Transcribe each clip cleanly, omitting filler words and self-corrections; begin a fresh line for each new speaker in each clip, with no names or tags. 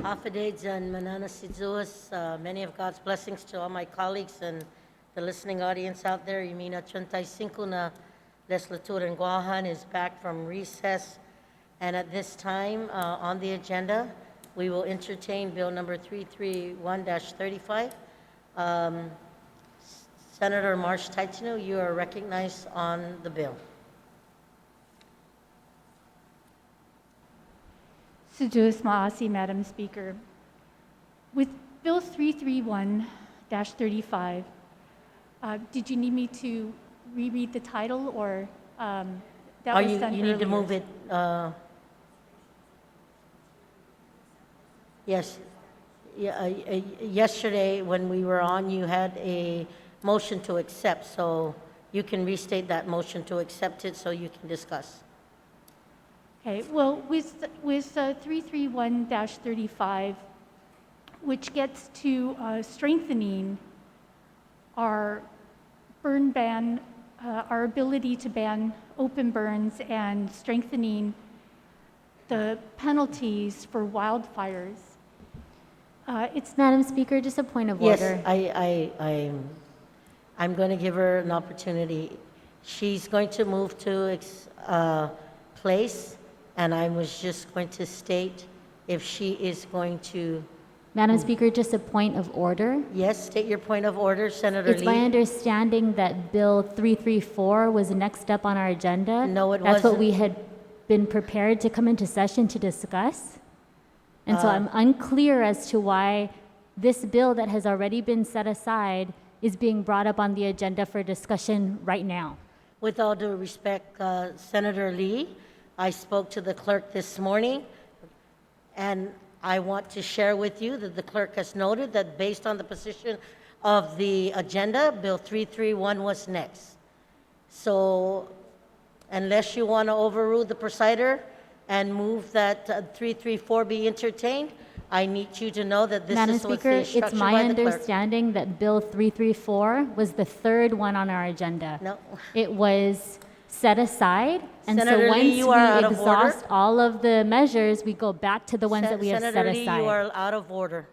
Hafidades and Mananasizuas, many of God's blessings to all my colleagues and the listening audience out there. Yumina 35 na Legislature in Guahan is back from recess. And at this time, on the agenda, we will entertain Bill number 331-35. Senator Marsh Taitino, you are recognized on the bill.
Sujuis Maasi, Madam Speaker. With Bill 331-35, did you need me to reread the title, or that was done
You need to
earlier?
move it. Yes. Yesterday, when we were on, you had a motion to accept, so you can restate that motion to accept it so you can discuss.
Okay, well, with 331-35, which gets to strengthening our burn ban, our ability to ban open burns, and strengthening the penalties for wildfires.
Madam Speaker, just a point of order.
Yes, I'm going to give her an opportunity. She's going to move to place, and I was just going to state if she is going to.
Madam Speaker, just a point of order.
Yes, state your point of order, Senator
It's
Lee.
my understanding that Bill 334 was next up on our agenda.
No, it
That's what
wasn't.
we had been prepared to come into session to discuss. And so I'm unclear as to why this bill that has already been set aside is being brought up on the agenda for discussion right now.
With all due respect, Senator Lee, I spoke to the clerk this morning, and I want to share with you that the clerk has noted that based on the position of the agenda, Bill 331 was next. So unless you want to overrule the presider and move that 334 be entertained, I need you to know that this
Madam
is what's
Speaker,
the
it's
instruction
my
by the clerk.
understanding that Bill 334 was the third one on our agenda.
No.
It was set aside, and
Senator
so
Lee,
once
you
we
are out of
exhaust
order.
all of the measures, we go back to the ones that we have set
Senator Lee,
aside.
you are out of order.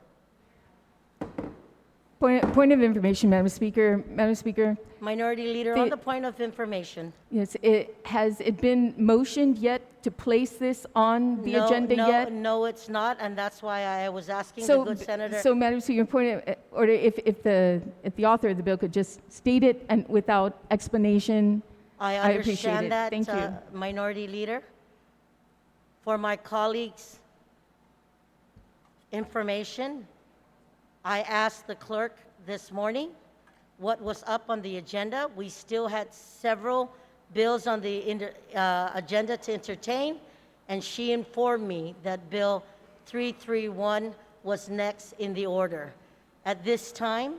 Point of information, Madam Speaker. Madam Speaker,
Minority Leader, on the point of information.
yes, has it been motioned yet to place this on the agenda yet?
No, it's not, and that's why I was asking the good senator.
So, Madam Speaker, point of order, if the author of the bill could just state it and without explanation,
I
appreciate
understand
it.
that,
Thank you.
Minority Leader. For my colleagues' information, I asked the clerk this morning what was up on the agenda. We still had several bills on the agenda to entertain, and she informed me that Bill 331 was next in the order. At this time,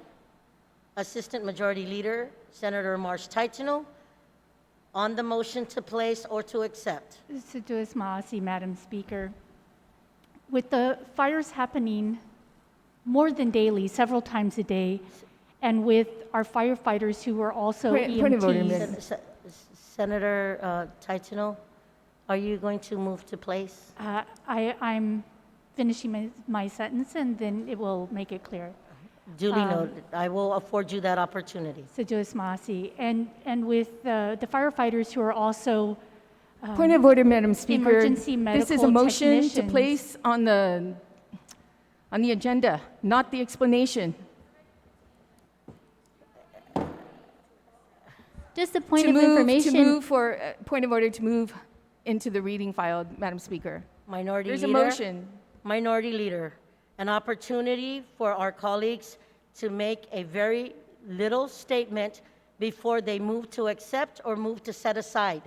Assistant Majority Leader Senator Marsh Taitino, on the motion to place or to accept.
Sujuis Maasi, Madam Speaker. With the fires happening more than daily, several times a day, and with our firefighters who are also
Point of order,
EMTs.
Ms.
Senator Taitino, are you going to move to place?
I'm finishing my sentence, and then it will make it clear.
Duly noted. I will afford you that opportunity.
Sujuis Maasi. And with the firefighters who are also
Point of order, Madam Speaker.
emergency medical
This is a motion to
technicians.
place on the agenda, not the explanation.
Just a point of information.
Point of order to move into the reading file, Madam Speaker.
Minority
There's a
Leader.
motion.
Minority Leader, an opportunity for our colleagues to make a very little statement before they move to accept or move to set aside.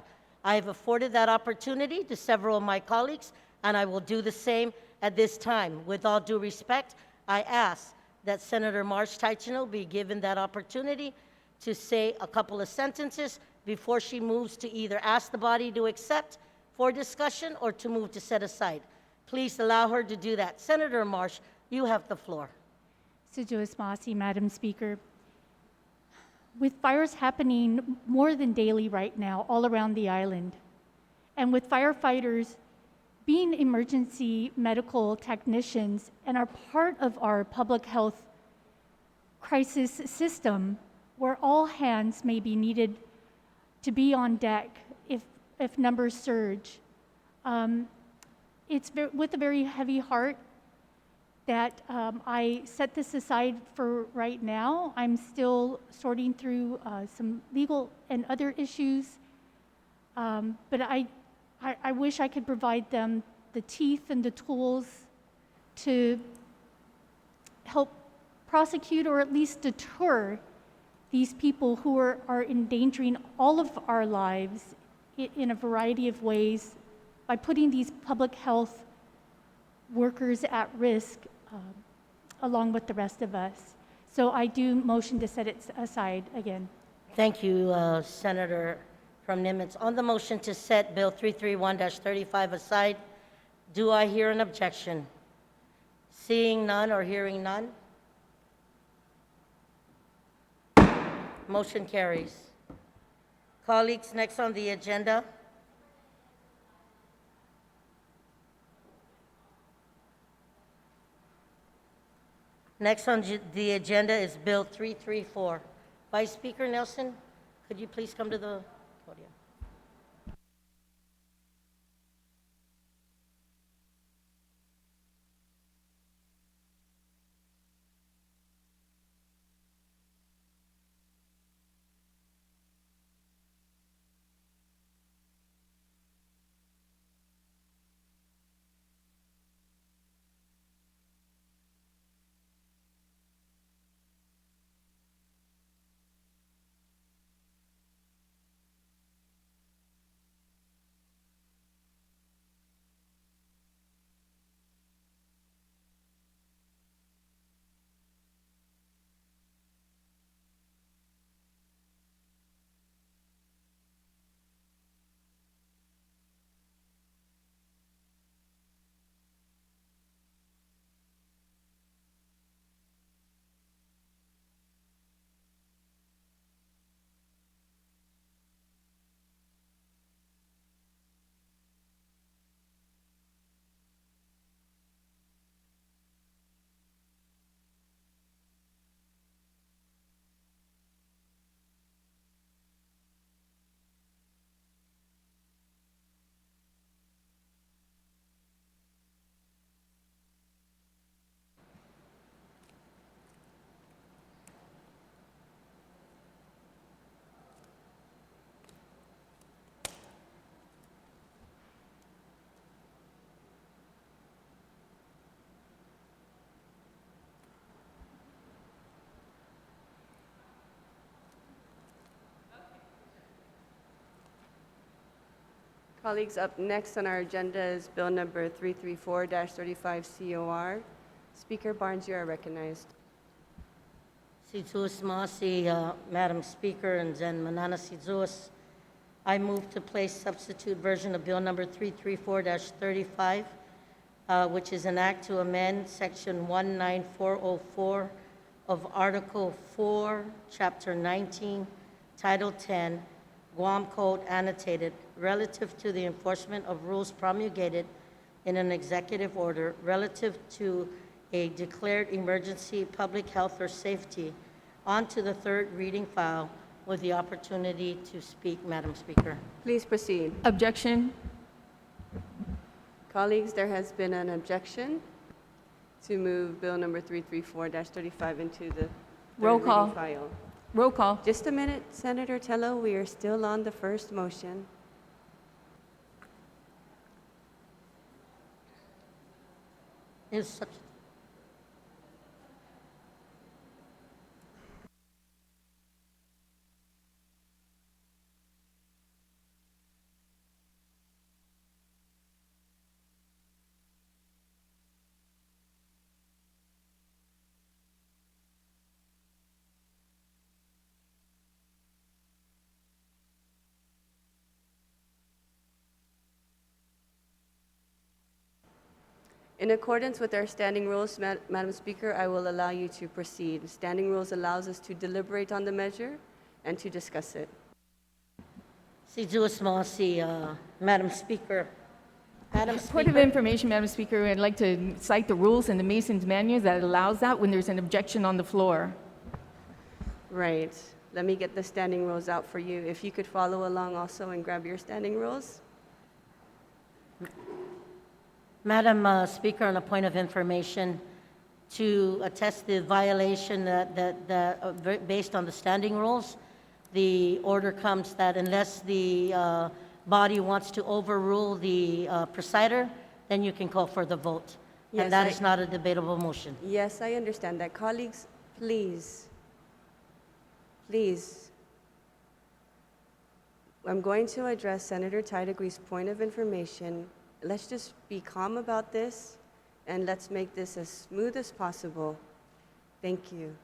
I have afforded that opportunity to several of my colleagues, and I will do the same at this time. With all due respect, I ask that Senator Marsh Taitino be given that opportunity to say a couple of sentences before she moves to either ask the body to accept for discussion or to move to set aside. Please allow her to do that. Senator Marsh, you have the floor.
Sujuis Maasi, Madam Speaker. With fires happening more than daily right now all around the island, and with firefighters being emergency medical technicians and are part of our public health crisis system where all hands may be needed to be on deck if numbers surge. It's with a very heavy heart that I set this aside for right now. I'm still sorting through some legal and other issues, but I wish I could provide them the teeth and the tools to help prosecute or at least deter these people who are endangering all of our lives in a variety of ways by putting these public health workers at risk along with the rest of us. So I do motion to set it aside again.
Thank you, Senator from Nimitz. On the motion to set Bill 331-35 aside, do I hear an objection? Seeing none or hearing none? Motion carries. Colleagues, next on the agenda. Next on the agenda is Bill 334. Vice Speaker Nelson, could you please come to the podium?
Colleagues, up next on our agenda is Bill number 334-35 COR. Speaker Barnes, you are recognized.
Sidzuos Masi, Madam Speaker, and Zen Manana Sidzuos. I move to place substitute version of Bill number 334-35, which is an act to amend Section 19404 of Article 4, Chapter 19, Title 10, Guam Code annotated, relative to the enforcement of rules promulgated in an executive order relative to a declared emergency, public health, or safety, onto the third reading file with the opportunity to speak, Madam Speaker.
Please proceed.
Objection.
Colleagues, there has been an objection to move Bill number 334-35 into the
Roll
third
call.
reading file.
Roll call.
Just a minute, Senator Tello. We are still on the first motion.
Is such
In accordance with our standing rules, Madam Speaker, I will allow you to proceed. Standing rules allows us to deliberate on the measure and to discuss it.
Sidzuos Masi, Madam Speaker. Madam
Point of
Speaker,
information, Madam Speaker, I'd like to cite the rules in the Mason's Manual that allows that when there's an objection on the floor.
Right. Let me get the standing rules out for you. If you could follow along also and grab your standing rules.
Madam Speaker, on a point of information, to attest the violation based on the standing rules, the order comes that unless the body wants to overrule the presider, then you can call for the vote.
Yes,
And that is not a debatable motion.
Yes, I understand that. Colleagues, please, please. I'm going to address Senator Tydegree's point of information. Let's just be calm about this, and let's make this as smooth as possible. Thank you.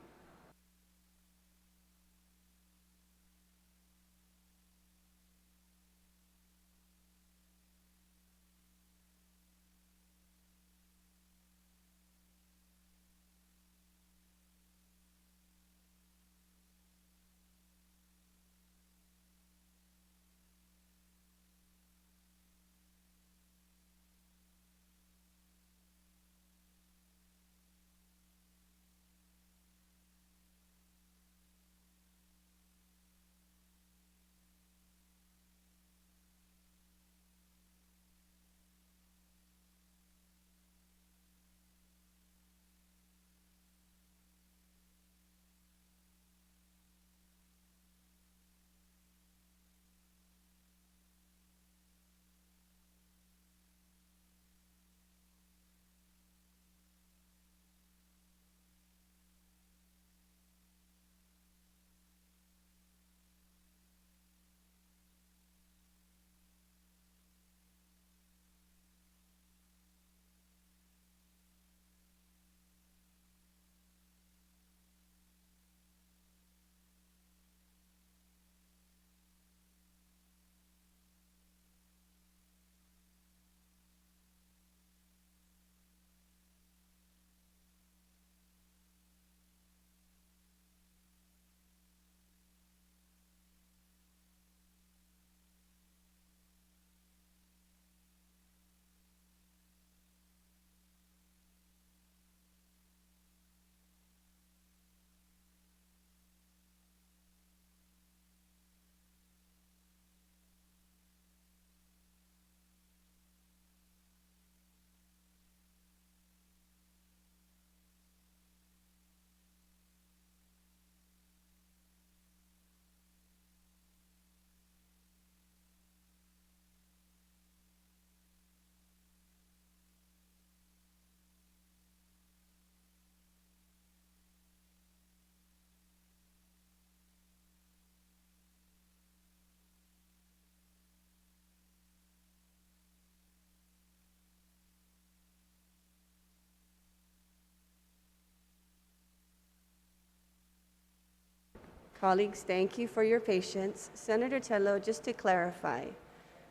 Colleagues, thank you for your patience. Senator Tello, just to clarify,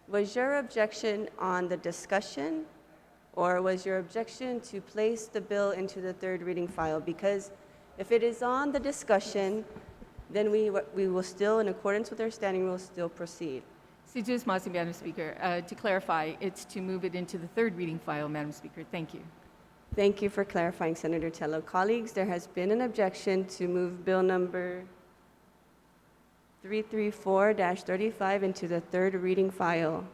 was your objection on the discussion, or was your objection to place the bill into the third reading file? Because if it is on the discussion, then we will still, in accordance with our standing rules, still proceed.
Madam Speaker. To clarify, it's to move it into the third reading file, Madam Speaker. Thank you.
Thank you for clarifying, Senator Tello. Colleagues, there has been an objection to move bill number 334-35 into the third reading file.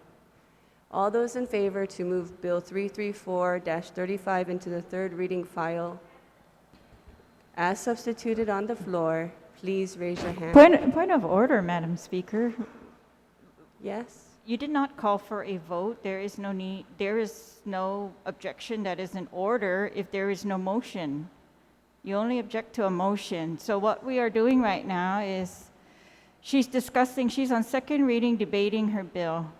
All those in favor to move bill 334-35 into the third reading file, as substituted on the floor, please raise your hand.
Point of order, Madam Speaker.
Yes?
You did not call for a vote. There is no objection that is in order if there is no motion. You only object to a motion. So what we are doing right now is she's on second reading debating her bill.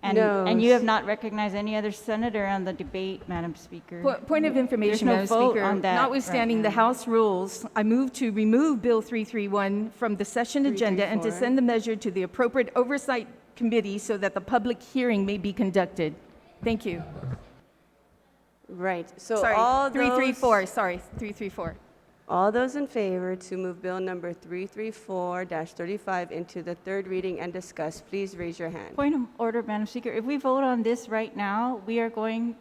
No.
And you have not recognized any other senator on the debate, Madam Speaker.
Point of information,
no
Madam
vote
Speaker.
on that
Notwithstanding
right
the
now.
House rules, I move to remove Bill 331 from the session agenda and to
334.
send the measure to the appropriate oversight committee so that the public hearing may be conducted. Thank you.
Right. So
Sorry,
all those...
334. Sorry, 334.
All those in favor to move Bill number 334-35 into the third reading and discuss, please raise your hand.
Point of order, Madam Speaker. If we vote on this right now, we are going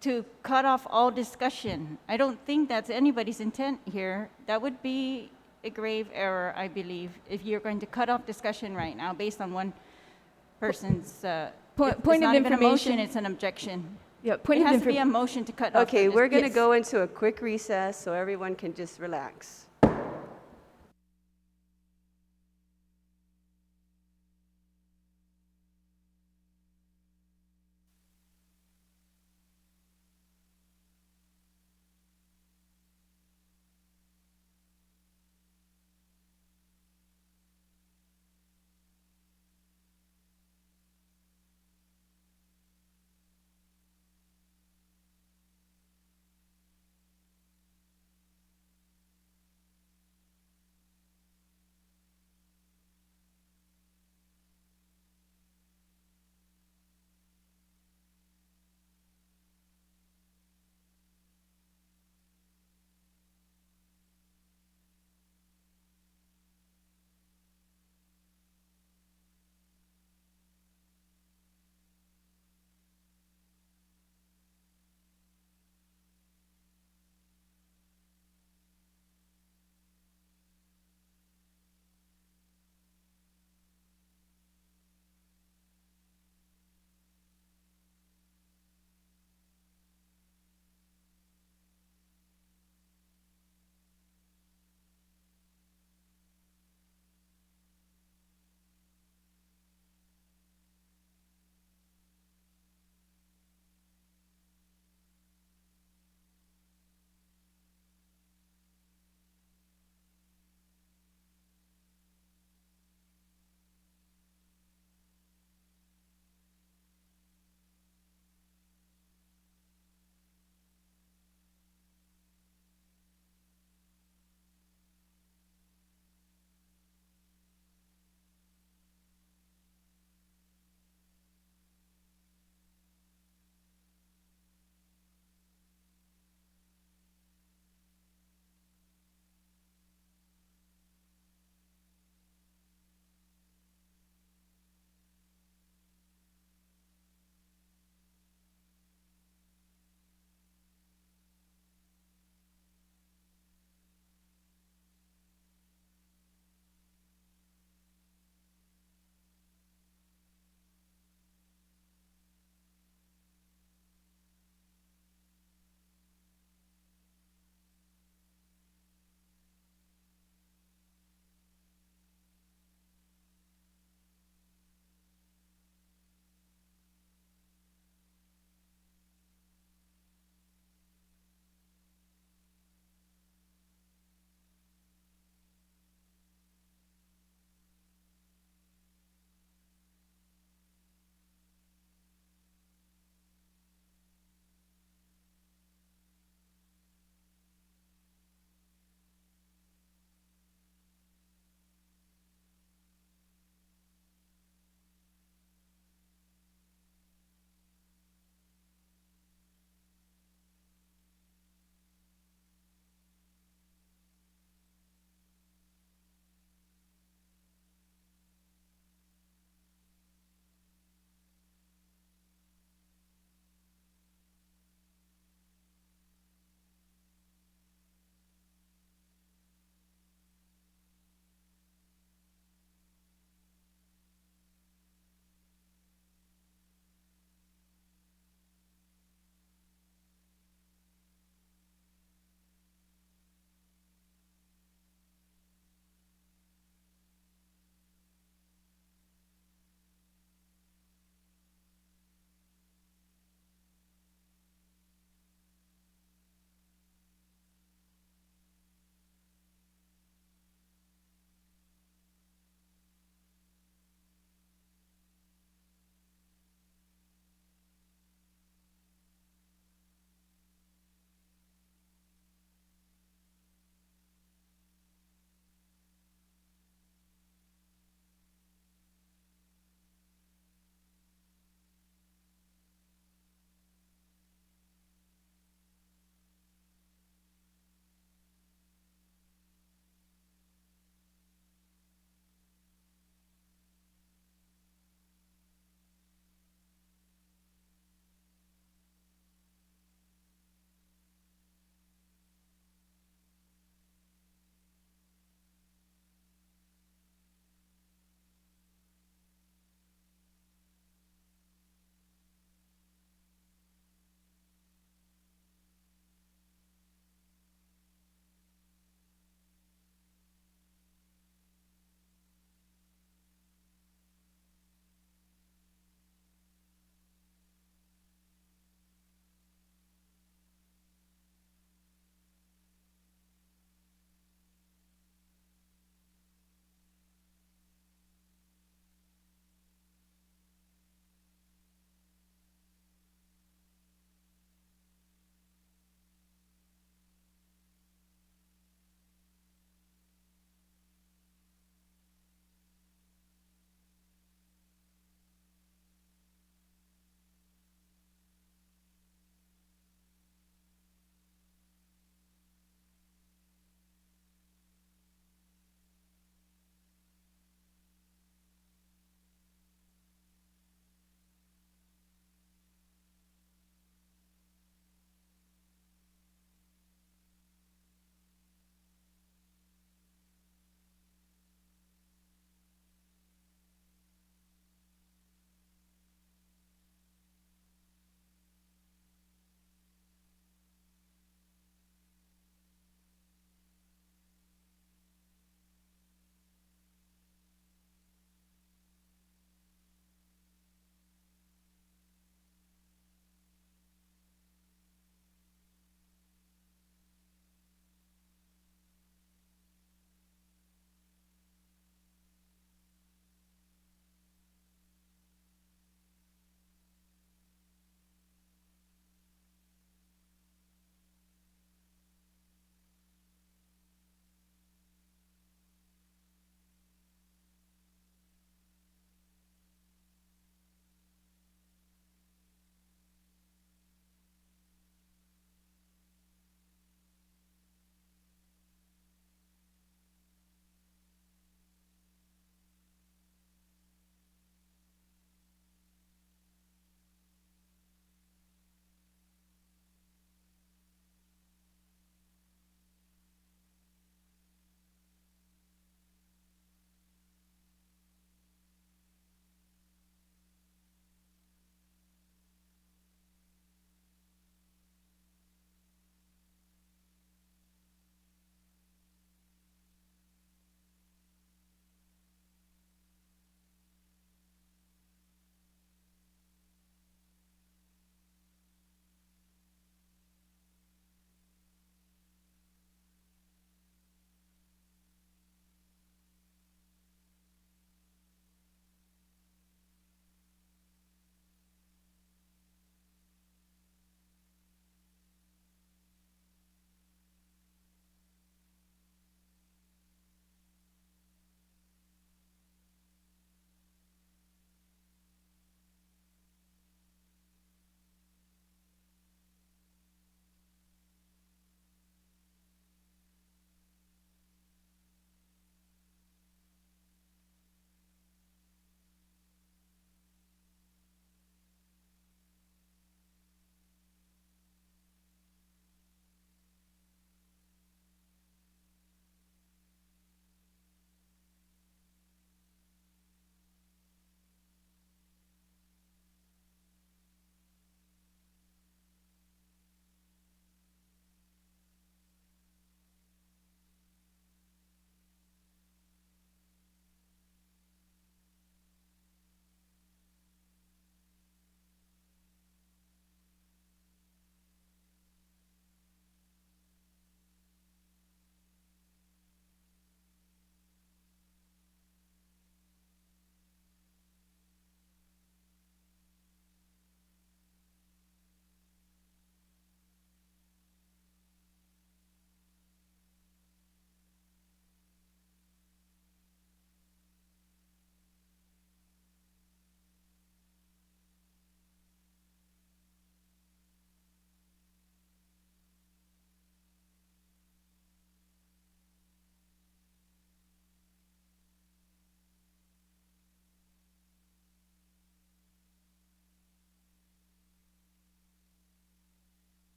to cut off all discussion. I don't think that's anybody's intent here. That would be a grave error, I believe, if you're going to cut off discussion right now based on one person's,
Point
it's
of
not even a motion,
information.
it's an objection.
Yeah,
It has to be a motion to cut off.
Okay, we're going to
Yes.
go into a quick recess so everyone can just relax.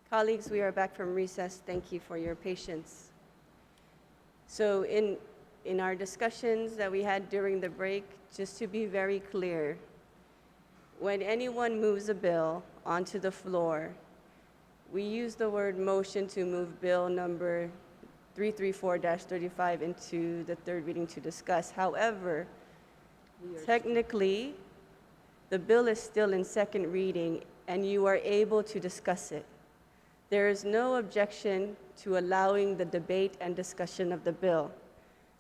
Colleagues, we are back from recess. Thank you for your patience. So in our discussions that we had during the break, just to be very clear, when anyone moves a bill onto the floor, we use the word motion to move bill number 334-35 into the third reading to discuss. However, technically, the bill is still in second reading and you are able to discuss it. There is no objection to allowing the debate and discussion of the bill.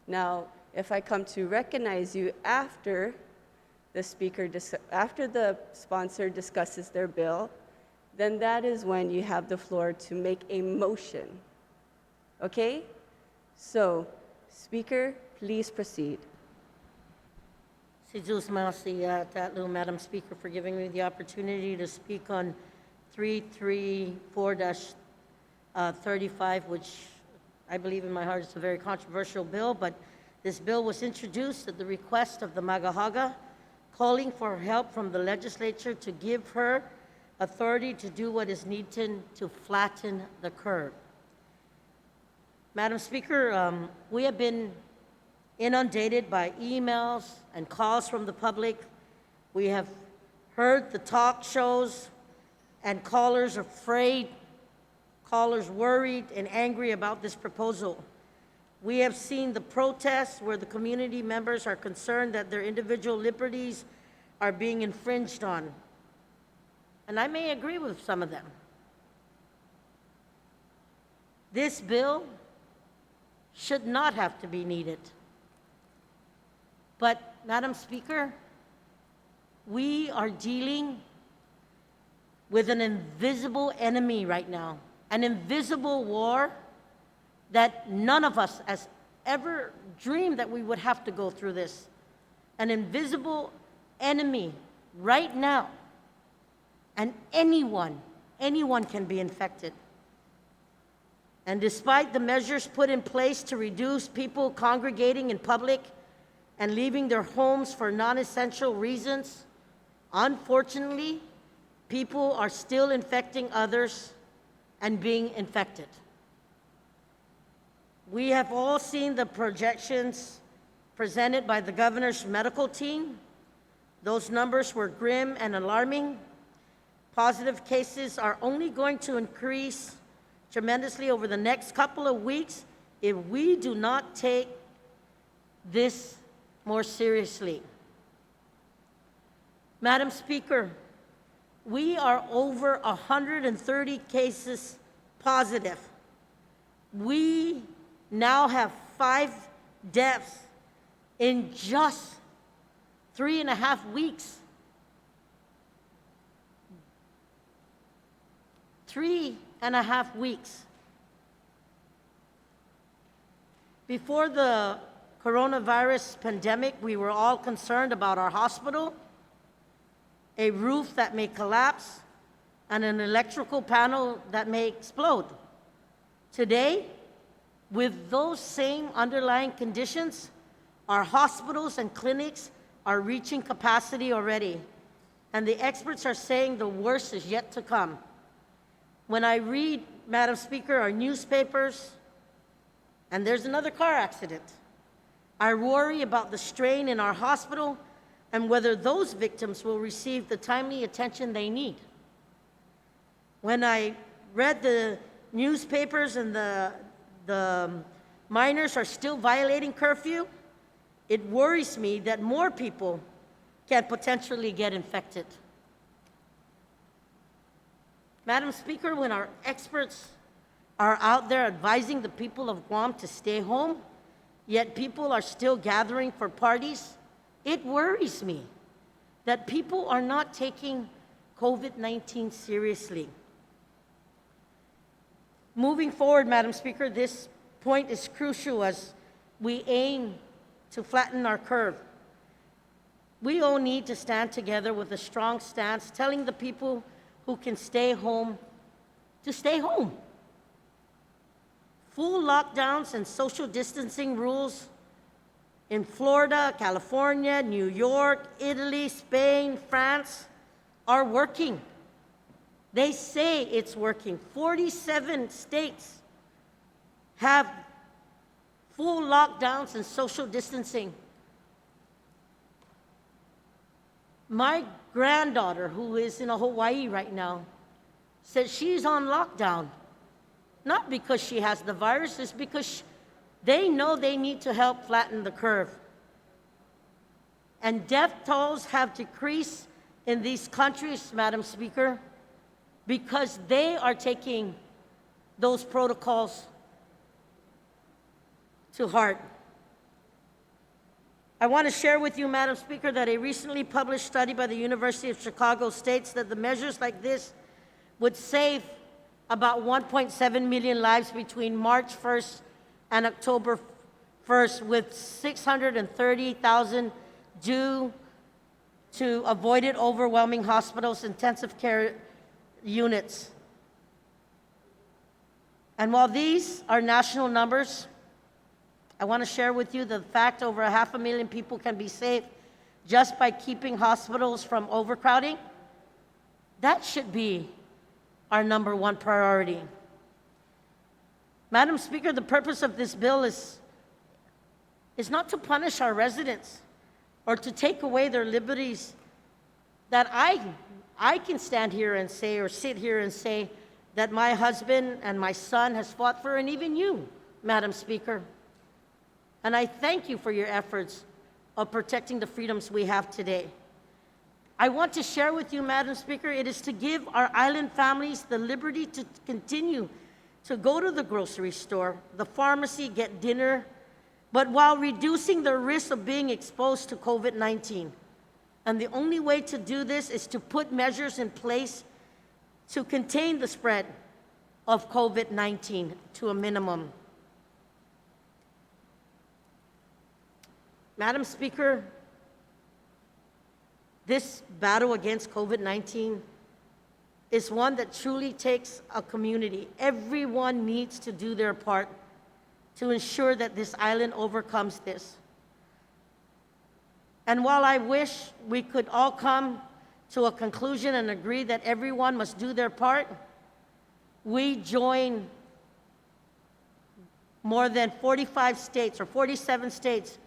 Now, if I come to recognize you after the sponsor discusses their bill, then that is when you have the floor to make a motion. Okay? So, Speaker, please proceed.
Si Zeus Masi, Tatlu, Madam Speaker, for giving me the opportunity to speak on 334-35, which I believe in my heart is a very controversial bill, but this bill was introduced at the request of the Magahaga, calling for help from the legislature to give her authority to do what is needed to flatten the curve. Madam Speaker, we have been inundated by emails and calls from the public. We have heard the talk shows and callers afraid, callers worried and angry about this proposal. We have seen the protests where the community members are concerned that their individual liberties are being infringed on. And I may agree with some of them. This bill should not have to be needed. But, Madam Speaker, we are dealing with an invisible enemy right now, an invisible war that none of us has ever dreamed that we would have to go through this. An invisible enemy right now, and anyone can be infected. And despite the measures put in place to reduce people congregating in public and leaving their homes for non-essential reasons, unfortunately, people are still infecting others and being infected. We have all seen the projections presented by the governor's medical team. Those numbers were grim and alarming. Positive cases are only going to increase tremendously over the next couple of weeks if we do not take this more seriously. Madam Speaker, we are over 130 cases positive. We now have 5 deaths in just 3.5 weeks. 3.5 weeks. Before the coronavirus pandemic, we were all concerned about our hospital, a roof that may collapse, and an electrical panel that may explode. Today, with those same underlying conditions, our hospitals and clinics are reaching capacity already, and the experts are saying the worst is yet to come. When I read, Madam Speaker, our newspapers, and there's another car accident, I worry about the strain in our hospital and whether those victims will receive the timely attention they need. When I read the newspapers and the minors are still violating curfew, it worries me that more people can potentially get infected. Madam Speaker, when our experts are out there advising the people of Guam to stay home, yet people are still gathering for parties, it worries me that people are not taking COVID-19 seriously. Moving forward, Madam Speaker, this point is crucial as we aim to flatten our curve. We all need to stand together with a strong stance, telling the people who can stay home to stay home. Full lockdowns and social distancing rules in Florida, California, New York, Italy, Spain, France are working. They say it's working. 47 states have full lockdowns and social distancing. My granddaughter, who is in Hawaii right now, said she's on lockdown. Not because she has the virus, it's because they know they need to help flatten the curve. And death tolls have decreased in these countries, Madam Speaker, because they are taking those protocols to heart. I want to share with you, Madam Speaker, that a recently published study by the University of Chicago states that the measures like this would save about 1.7 million lives between March 1st and October 1st, with 630,000 due to avoided overwhelming hospitals, intensive care units. And while these are national numbers, I want to share with you the fact over 500,000 people can be saved just by keeping hospitals from overcrowding. That should be our number one priority. Madam Speaker, the purpose of this bill is not to punish our residents or to take away their liberties that I can stand here and say, or sit here and say, that my husband and my son has fought for, and even you, Madam Speaker. And I thank you for your efforts of protecting the freedoms we have today. I want to share with you, Madam Speaker, it is to give our island families the liberty to continue to go to the grocery store, the pharmacy, get dinner, but while reducing the risk of being exposed to COVID-19. And the only way to do this is to put measures in place to contain the spread of COVID-19 to a minimum. Madam Speaker, this battle against COVID-19 is one that truly takes a community. Everyone needs to do their part to ensure that this island overcomes this. And while I wish we could all come to a conclusion and agree that everyone must do their part, we join more than 45 states or 47 states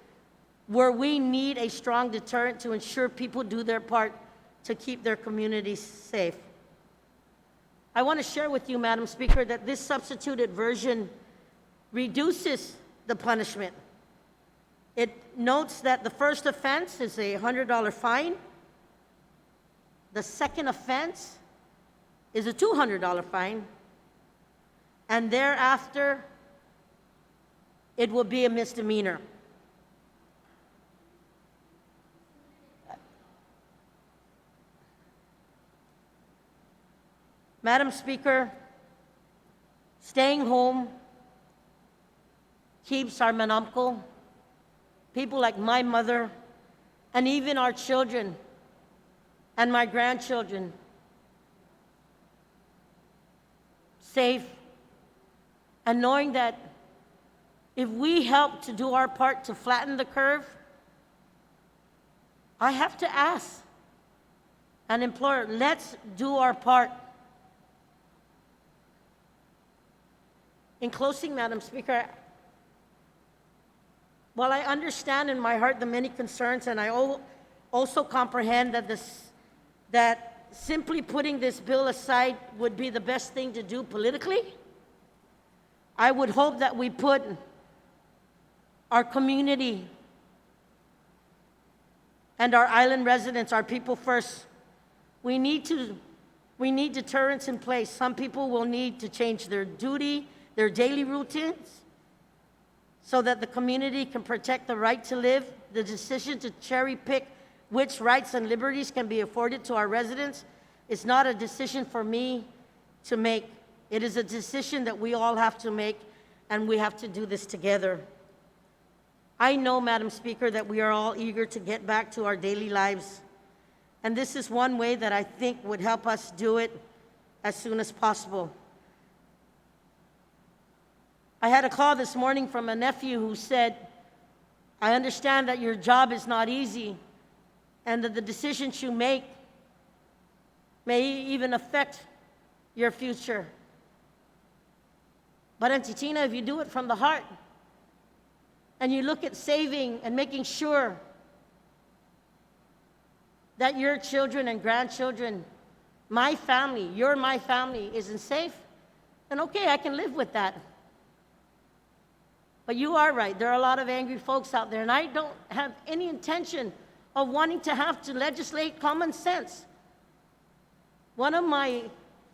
where we need a strong deterrent to ensure people do their part to keep their communities safe. I want to share with you, Madam Speaker, that this substituted version reduces the punishment. It notes that the first offense is a $100 fine. The second offense is a $200 fine. And thereafter, it will be a misdemeanor. Madam Speaker, staying home keeps our manamko, people like my mother, and even our children and my grandchildren safe, and knowing that if we help to do our part to flatten the curve, I have to ask and implore, let's do our part. In closing, Madam Speaker, while I understand in my heart the many concerns, and I also comprehend that simply putting this bill aside would be the best thing to do politically, I would hope that we put our community and our island residents, our people first. We need deterrence in place. Some people will need to change their daily routines, so that the community can protect the right to live. The decision to cherry pick which rights and liberties can be afforded to our residents is not a decision for me to make. It is a decision that we all have to make, and we have to do this together. I know, Madam Speaker, that we are all eager to get back to our daily lives, and this is one way that I think would help us do it as soon as possible. I had a call this morning from a nephew who said, I understand that your job is not easy and that the decisions you make may even affect your future. But Auntie Tina, if you do it from the heart, and you look at saving and making sure that your children and grandchildren, my family, my family isn't safe, then okay, I can live with that. But you are right, there are a lot of angry folks out there, and I don't have any intention of wanting to have to legislate common sense. One of my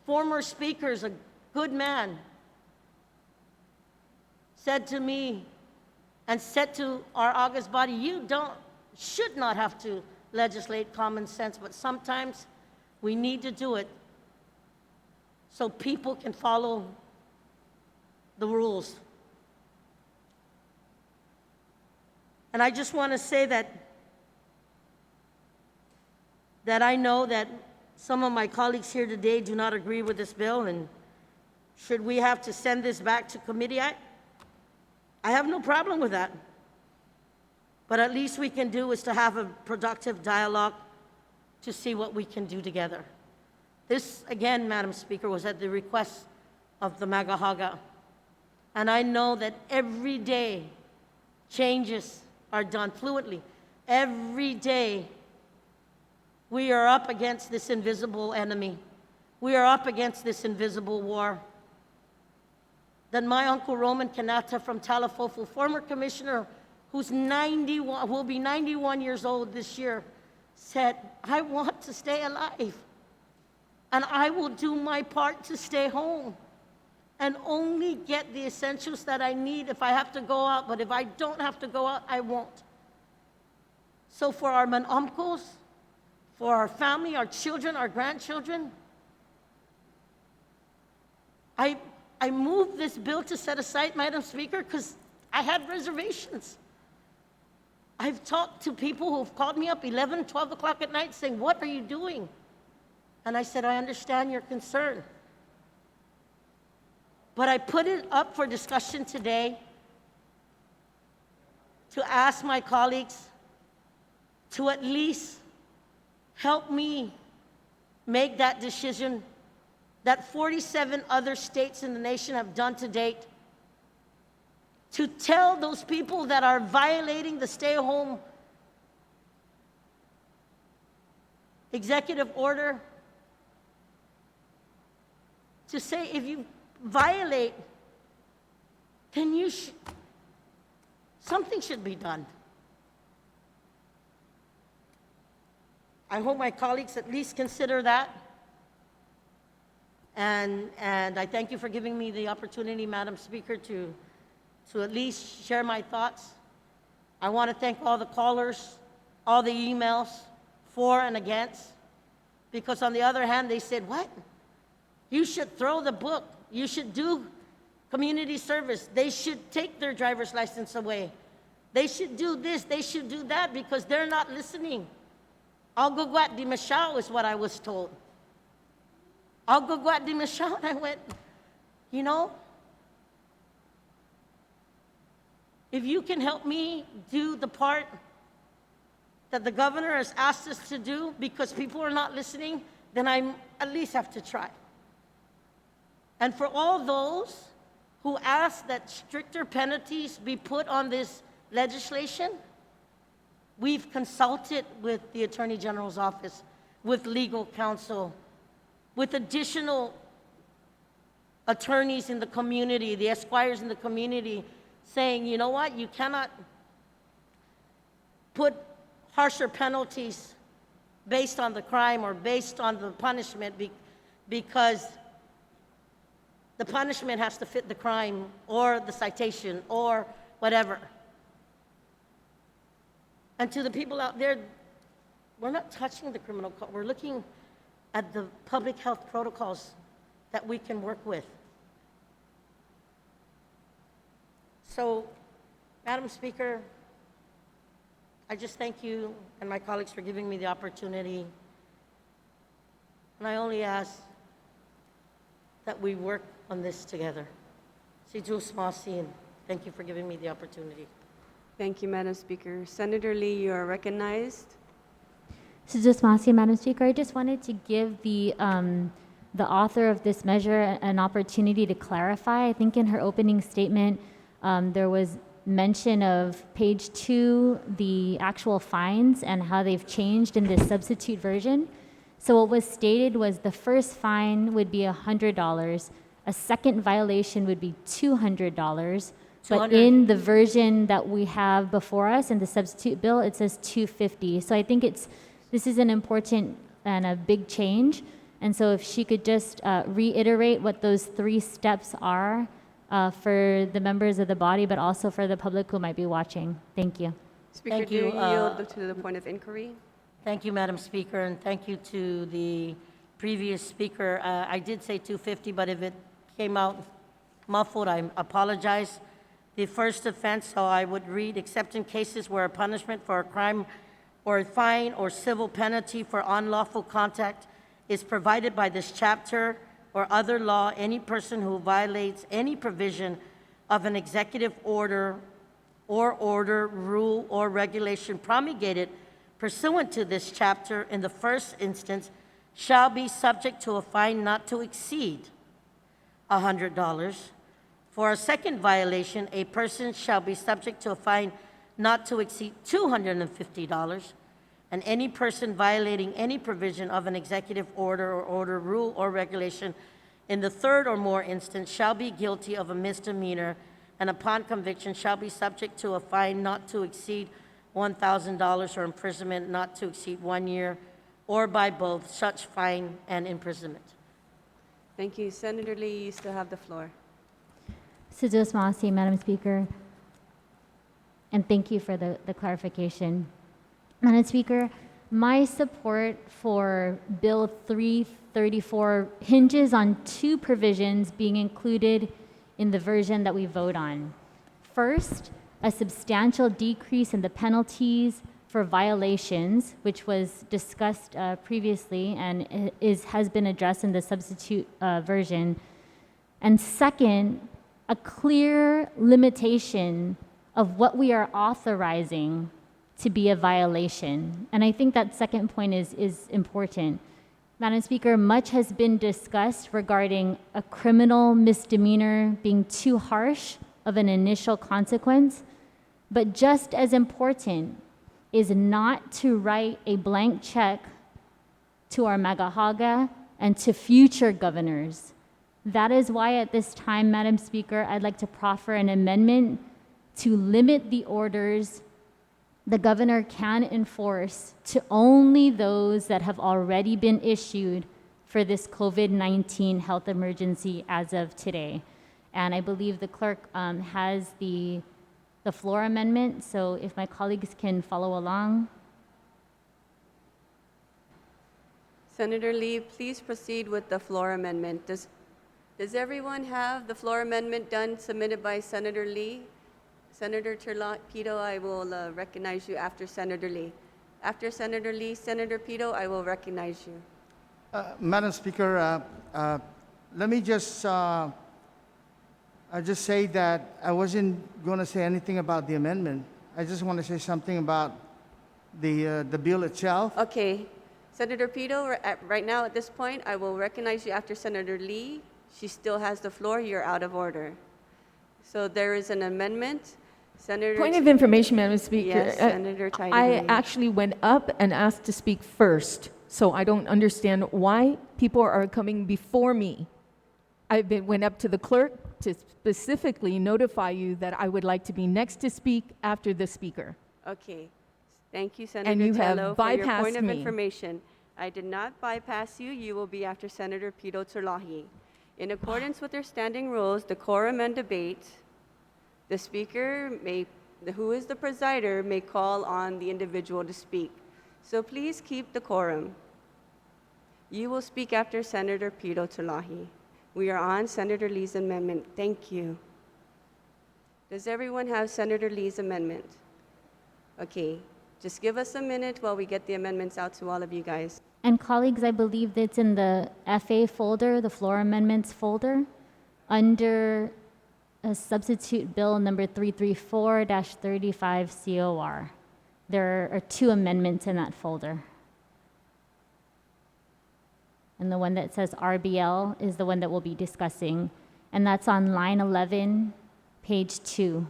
former speakers, a good man, said to me and said to our August body, you should not have to legislate common sense, but sometimes we need to do it so people can follow the rules. And I just want to say that I know that some of my colleagues here today do not agree with this bill, and should we have to send this back to committee, I have no problem with that. But at least we can do is to have a productive dialogue to see what we can do together. This, again, Madam Speaker, was at the request of the Magahaga. And I know that every day changes are done fluidly. Every day we are up against this invisible enemy. We are up against this invisible war. Then my Uncle Roman Kanata from Talafofu, former commissioner who's 91, will be 91 years old this year, said, I want to stay alive, and I will do my part to stay home and only get the essentials that I need if I have to go out, but if I don't have to go out, I won't. So for our man'omkos, for our family, our children, our grandchildren, I moved this bill to set aside, Madam Speaker, because I had reservations. I've talked to people who've called me up 11, 12 o'clock at night saying, what are you doing? And I said, I understand your concern. But I put it up for discussion today to ask my colleagues to at least help me make that decision that 47 other states in the nation have done to date, to tell those people that are violating the stay-home executive order, to say if you violate, then something should be done. I hope my colleagues at least consider that. And I thank you for giving me the opportunity, Madam Speaker, to at least share my thoughts. I want to thank all the callers, all the emails for and against, because on the other hand, they said, what? You should throw the book. You should do community service. They should take their driver's license away. They should do this. They should do that because they're not listening. Algogwat di Mashao is what I was told. Algogwat di Mashao, and I went, you know, if you can help me do the part that the governor has asked us to do because people are not listening, then I at least have to try. And for all those who ask that stricter penalties be put on this legislation, we've consulted with the Attorney General's office, with legal counsel, with additional attorneys in the community, the esquires in the community, saying, you know what, you cannot put harsher penalties based on the crime or based on the punishment because the punishment has to fit the crime or the citation or whatever. And to the people out there, we're not touching the criminal code. We're looking at the public health protocols that we can work with. So, Madam Speaker, I just thank you and my colleagues for giving me the opportunity. And I only ask that we work on this together. Thank you for giving me the opportunity.
Thank you, Madam Speaker. Senator Lee, you are recognized.
So just Madam Speaker, I just wanted to give the the author of this measure an opportunity to clarify. I think in her opening statement, there was mention of page 2, the actual fines and how they've changed in this substitute version. So what was stated was the first fine would be $100, a second violation would be $200, but
200.
in the version that we have before us in the substitute bill, it says $250. So I think this is an important and a big change. And so if she could just reiterate what those 3 steps are for the members of the body, but also for the public who might be watching. Thank you.
Speaker,
Thank
do
you,
you yield to the point of inquiry?
Thank you, Madam Speaker, and thank you to the previous speaker. I did say 250, but if it came out muffled, I apologize. The first offense, so I would read, except in cases where a punishment for a crime or a fine or civil penalty for unlawful contact is provided by this chapter or other law, any person who violates any provision of an executive order, rule, or regulation promulgated pursuant to this chapter in the first instance shall be subject to a fine not to exceed $100. For a second violation, a person shall be subject to a fine not to exceed $250, and any person violating any provision of an executive order, rule, or regulation in the third or more instance shall be guilty of a misdemeanor, and upon conviction shall be subject to a fine not to exceed $1,000 or imprisonment not to exceed 1 year, or by both such fine and imprisonment.
Thank you. Senator Lee, you still have the floor.
Sujos Masi, Madam Speaker, and thank you for the clarification. Madam Speaker, my support for Bill 334 hinges on 2 provisions being included in the version that we vote on. First, a substantial decrease in the penalties for violations, which was discussed previously and has been addressed in the substitute version. And second, a clear limitation of what we are authorizing to be a violation. And I think that second point is important. Madam Speaker, much has been discussed regarding a criminal misdemeanor being too harsh of an initial consequence, but just as important is not to write a blank check to our Magahaga and to future governors. That is why at this time, Madam Speaker, I'd like to proffer an amendment to limit the orders the governor can enforce to only those that have already been issued for this COVID-19 health emergency as of today. And I believe the clerk has the floor amendment, so if my colleagues can follow along.
Senator Lee, please proceed with the floor amendment. Does everyone have the floor amendment done, submitted by Senator Lee? Senator Pito, I will recognize you after Senator Lee. After Senator Lee, Senator Pito, I will recognize you.
Madam Speaker, let me just say that I wasn't going to say anything about the amendment. I just want to say something about the bill itself.
Okay. Senator Pito, right now at this point, I will recognize you after Senator Lee. She still has the floor. You're out of order. So there is an amendment. Senator
Point of information, Madam Speaker.
Yes, Senator Tidy.
I actually went up and asked to speak first, so I don't understand why people are coming before me. Went up to the clerk to specifically notify you that I would like to be next to speak after the speaker.
Okay. Thank you, Senator
And you have
Tello, for your point
bypassed
of
me.
information. I did not bypass you. You will be after Senator Pito Turlahi. In accordance with their standing rules, decorum and debate, the speaker who is the presider, may call on the individual to speak. So please keep decorum. You will speak after Senator Pito Turlahi. We are on Senator Lee's amendment. Thank you. Does everyone have Senator Lee's amendment? Okay. Just give us a minute while we get the amendments out to all of you guys.
And colleagues, I believe that's in the FA folder, the floor amendments folder, under a substitute bill number 334-35 COR. There are 2 amendments in that folder. And the one that says RBL is the one that we'll be discussing. And that's on line 11, page 2.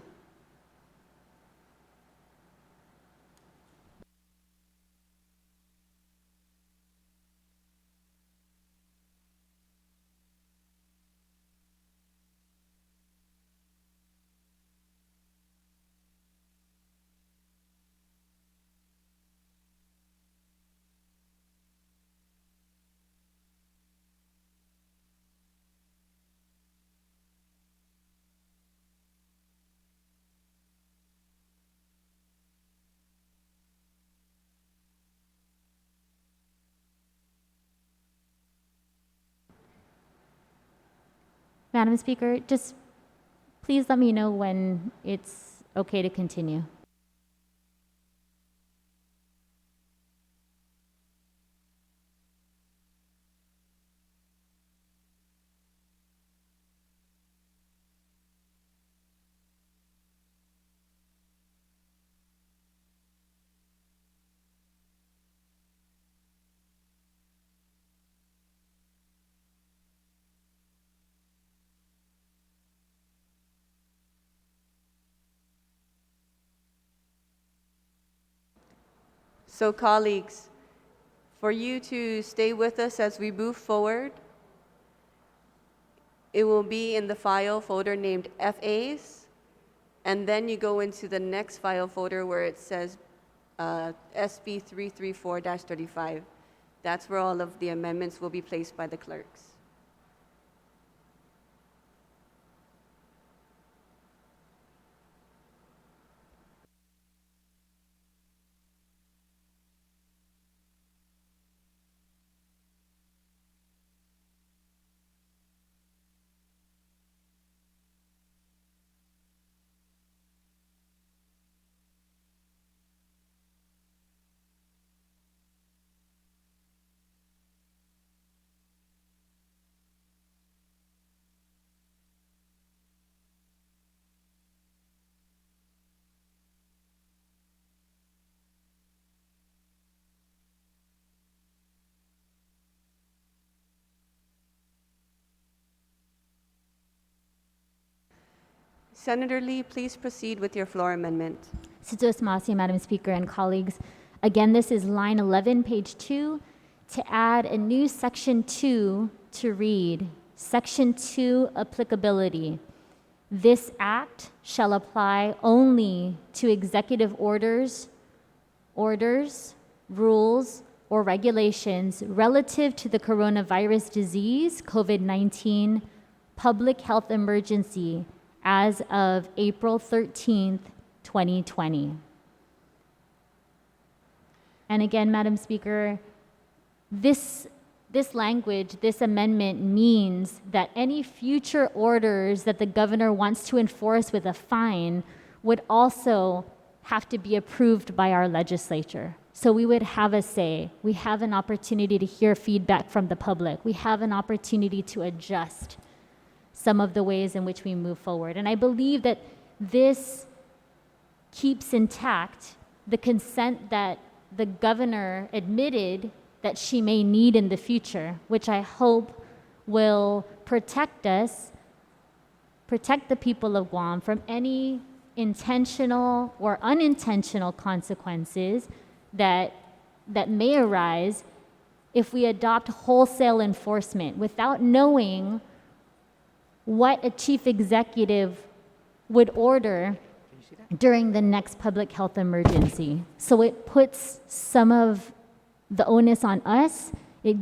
Madam Speaker, just please let me know when it's okay to continue.
So colleagues, for you to stay with us as we move forward, it will be in the file folder named FAs, and then you go into the next file folder where it says SB 334-35. That's where all of the amendments will be placed by the clerks. Senator Lee, please proceed with your floor amendment.
Sitos Masi, Madam Speaker and colleagues. Again, this is line 11, page 2, to add a new section 2 to read, Section 2 applicability. This act shall apply only to executive orders, rules, or regulations relative to the coronavirus disease, COVID-19, public health emergency, as of April 13th, 2020. And again, Madam Speaker, this language, this amendment means that any future orders that the governor wants to enforce with a fine would also have to be approved by our legislature. So we would have a say. We have an opportunity to hear feedback from the public. We have an opportunity to adjust some of the ways in which we move forward. And I believe that this keeps intact the consent that the governor admitted that she may need in the future, which I hope will protect us, protect the people of Guam from any intentional or unintentional consequences that may arise if we adopt wholesale enforcement without knowing what a chief executive would order during the next public health emergency. So it puts some of the onus on us. It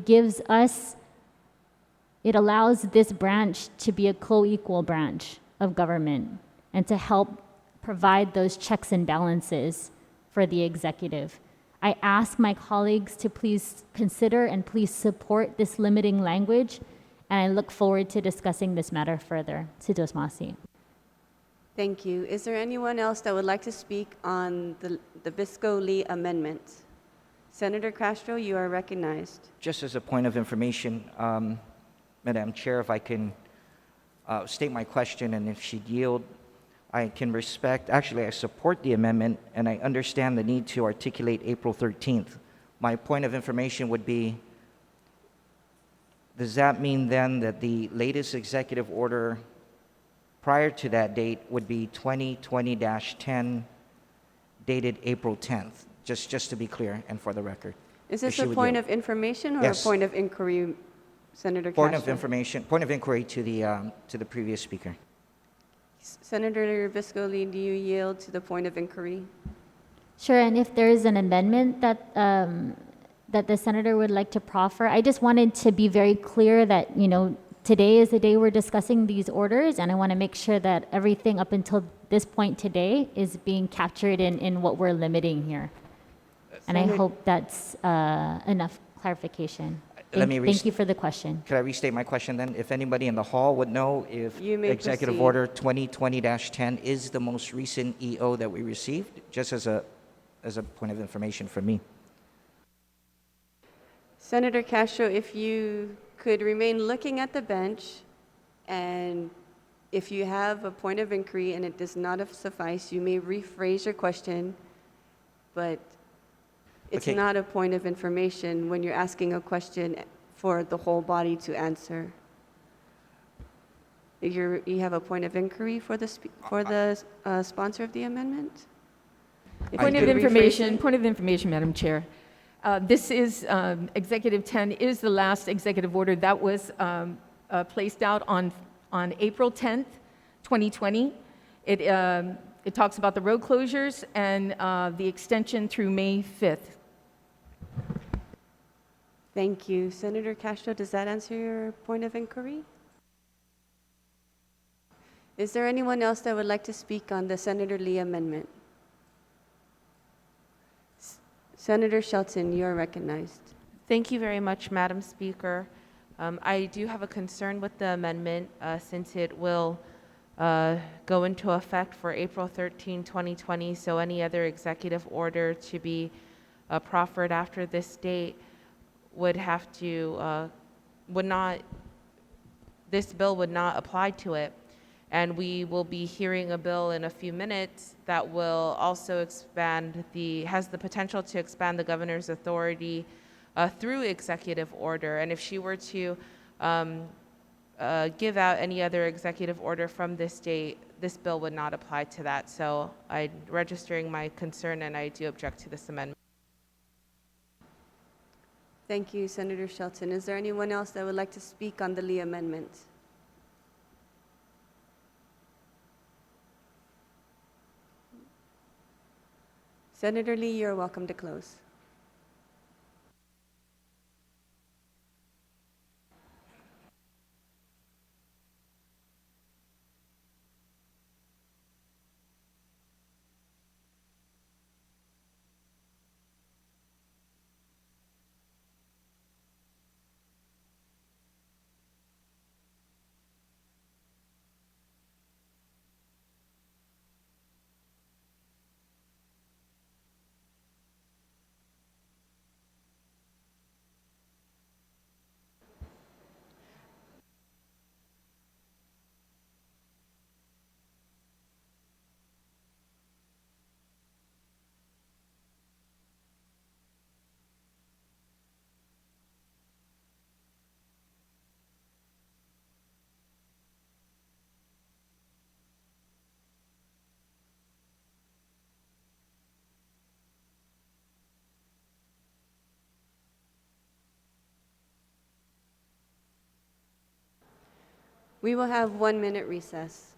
allows this branch to be a co-equal branch of government and to help provide those checks and balances for the executive. I ask my colleagues to please consider and please support this limiting language, and I look forward to discussing this matter further. Sitos Masi.
Thank you. Is there anyone else that would like to speak on the Bisco-Lee amendment? Senator Castro, you are recognized.
Just as a point of information, Madam Chair, if I can state my question, and if she'd yield, I can I support the amendment, and I understand the need to articulate April 13th. My point of information would be, Does that mean then that the latest executive order prior to that date would be 2020-10 dated April 10th? Just to be clear and for the record.
Is
If
this
she
a
would
point
yield.
of information or a
Yes.
point of inquiry, Senator
Point of
Castro?
information, point of inquiry to the previous speaker.
Senator Visco-Lee, do you yield to the point of inquiry?
Sure, and if there is an amendment that the senator would like to proffer, I just wanted to be very clear that, today is the day we're discussing these orders, and I want to make sure that everything up until this point today is being captured in what we're limiting here. And I
Senator-
hope that's enough clarification.
Let me
Thank you for the question.
Could I restate my question then? If anybody in the hall would know if
You may
Executive
proceed.
Order 2020-10 is the most recent EO that we received, just as a point of information for me.
Senator Castro, if you could remain looking at the bench, and if you have a point of inquiry and it does not suffice, you may rephrase your question, but it's
Okay.
not a point of information when you're asking a question for the whole body to answer. You have a point of inquiry for the sponsor of the amendment? If
Point
you
of
could rephrase
information, Madam Chair. This is, Executive 10 is the last executive order that was placed out on April 10th, 2020. It talks about the road closures and the extension through May 5th.
Thank you. Senator Castro, does that answer your point of inquiry? Is there anyone else that would like to speak on the Senator Lee amendment? Senator Shelton, you are recognized.
Thank you very much, Madam Speaker. I do have a concern with the amendment since it will go into effect for April 13, 2020, so any other executive order to be proffered after this date would have to, this bill would not apply to it. And we will be hearing a bill in a few minutes that will also has the potential to expand the governor's authority through executive order. And if she were to give out any other executive order from this date, this bill would not apply to that. So I'm registering my concern and I do object to this amendment.
Thank you, Senator Shelton. Is there anyone else that would like to speak on the Lee amendment? Senator Lee, you're welcome to close. We will have 1 minute recess.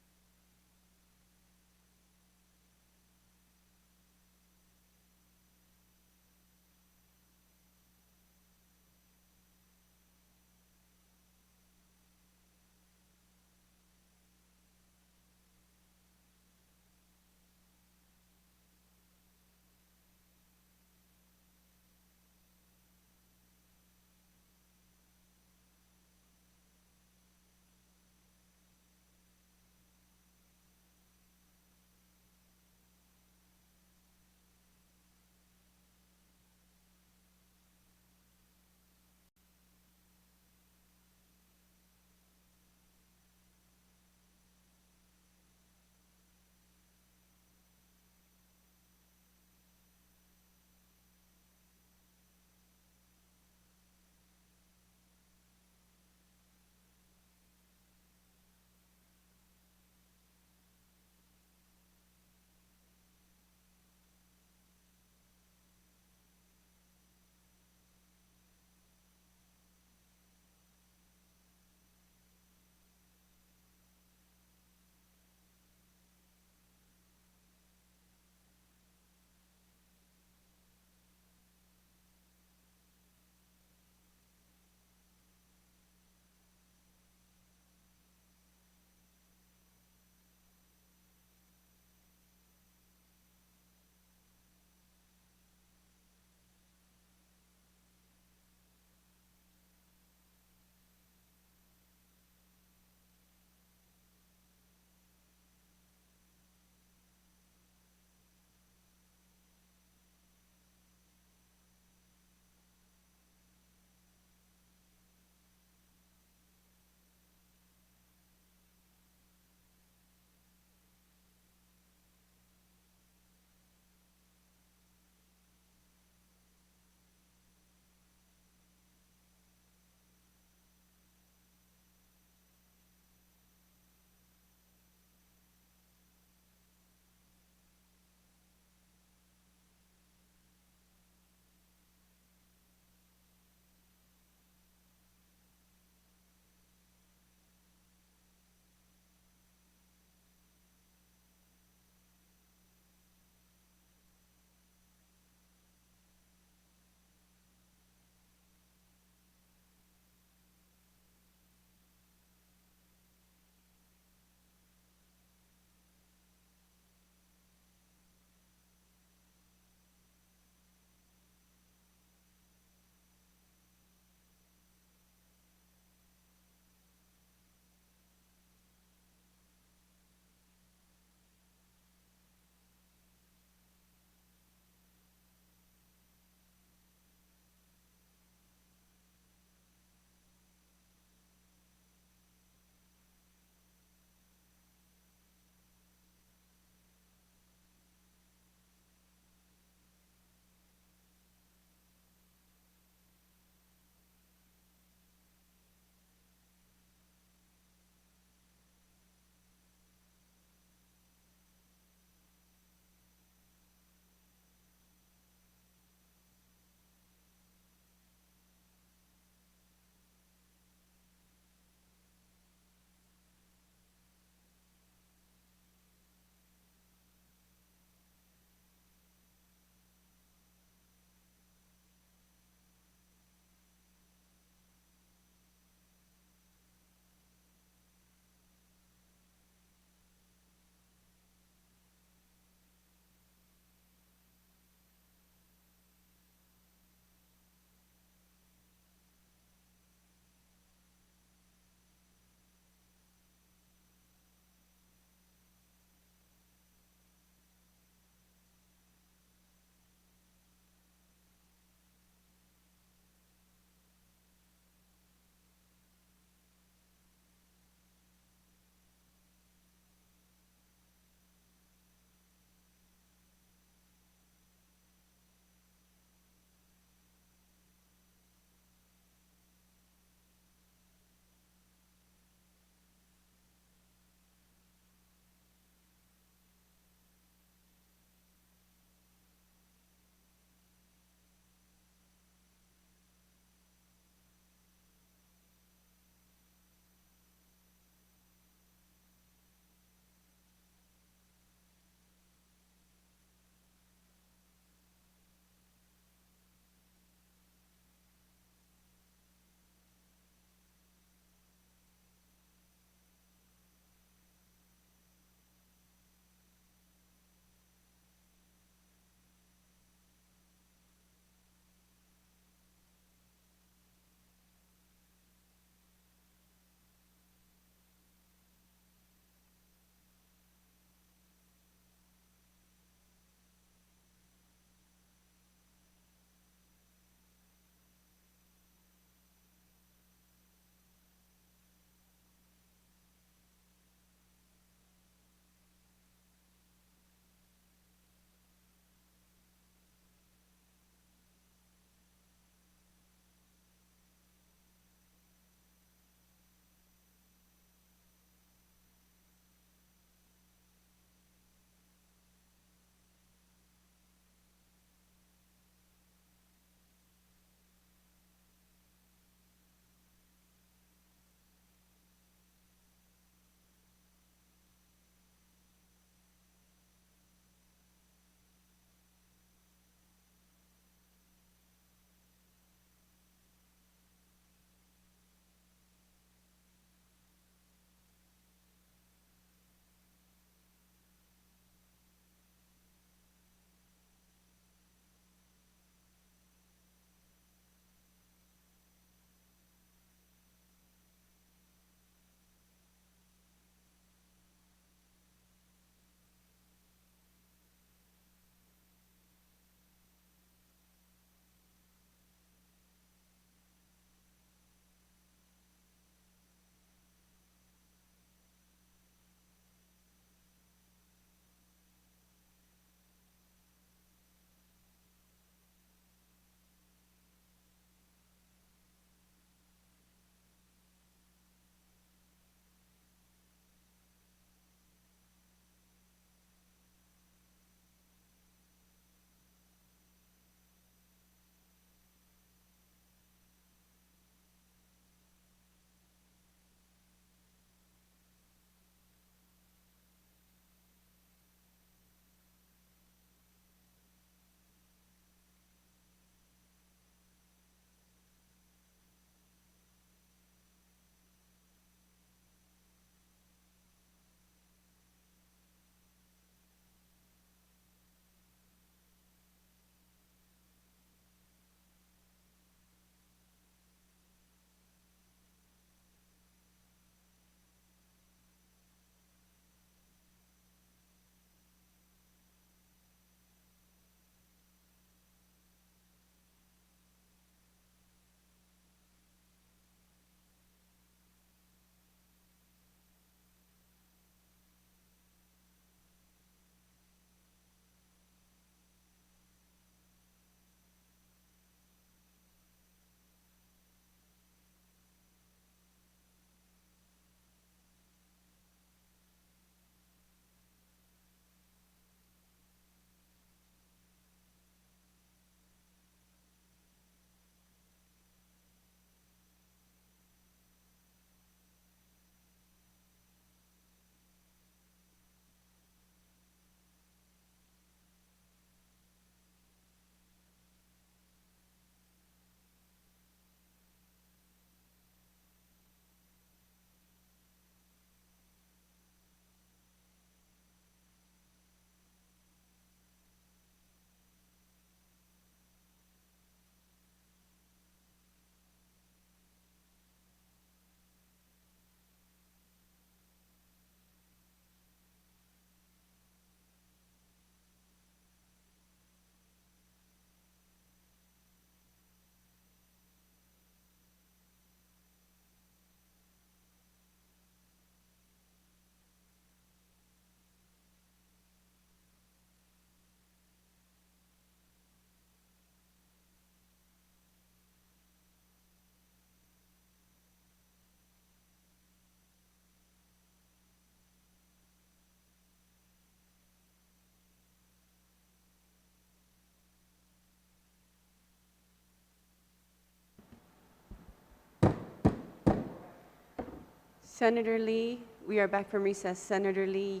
Senator Lee, we are back from recess. Senator Lee,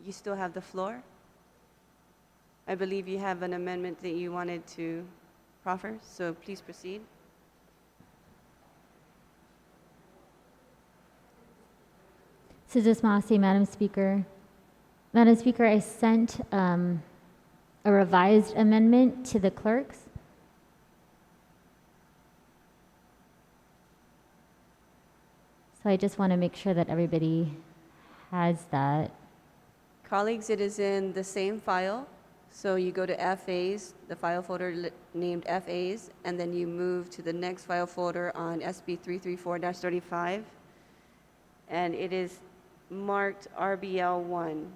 you still have the floor. I believe you have an amendment that you wanted to proffer, so please proceed.
Sujas Masi, Madam Speaker. Madam Speaker, I sent a revised amendment to the clerks. So I just want to make sure that everybody has that.
Colleagues, it is in the same file. So you go to FAs, the file folder named FAs, and then you move to the next file folder on SB 334-35, and it is marked RBL1.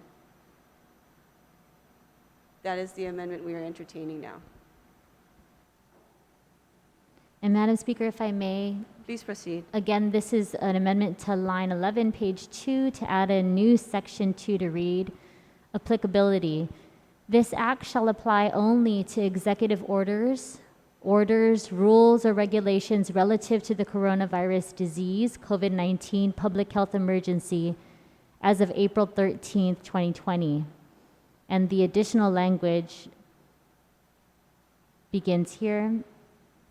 That is the amendment we are entertaining now.
And Madam Speaker, if I may,
Please proceed.
again, this is an amendment to line 11, page 2, to add a new section 2 to read, applicability. This act shall apply only to executive orders, rules, or regulations relative to the coronavirus disease, COVID-19 public health emergency, as of April 13th, 2020. And the additional language begins here.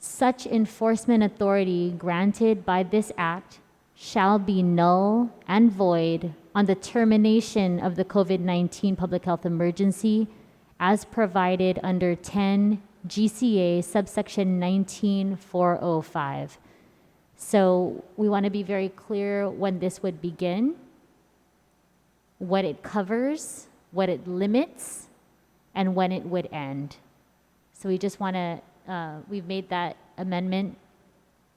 Such enforcement authority granted by this act shall be null and void on the termination of the COVID-19 public health emergency as provided under 10 GCA subsection 19405. So we want to be very clear when this would begin, what it covers, what it limits, and when it would end. So we just want to, we've made that amendment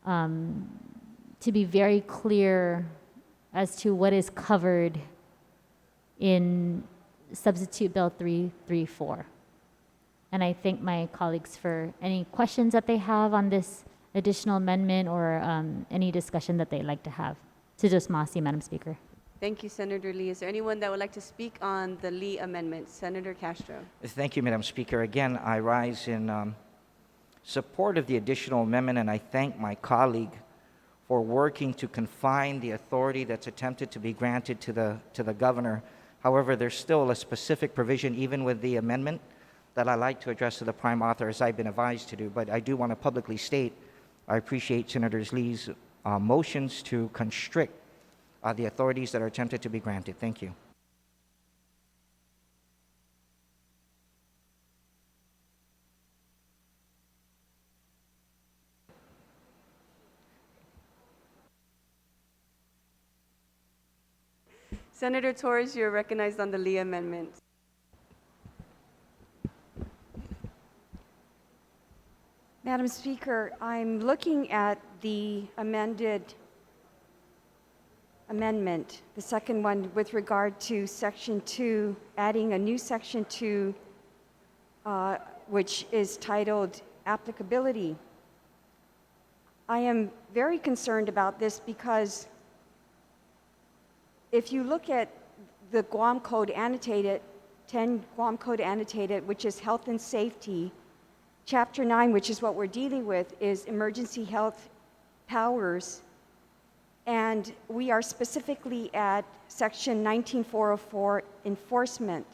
to be very clear as to what is covered in Substitute Bill 334. And I thank my colleagues for any questions that they have on this additional amendment or any discussion that they'd like to have. Sujas Masi, Madam Speaker.
Thank you, Senator Lee. Is there anyone that would like to speak on the Lee amendment? Senator Castro.
Thank you, Madam Speaker. Again, I rise in support of the additional amendment, and I thank my colleague for working to confine the authority that's attempted to be granted to the governor. However, there's still a specific provision, even with the amendment, that I'd like to address to the prime author, as I've been advised to do. But I do want to publicly state I appreciate Senator Lee's motions to constrict the authorities that are attempted to be granted. Thank you.
Senator Torres, you're recognized on the Lee amendment.
Madam Speaker, I'm looking at the amendment, the second one with regard to Section 2, adding a new Section 2, which is titled Applicability. I am very concerned about this because if you look at the Guam Code Annotated, 10 Guam Code Annotated, which is health and safety, Chapter 9, which is what we're dealing with, is emergency health powers. And we are specifically at Section 19404, enforcement.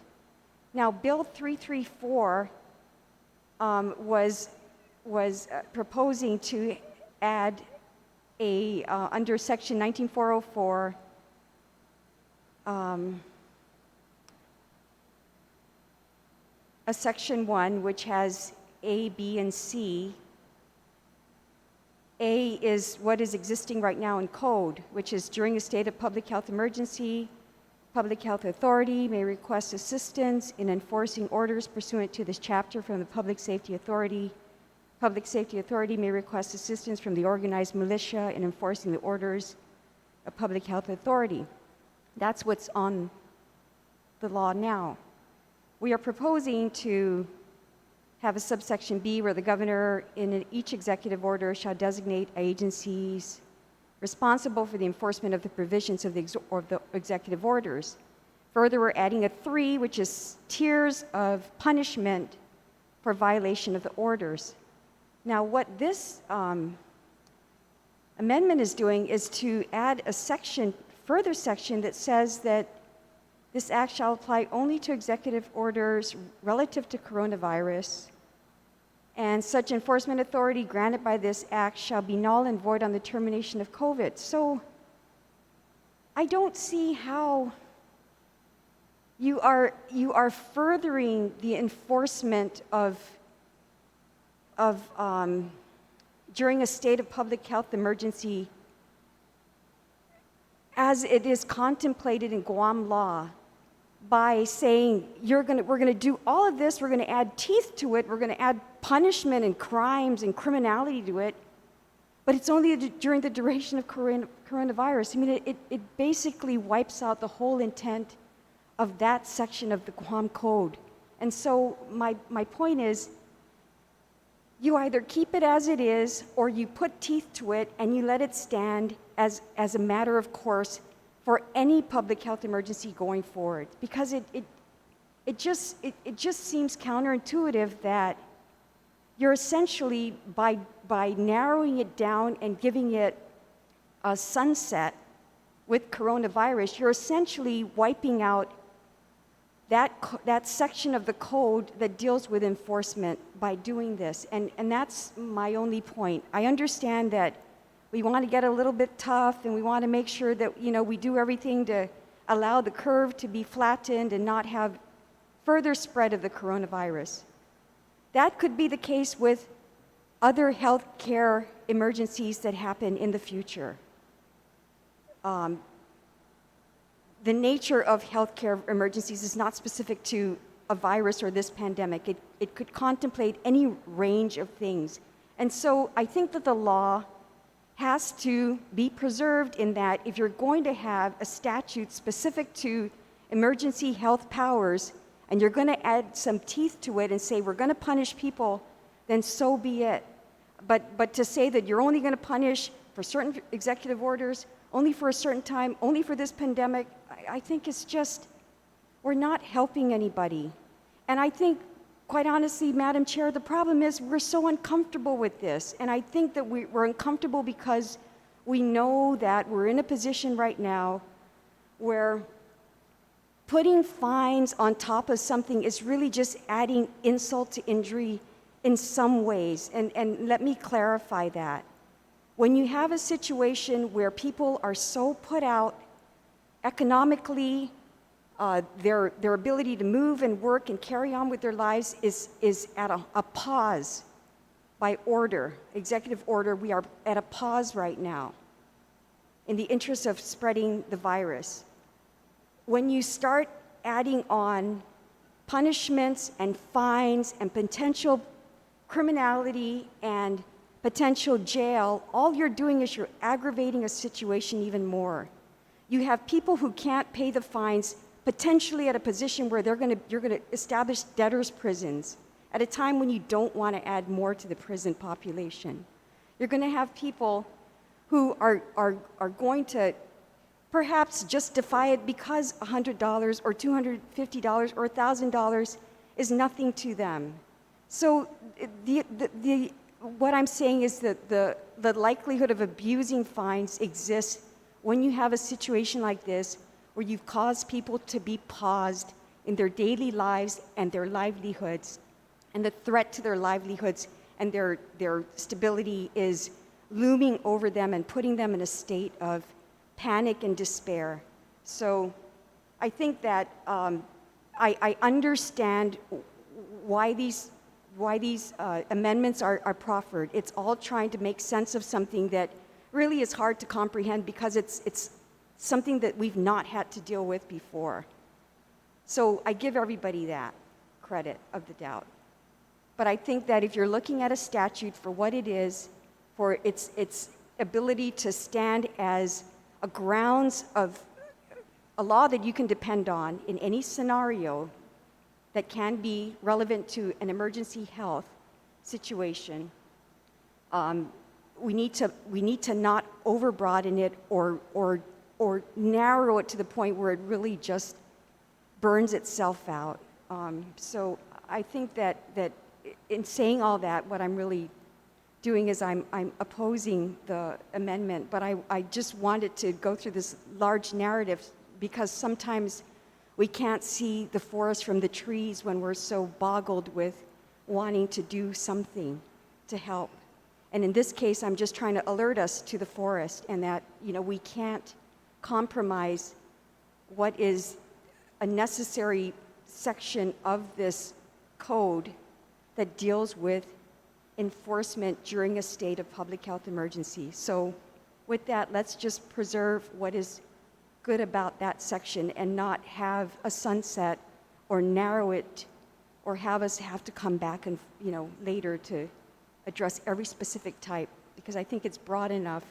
Now, Bill 334 was proposing to add a, under Section 19404, a Section 1, which has A, B, and C. A is what is existing right now in code, which is during a state of public health emergency, public health authority may request assistance in enforcing orders pursuant to this chapter from the public safety authority. Public safety authority may request assistance from the organized militia in enforcing the orders of public health authority. That's what's on the law now. We are proposing to have a subsection B where the governor in each executive order shall designate agencies responsible for the enforcement of the provisions of the executive orders. Further, we're adding a 3, which is tiers of punishment for violation of the orders. Now, what this amendment is doing is to add a section further section that says that this act shall apply only to executive orders relative to coronavirus, and such enforcement authority granted by this act shall be null and void on the termination of COVID. So I don't see how you are furthering the enforcement of during a state of public health emergency as it is contemplated in Guam law by saying we're going to do all of this, we're going to add teeth to it, we're going to add punishment and crimes and criminality to it, but it's only during the duration of coronavirus. I mean, it basically wipes out the whole intent of that section of the Guam Code. And so my point is, you either keep it as it is or you put teeth to it and you let it stand as a matter of course for any public health emergency going forward. Because it just seems counterintuitive that you're essentially, by narrowing it down and giving it a sunset with coronavirus, you're essentially wiping out that section of the code that deals with enforcement by doing this. And that's my only point. I understand that we want to get a little bit tough and we want to make sure that, we do everything to allow the curve to be flattened and not have further spread of the coronavirus. That could be the case with other healthcare emergencies that happen in the future. The nature of healthcare emergencies is not specific to a virus or this pandemic. It could contemplate any range of things. And so I think that the law has to be preserved in that if you're going to have a statute specific to emergency health powers and you're going to add some teeth to it and say we're going to punish people, then so be it. But to say that you're only going to punish for certain executive orders, only for a certain time, only for this pandemic, I think it's just, we're not helping anybody. And I think, quite honestly, Madam Chair, the problem is we're so uncomfortable with this. And I think that we're uncomfortable because we know that we're in a position right now where putting fines on top of something is really just adding insult to injury in some ways. And let me clarify that. When you have a situation where people are so put out economically, their ability to move and work and carry on with their lives is at a pause by order, executive order. We are at a pause right now in the interest of spreading the virus. When you start adding on punishments and fines and potential criminality and potential jail, all you're doing is you're aggravating a situation even more. You have people who can't pay the fines potentially at a position where you're going to establish debtors' prisons at a time when you don't want to add more to the prison population. You're going to have people who are going to perhaps justify it because $100 or $250 or $1,000 is nothing to them. So what I'm saying is that the likelihood of abusing fines exists when you have a situation like this where you've caused people to be paused in their daily lives and their livelihoods, and the threat to their livelihoods and their stability is looming over them and putting them in a state of panic and despair. So I think that I understand why these amendments are proffered. It's all trying to make sense of something that really is hard to comprehend because it's something that we've not had to deal with before. So I give everybody that credit of the doubt. But I think that if you're looking at a statute for what it is, for its ability to stand as a grounds of a law that you can depend on in any scenario that can be relevant to an emergency health situation, we need to not overbroaden it or narrow it to the point where it really just burns itself out. So I think that in saying all that, what I'm really doing is I'm opposing the amendment, but I just wanted to go through this large narrative because sometimes we can't see the forest from the trees when we're so boggled with wanting to do something to help. And in this case, I'm just trying to alert us to the forest and that, we can't compromise what is a necessary section of this code that deals with enforcement during a state of public health emergency. So with that, let's just preserve what is good about that section and not have a sunset or narrow it or have us have to come back and, later to address every specific type, because I think it's broad enough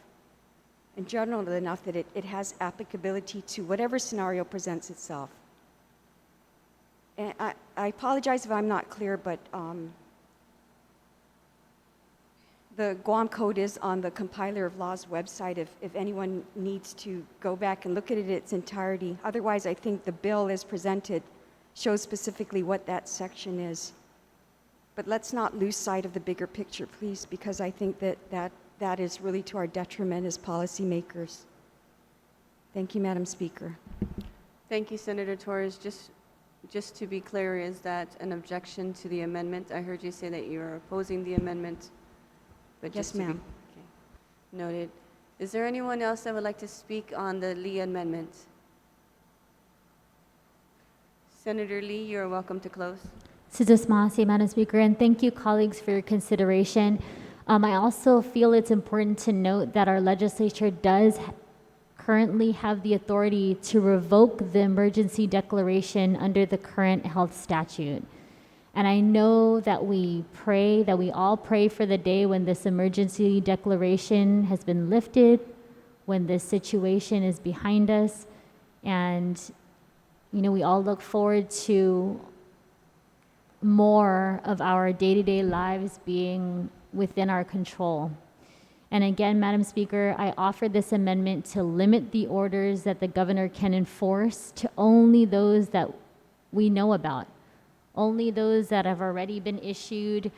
and general enough that it has applicability to whatever scenario presents itself. And I apologize if I'm not clear, but the Guam Code is on the Compiler of Law's website if anyone needs to go back and look at it in its entirety. Otherwise, I think the bill as presented shows specifically what that section is. But let's not lose sight of the bigger picture, please, because I think that is really to our detriment as policymakers. Thank you, Madam Speaker.
Thank you, Senator Torres. Just to be clear, is that an objection to the amendment? I heard you say that you're opposing the amendment. But
Yes,
just to be-
ma'am.
okay. Noted. Is there anyone else that would like to speak on the Lee amendment? Senator Lee, you're welcome to close.
Sudasmasi, Madam Speaker, and thank you, colleagues, for your consideration. I also feel it's important to note that our legislature does currently have the authority to revoke the emergency declaration under the current health statute. And I know that we all pray for the day when this emergency declaration has been lifted, when this situation is behind us, and, we all look forward to more of our day-to-day lives being within our control. And again, Madam Speaker, I offer this amendment to limit the orders that the governor can enforce to only those that we know about, only those that have already been issued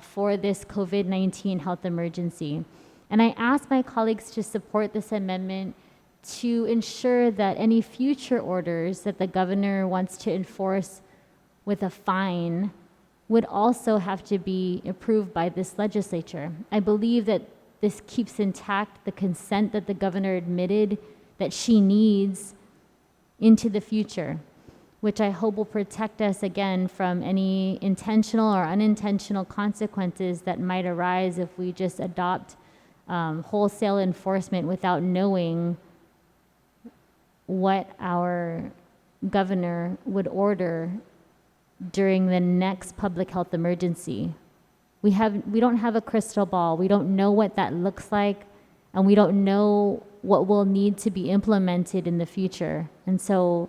for this COVID-19 health emergency. And I ask my colleagues to support this amendment to ensure that any future orders that the governor wants to enforce with a fine would also have to be approved by this legislature. I believe that this keeps intact the consent that the governor admitted that she needs into the future, which I hope will protect us again from any intentional or unintentional consequences that might arise if we just adopt wholesale enforcement without knowing what our governor would order during the next public health emergency. We don't have a crystal ball. We don't know what that looks like, and we don't know what will need to be implemented in the future. And so,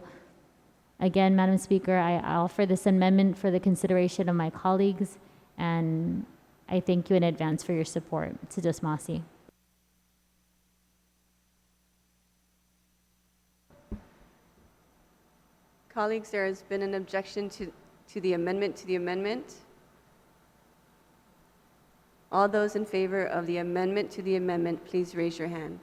again, Madam Speaker, I offer this amendment for the consideration of my colleagues, and I thank you in advance for your support. Sudasmasi.
Colleagues, there has been an objection to the amendment. All those in favor of the amendment to the amendment, please raise your hand.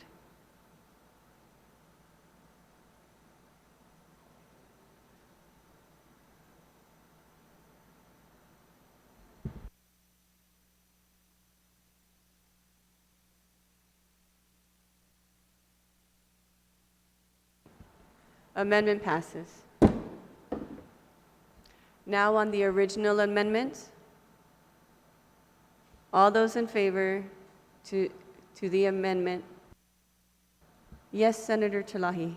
Amendment passes. Now on the original amendment. All those in favor to the amendment? Yes, Senator Talahi.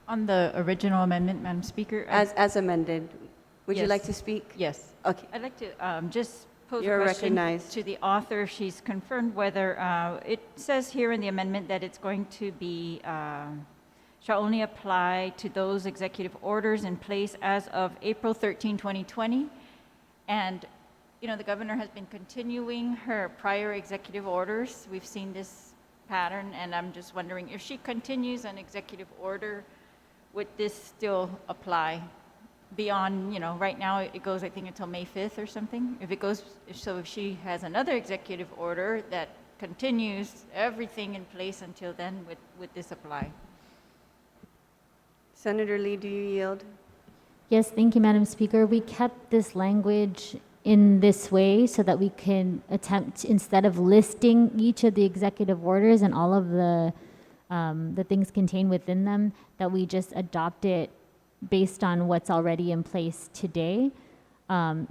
On the original amendment, Madam Speaker?
As amended. Would you
Yes.
like to speak?
Yes.
Okay.
I'd like to just pose
You're
a question
recognized.
to the author. She's confirmed whether, it says here in the amendment that it's going to be, shall only apply to those executive orders in place as of April 13, 2020. And, the governor has been continuing her prior executive orders. We've seen this pattern, and I'm just wondering if she continues an executive order, would this still apply? beyond, right now it goes, I think, until May 5th or something. If she has another executive order that continues everything in place until then, would this apply?
Senator Lee, do you yield?
Yes, thank you, Madam Speaker. We kept this language in this way so that we can attempt, instead of listing each of the executive orders and all of the things contained within them, that we just adopt it based on what's already in place today.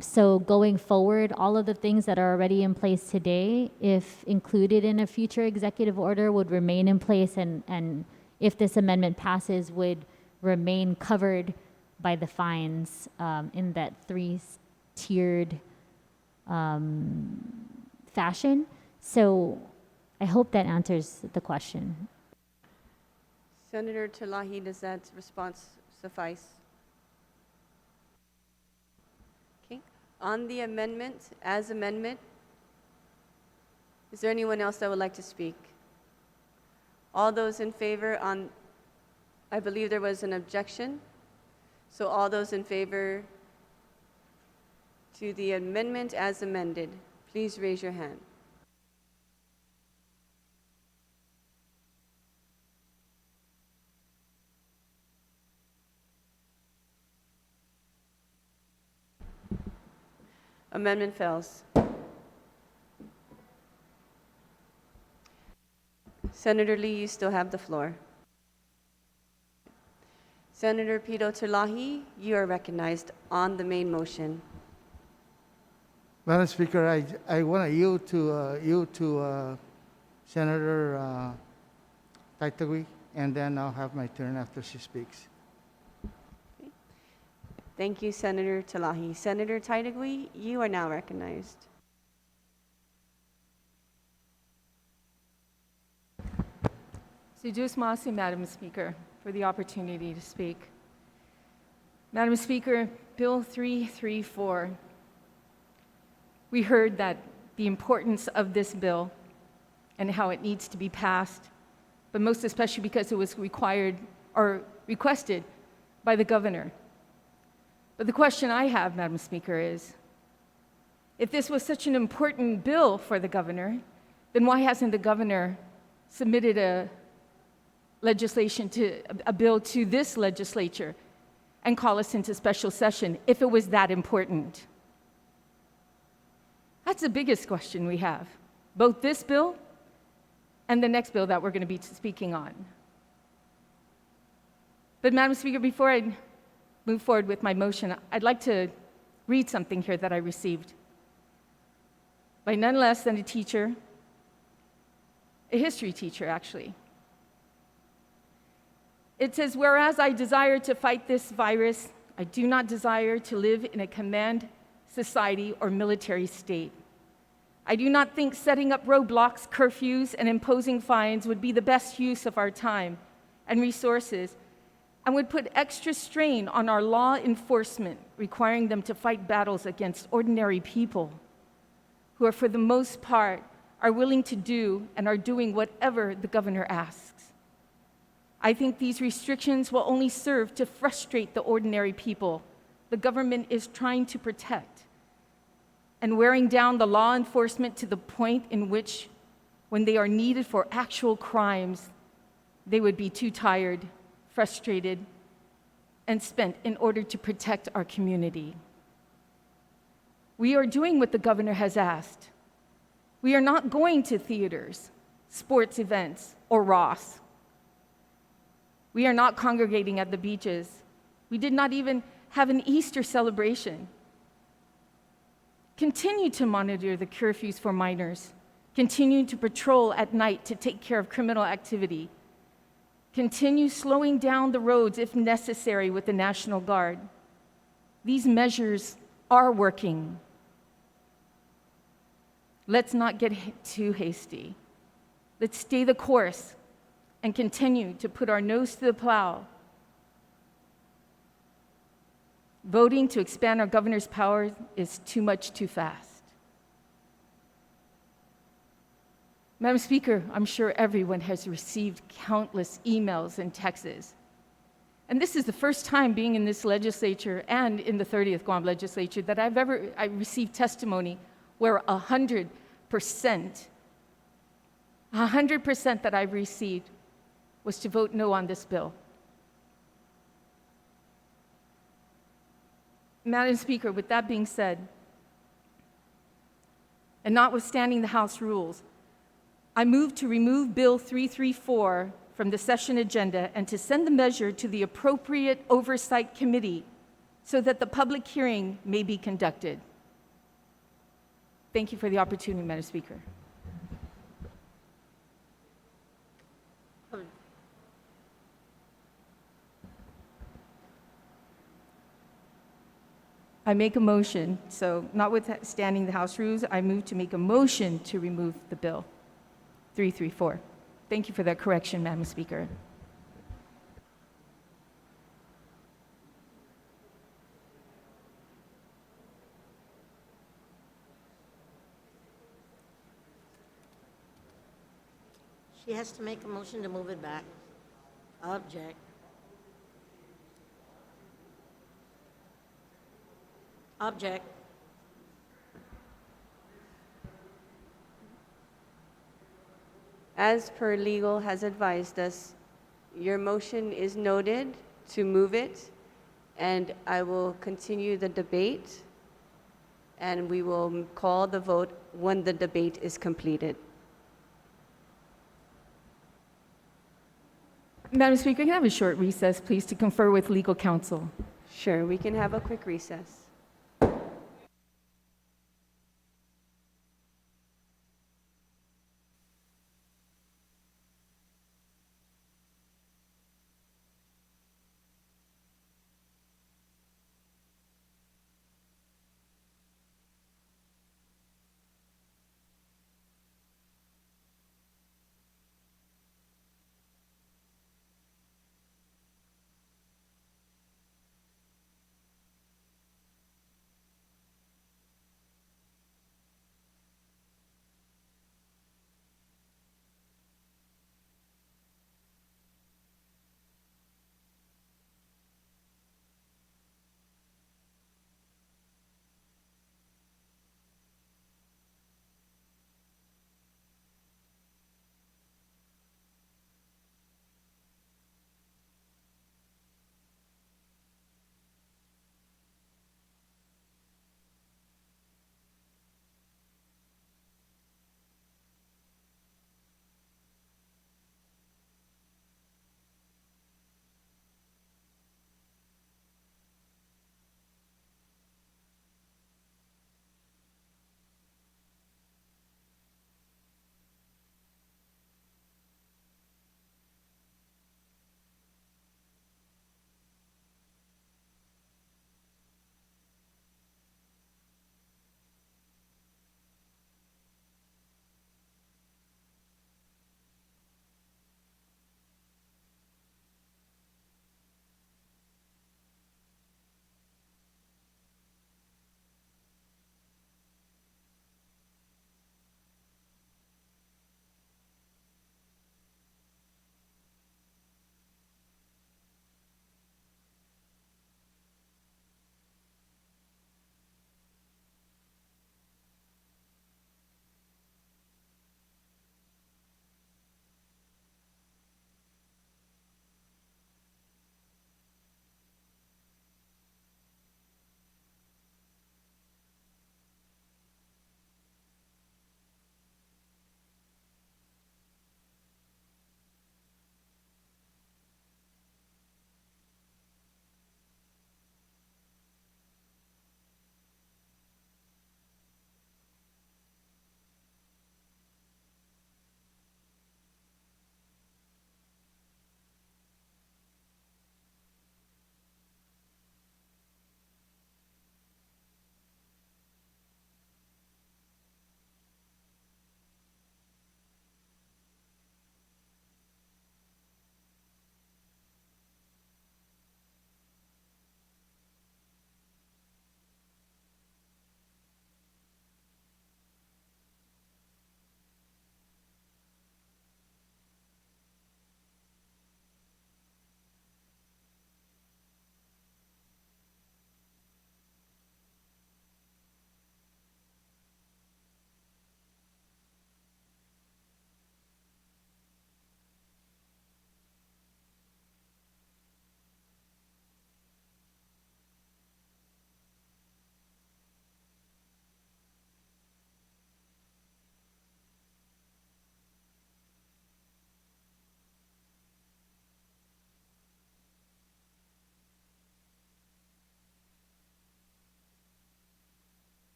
So going forward, all of the things that are already in place today, if included in a future executive order, would remain in place, and if this amendment passes, would remain covered by the fines in that three-tiered fashion. So I hope that answers the question.
Senator Talahi, does that response suffice? Okay. On the amendment, as amendment, is there anyone else that would like to speak? All those in favor on, I believe there was an objection. So all those in favor to the amendment as amended, please raise your hand. Amendment fails. Senator Lee, you still have the floor. Senator Pito Talahi, you are recognized on the main motion.
Madam Speaker, I want to yield to Senator Taitagui, and then I'll have my turn after she speaks.
Thank you, Senator Talahi. Senator Taitagui, you are now recognized.
Sejus Masi, Madam Speaker, for the opportunity to speak. Madam Speaker, Bill 334. We heard that the importance of this bill and how it needs to be passed, but most especially because it was required or requested by the governor. But the question I have, Madam Speaker, is if this was such an important bill for the governor, then why hasn't the governor submitted a bill to this legislature and call us into special session if it was that important? That's the biggest question we have, both this bill and the next bill that we're going to be speaking on. But Madam Speaker, before I move forward with my motion, I'd like to read something here that I received by none less than a teacher, a history teacher, actually. It says, "Whereas I desire to fight this virus, I do not desire to live in a command society or military state. I do not think setting up roadblocks, curfews, and imposing fines would be the best use of our time and resources, and would put extra strain on our law enforcement, requiring them to fight battles against ordinary people who are, for the most part, are willing to do and are doing whatever the governor asks. I think these restrictions will only serve to frustrate the ordinary people the government is trying to protect, and wearing down the law enforcement to the point in which, when they are needed for actual crimes, they would be too tired, frustrated, and spent in order to protect our community. We are doing what the governor has asked. We are not going to theaters, sports events, or Ross. We are not congregating at the beaches. We did not even have an Easter celebration. Continue to monitor the curfews for minors. Continue to patrol at night to take care of criminal activity. Continue slowing down the roads if necessary with the National Guard. These measures are working. Let's not get too hasty. Let's stay the course and continue to put our nose to the plow. Voting to expand our governor's powers is too much too fast. Madam Speaker, I'm sure everyone has received countless emails and texts And this is the first time being in this legislature and in the 30th Guam Legislature that I received testimony where 100% that I've received was to vote no on this bill. Madam Speaker, with that being said, and notwithstanding the House rules, I move to remove Bill 334 from the session agenda and to send the measure to the appropriate oversight committee so that the public hearing may be conducted. Thank you for the opportunity, Madam Speaker. I make a motion, so notwithstanding the House rules, I move to make a motion to remove the bill 334. Thank you for that correction, Madam Speaker.
She has to make a motion to move it back. Object. Object.
As per legal has advised us, your motion is noted to move it, and I will continue the debate, and we will call the vote when the debate is completed.
Madam Speaker, can I have a short recess, please, to confer with legal counsel?
Sure, we can have a quick recess.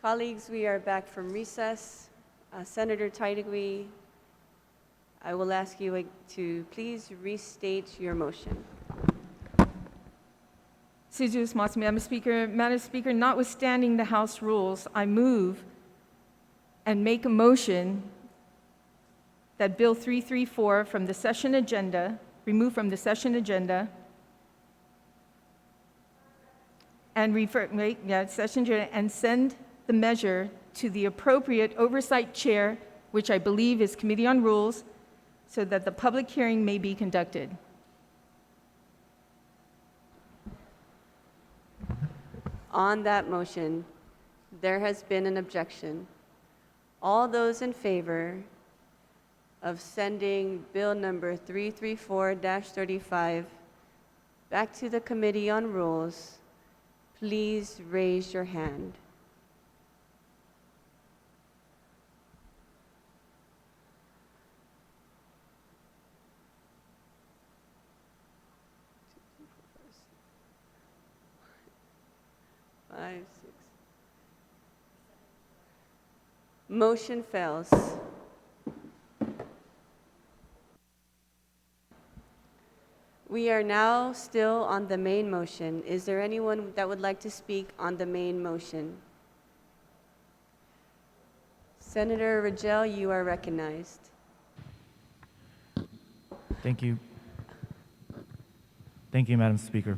Colleagues, we are back from recess. Senator Titagui, I will ask you to please restate your motion.
Sijus Mas, Madam Speaker, notwithstanding the House rules, I move and make a motion that Bill 334 from the session agenda, remove from the session agenda, and and send the measure to the appropriate oversight chair, which I believe is Committee on Rules, so that the public hearing may be conducted.
On that motion, there has been an objection. All those in favor of sending Bill number 334-35 back to the Committee on Rules, please raise your hand. Five, six. Motion fails. We are now still on the main motion. Is there anyone that would like to speak on the main motion? Senator Rangel, you are recognized.
Thank you. Thank you, Madam Speaker.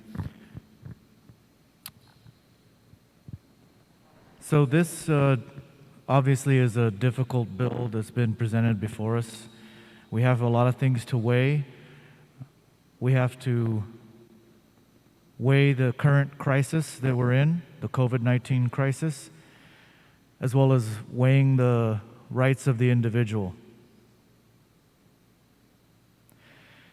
So this obviously is a difficult bill that's been presented before us. We have a lot of things to weigh. We have to weigh the current crisis that we're in, the COVID-19 crisis, as well as weighing the rights of the individual.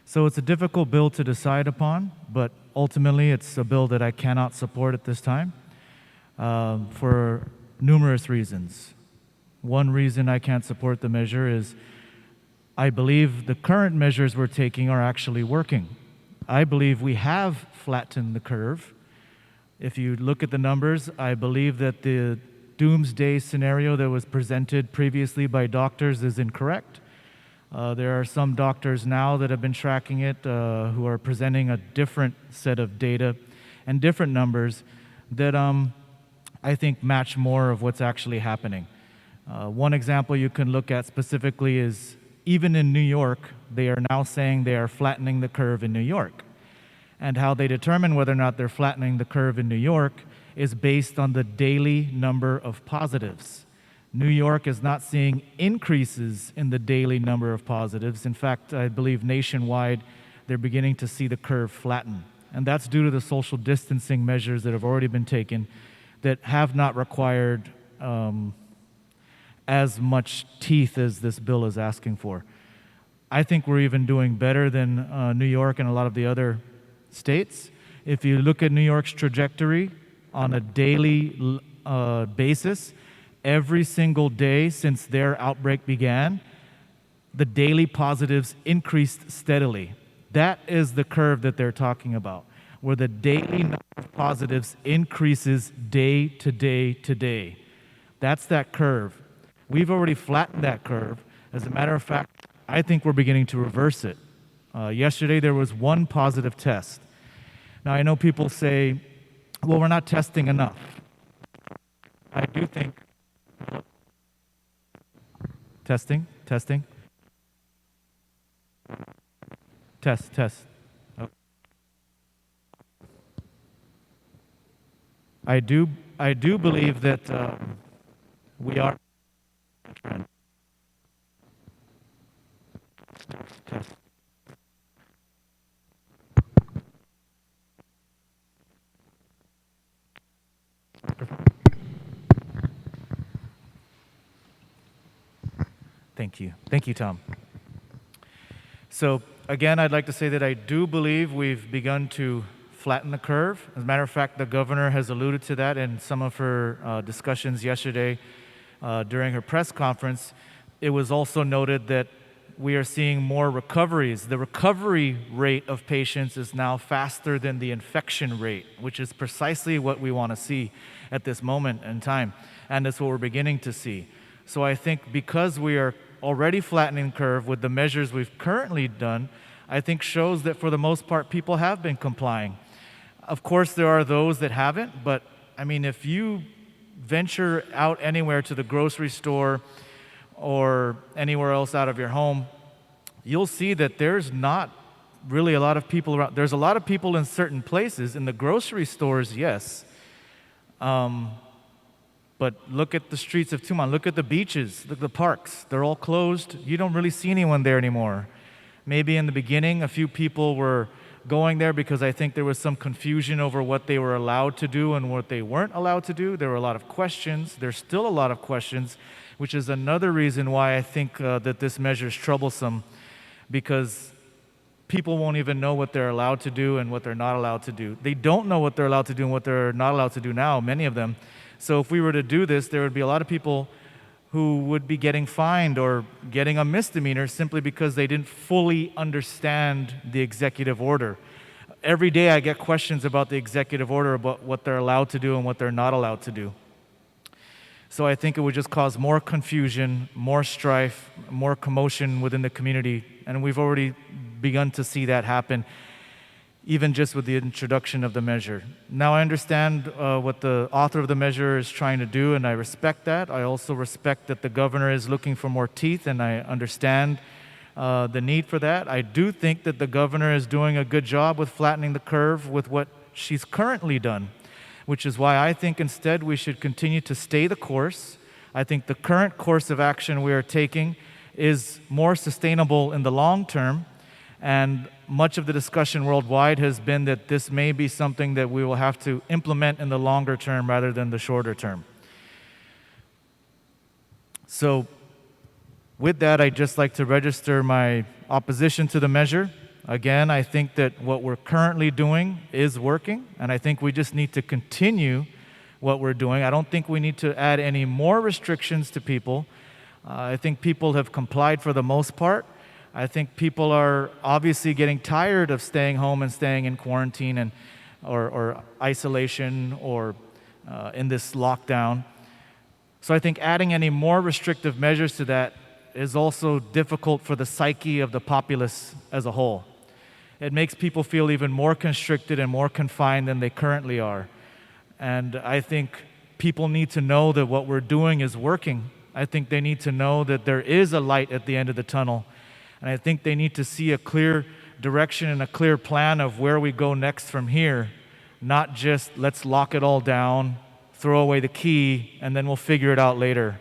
So it's a difficult bill to decide upon, but ultimately it's a bill that I cannot support at this time for numerous reasons. One reason I can't support the measure is I believe the current measures we're taking are actually working. I believe we have flattened the curve. If you look at the numbers, I believe that the doomsday scenario that was presented previously by doctors is incorrect. There are some doctors now that have been tracking it who are presenting a different set of data and different numbers that I think match more of what's actually happening. One example you can look at specifically is even in New York, they are now saying they are flattening the curve in New York. And how they determine whether or not they're flattening the curve in New York is based on the daily number of positives. New York is not seeing increases in the daily number of positives. In fact, I believe nationwide, they're beginning to see the curve flatten. And that's due to the social distancing measures that have already been taken that have not required as much teeth as this bill is asking for. I think we're even doing better than New York and a lot of the other states. If you look at New York's trajectory on a daily basis, every single day since their outbreak began, the daily positives increased steadily. That is the curve that they're talking about, where the daily number of positives increases day to day to day. That's that curve. We've already flattened that curve. As a matter of fact, I think we're beginning to reverse it. Yesterday, there was one positive test. Now, I know people say, well, we're not testing enough. I do think... Testing. Test. Okay. I do believe that we are... Test. Thank you, Tom. So again, I'd like to say that I do believe we've begun to flatten the curve. As a matter of fact, the governor has alluded to that in some of her discussions yesterday during her press conference. It was also noted that we are seeing more recoveries. The recovery rate of patients is now faster than the infection rate, which is precisely what we want to see at this moment in time. And that's what we're beginning to see. So I think because we are already flattening the curve with the measures we've currently done, I think shows that for the most part people have been complying. Of course, there are those that haven't, but I mean, if you venture out anywhere to the grocery store or anywhere else out of your home, you'll see that there's not really a lot of people around. There's a lot of people in certain places. In the grocery stores, yes. But look at the streets of Tumon. Look at the beaches. Look at the parks. They're all closed. You don't really see anyone there anymore. Maybe in the beginning, a few people were going there because I think there was some confusion over what they were allowed to do and what they weren't allowed to do. There were a lot of questions. There's still a lot of questions, which is another reason why I think that this measure is troublesome, because people won't even know what they're allowed to do and what they're not allowed to do. They don't know what they're allowed to do and what they're not allowed to do now, many of them. So if we were to do this, there would be a lot of people who would be getting fined or getting a misdemeanor simply because they didn't fully understand the executive order. Every day I get questions about the executive order, about what they're allowed to do and what they're not allowed to do. So I think it would just cause more confusion, more strife, more commotion within the community, and we've already begun to see that happen, even just with the introduction of the measure. Now I understand what the author of the measure is trying to do, and I respect that. I also respect that the governor is looking for more teeth, and I understand the need for that. I do think that the governor is doing a good job with flattening the curve with what she's currently done, which is why I think instead we should continue to stay the course. I think the current course of action we are taking is more sustainable in the long term, and much of the discussion worldwide has been that this may be something that we will have to implement in the longer term rather than the shorter term. So with that, I'd just like to register my opposition to the measure. Again, I think that what we're currently doing is working, and I think we just need to continue what we're doing. I don't think we need to add any more restrictions to people. I think people have complied for the most part. I think people are obviously getting tired of staying home and staying in quarantine and or isolation or in this lockdown. So I think adding any more restrictive measures to that is also difficult for the psyche of the populace as a whole. It makes people feel even more constricted and more confined than they currently are. And I think people need to know that what we're doing is working. I think they need to know that there is a light at the end of the tunnel. And I think they need to see a clear direction and a clear plan of where we go next from here, not just let's lock it all down, throw away the key, and then we'll figure it out later.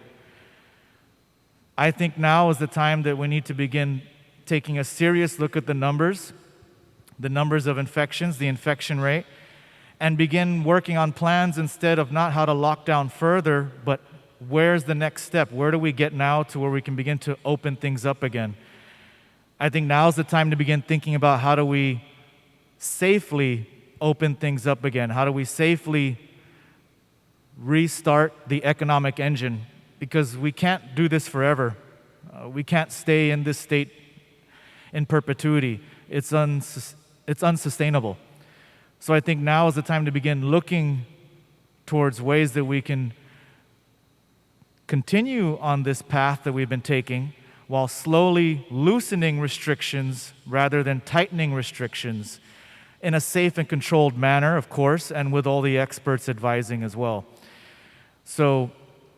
I think now is the time that we need to begin taking a serious look at the numbers of infections, the infection rate, and begin working on plans instead of not how to lock down further, but where's the next step? Where do we get now to where we can begin to open things up again? I think now's the time to begin thinking about how do we safely open things up again? How do we safely restart the economic engine? Because we can't do this forever. We can't stay in this state in perpetuity. It's unsustainable. So I think now is the time to begin looking towards ways that we can continue on this path that we've been taking, while slowly loosening restrictions rather than tightening restrictions in a safe and controlled manner, of course, and with all the experts advising as well. So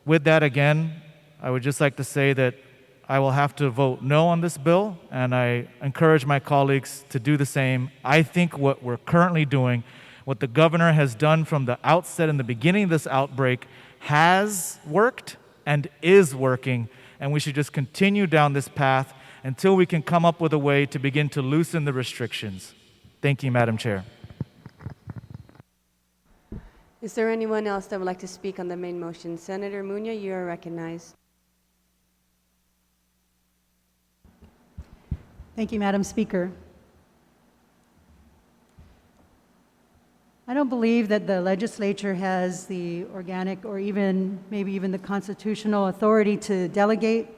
with that, again, I would just like to say that I will have to vote no on this bill, and I encourage my colleagues to do the same. I think what we're currently doing, what the governor has done from the outset in the beginning of this outbreak, has worked and is working. And we should just continue down this path until we can come up with a way to begin to loosen the restrictions. Thank you, Madam Chair.
Is there anyone else that would like to speak on the main motion? Senator Muñoz, you are recognized.
Thank you, Madam Speaker. I don't believe that the legislature has the organic or maybe even the constitutional authority to delegate.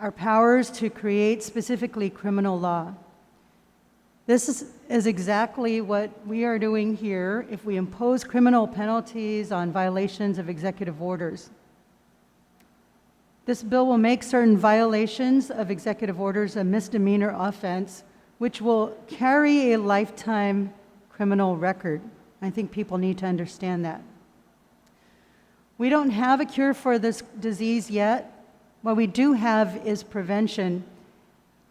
our powers to create specifically criminal law. This is exactly what we are doing here if we impose criminal penalties on violations of executive orders. This bill will make certain violations of executive orders a misdemeanor offense, which will carry a lifetime criminal record. I think people need to understand that. We don't have a cure for this disease yet. What we do have is prevention,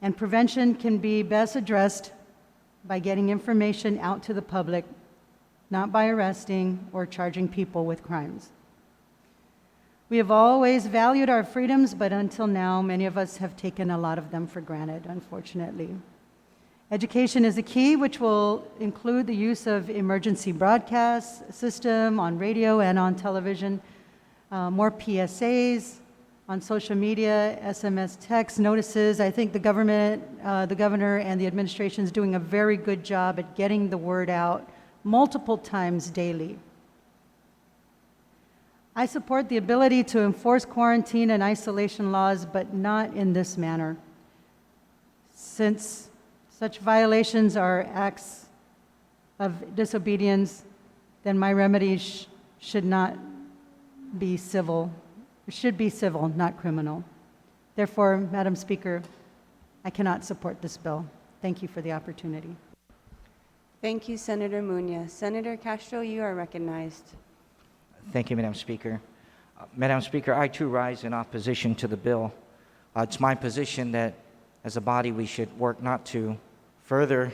and prevention can be best addressed by getting information out to the public, not by arresting or charging people with crimes. We have always valued our freedoms, but until now, many of us have taken a lot of them for granted, unfortunately. Education is a key, which will include the use of emergency broadcast system on radio and on television, more PSAs on social media, SMS text notices. I think the government, the governor and the administration is doing a very good job at getting the word out multiple times daily. I support the ability to enforce quarantine and isolation laws, but not in this manner. Since such violations are acts of disobedience, then my remedies should not be civil. It should be civil, not criminal. Therefore, Madam Speaker, I cannot support this bill. Thank you for the opportunity.
Thank you, Senator Muñoz. Senator Castro, you are recognized.
Thank you, Madam Speaker. Madam Speaker, I too rise in opposition to the bill. It's my position that as a body we should work not to further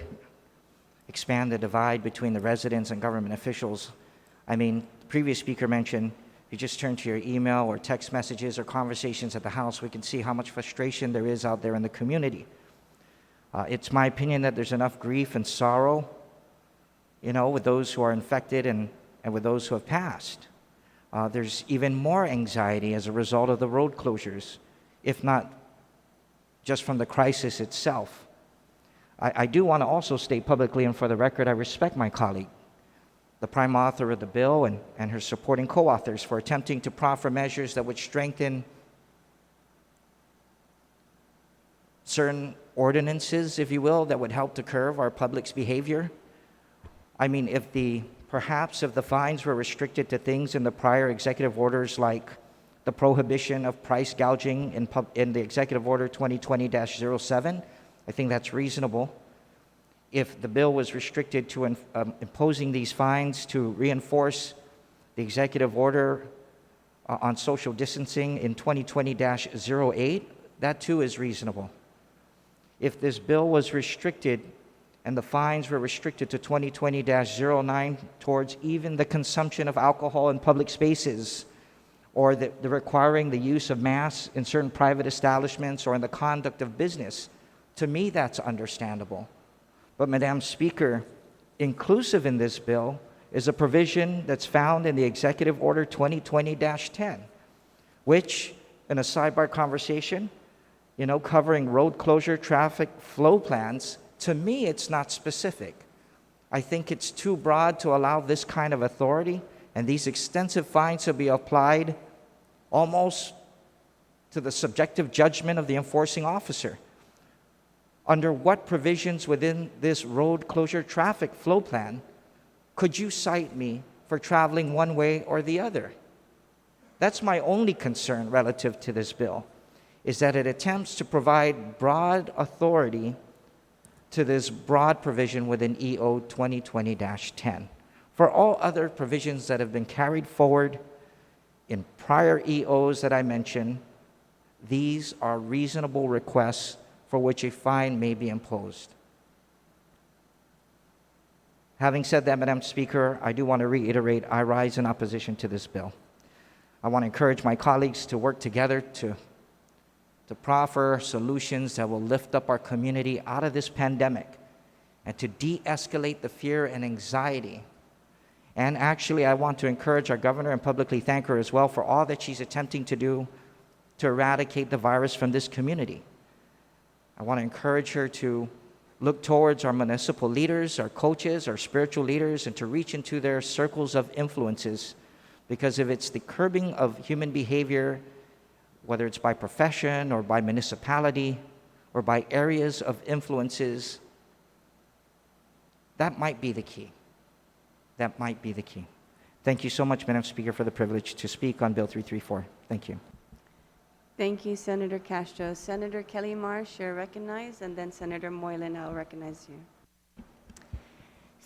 expand the divide between the residents and government officials. I mean, the previous speaker mentioned you just turn to your email or text messages or conversations at the House, we can see how much frustration there is out there in the community. It's my opinion that there's enough grief and sorrow, with those who are infected and with those who have passed. There's even more anxiety as a result of the road closures, if not just from the crisis itself. I do want to also state publicly and for the record, I respect my colleague, the prime author of the bill, and her supporting co-authors for attempting to proffer measures that would strengthen certain ordinances, if you will, that would help to curb our public's behavior. I mean, if the fines were restricted to things in the prior executive orders like the prohibition of price gouging in the Executive Order 2020-07, I think that's reasonable. If the bill was restricted to imposing these fines to reinforce the Executive Order on social distancing in 2020-08, that too is reasonable. If this bill was restricted and the fines were restricted to 2020-09 towards even the consumption of alcohol in public spaces, or the requiring the use of masks in certain private establishments or in the conduct of business, to me that's understandable. But Madam Speaker, inclusive in this bill is a provision that's found in the Executive Order 2020-10, which, in a sidebar conversation, covering road closure traffic flow plans, to me, it's not specific. I think it's too broad to allow this kind of authority and these extensive fines to be applied almost to the subjective judgment of the enforcing officer. Under what provisions within this road closure traffic flow plan could you cite me for traveling one way or the other? That's my only concern relative to this bill, is that it attempts to provide broad authority to this broad provision within EO 2020-10. For all other provisions that have been carried forward in prior EOs that I mentioned, these are reasonable requests for which a fine may be imposed. Having said that, Madam Speaker, I do want to reiterate I rise in opposition to this bill. I want to encourage my colleagues to work together to proffer solutions that will lift up our community out of this pandemic and to de-escalate the fear and anxiety. And actually, I want to encourage our governor and publicly thank her as well for all that she's attempting to do to eradicate the virus from this community. I want to encourage her to look towards our municipal leaders, our coaches, our spiritual leaders, and to reach into their circles of influences, because if it's the curbing of human behavior whether it's by profession or by municipality or by areas of influences, that might be the key. That might be the key. Thank you so much, Madam Speaker, for the privilege to speak on Bill 334. Thank you.
Thank you, Senator Castro. Senator Kelly Marsh, you're recognized, and then Senator Moylan, I'll recognize you.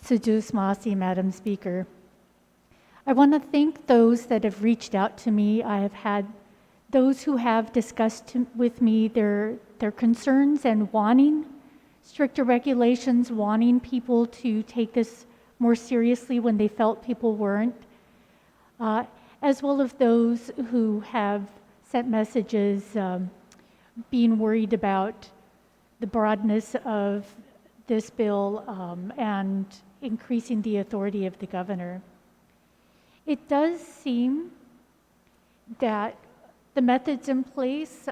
Sejus Masi, Madam Speaker. I want to thank those that have reached out to me. I have had those who have discussed with me their concerns and wanting stricter regulations, wanting people to take this more seriously when they felt people weren't, as well as those who have sent messages being worried about the broadness of this bill and increasing the authority of the governor. It does seem that the methods in place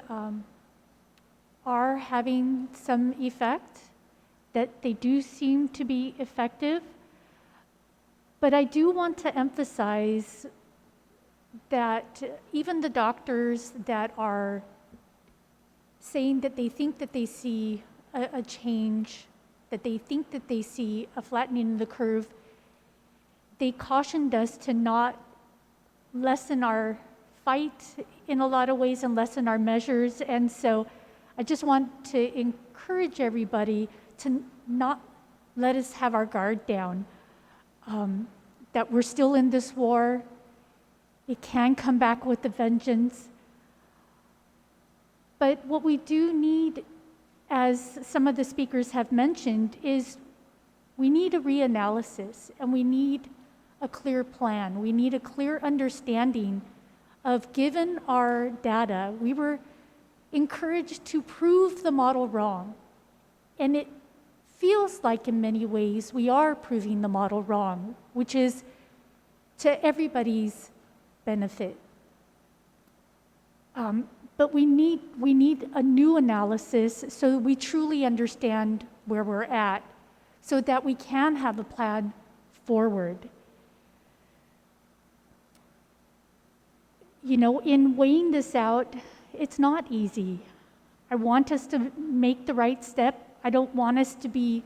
are having some effect, that they do seem to be effective. But I do want to emphasize that even the doctors that are saying that they think that they see a change, that they think that they see a flattening of the curve, they cautioned us to not lessen our fight in a lot of ways and lessen our measures. And so I just want to encourage everybody to not let us have our guard down, that we're still in this war. It can come back with a vengeance. But what we do need, as some of the speakers have mentioned, is we need a reanalysis and we need a clear plan. We need a clear understanding of, given our data, we were encouraged to prove the model wrong. And it feels like in many ways we are proving the model wrong, which is to everybody's benefit. But we need a new analysis so we truly understand where we're at, so that we can have a plan forward. You know, in weighing this out, it's not easy. I want us to make the right step. I don't want us to be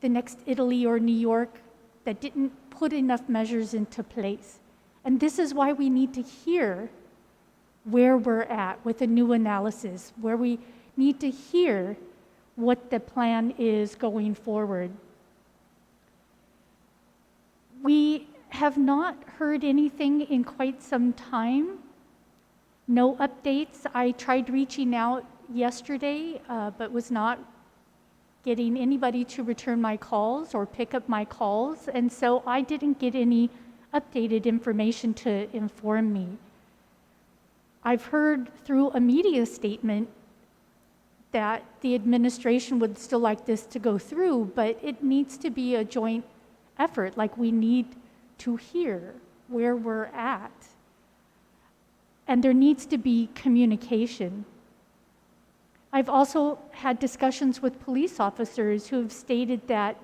the next Italy or New York that didn't put enough measures into place. And this is why we need to hear where we're at with a new analysis, where we need to hear what the plan is going forward. We have not heard anything in quite some time. No updates. I tried reaching out yesterday, but was not getting anybody to return my calls or pick up my calls, and so I didn't get any updated information to inform me. I've heard through a media statement that the administration would still like this to go through, but it needs to be a joint effort. Like, we need to hear where we're at. And there needs to be communication. I've also had discussions with police officers who have stated that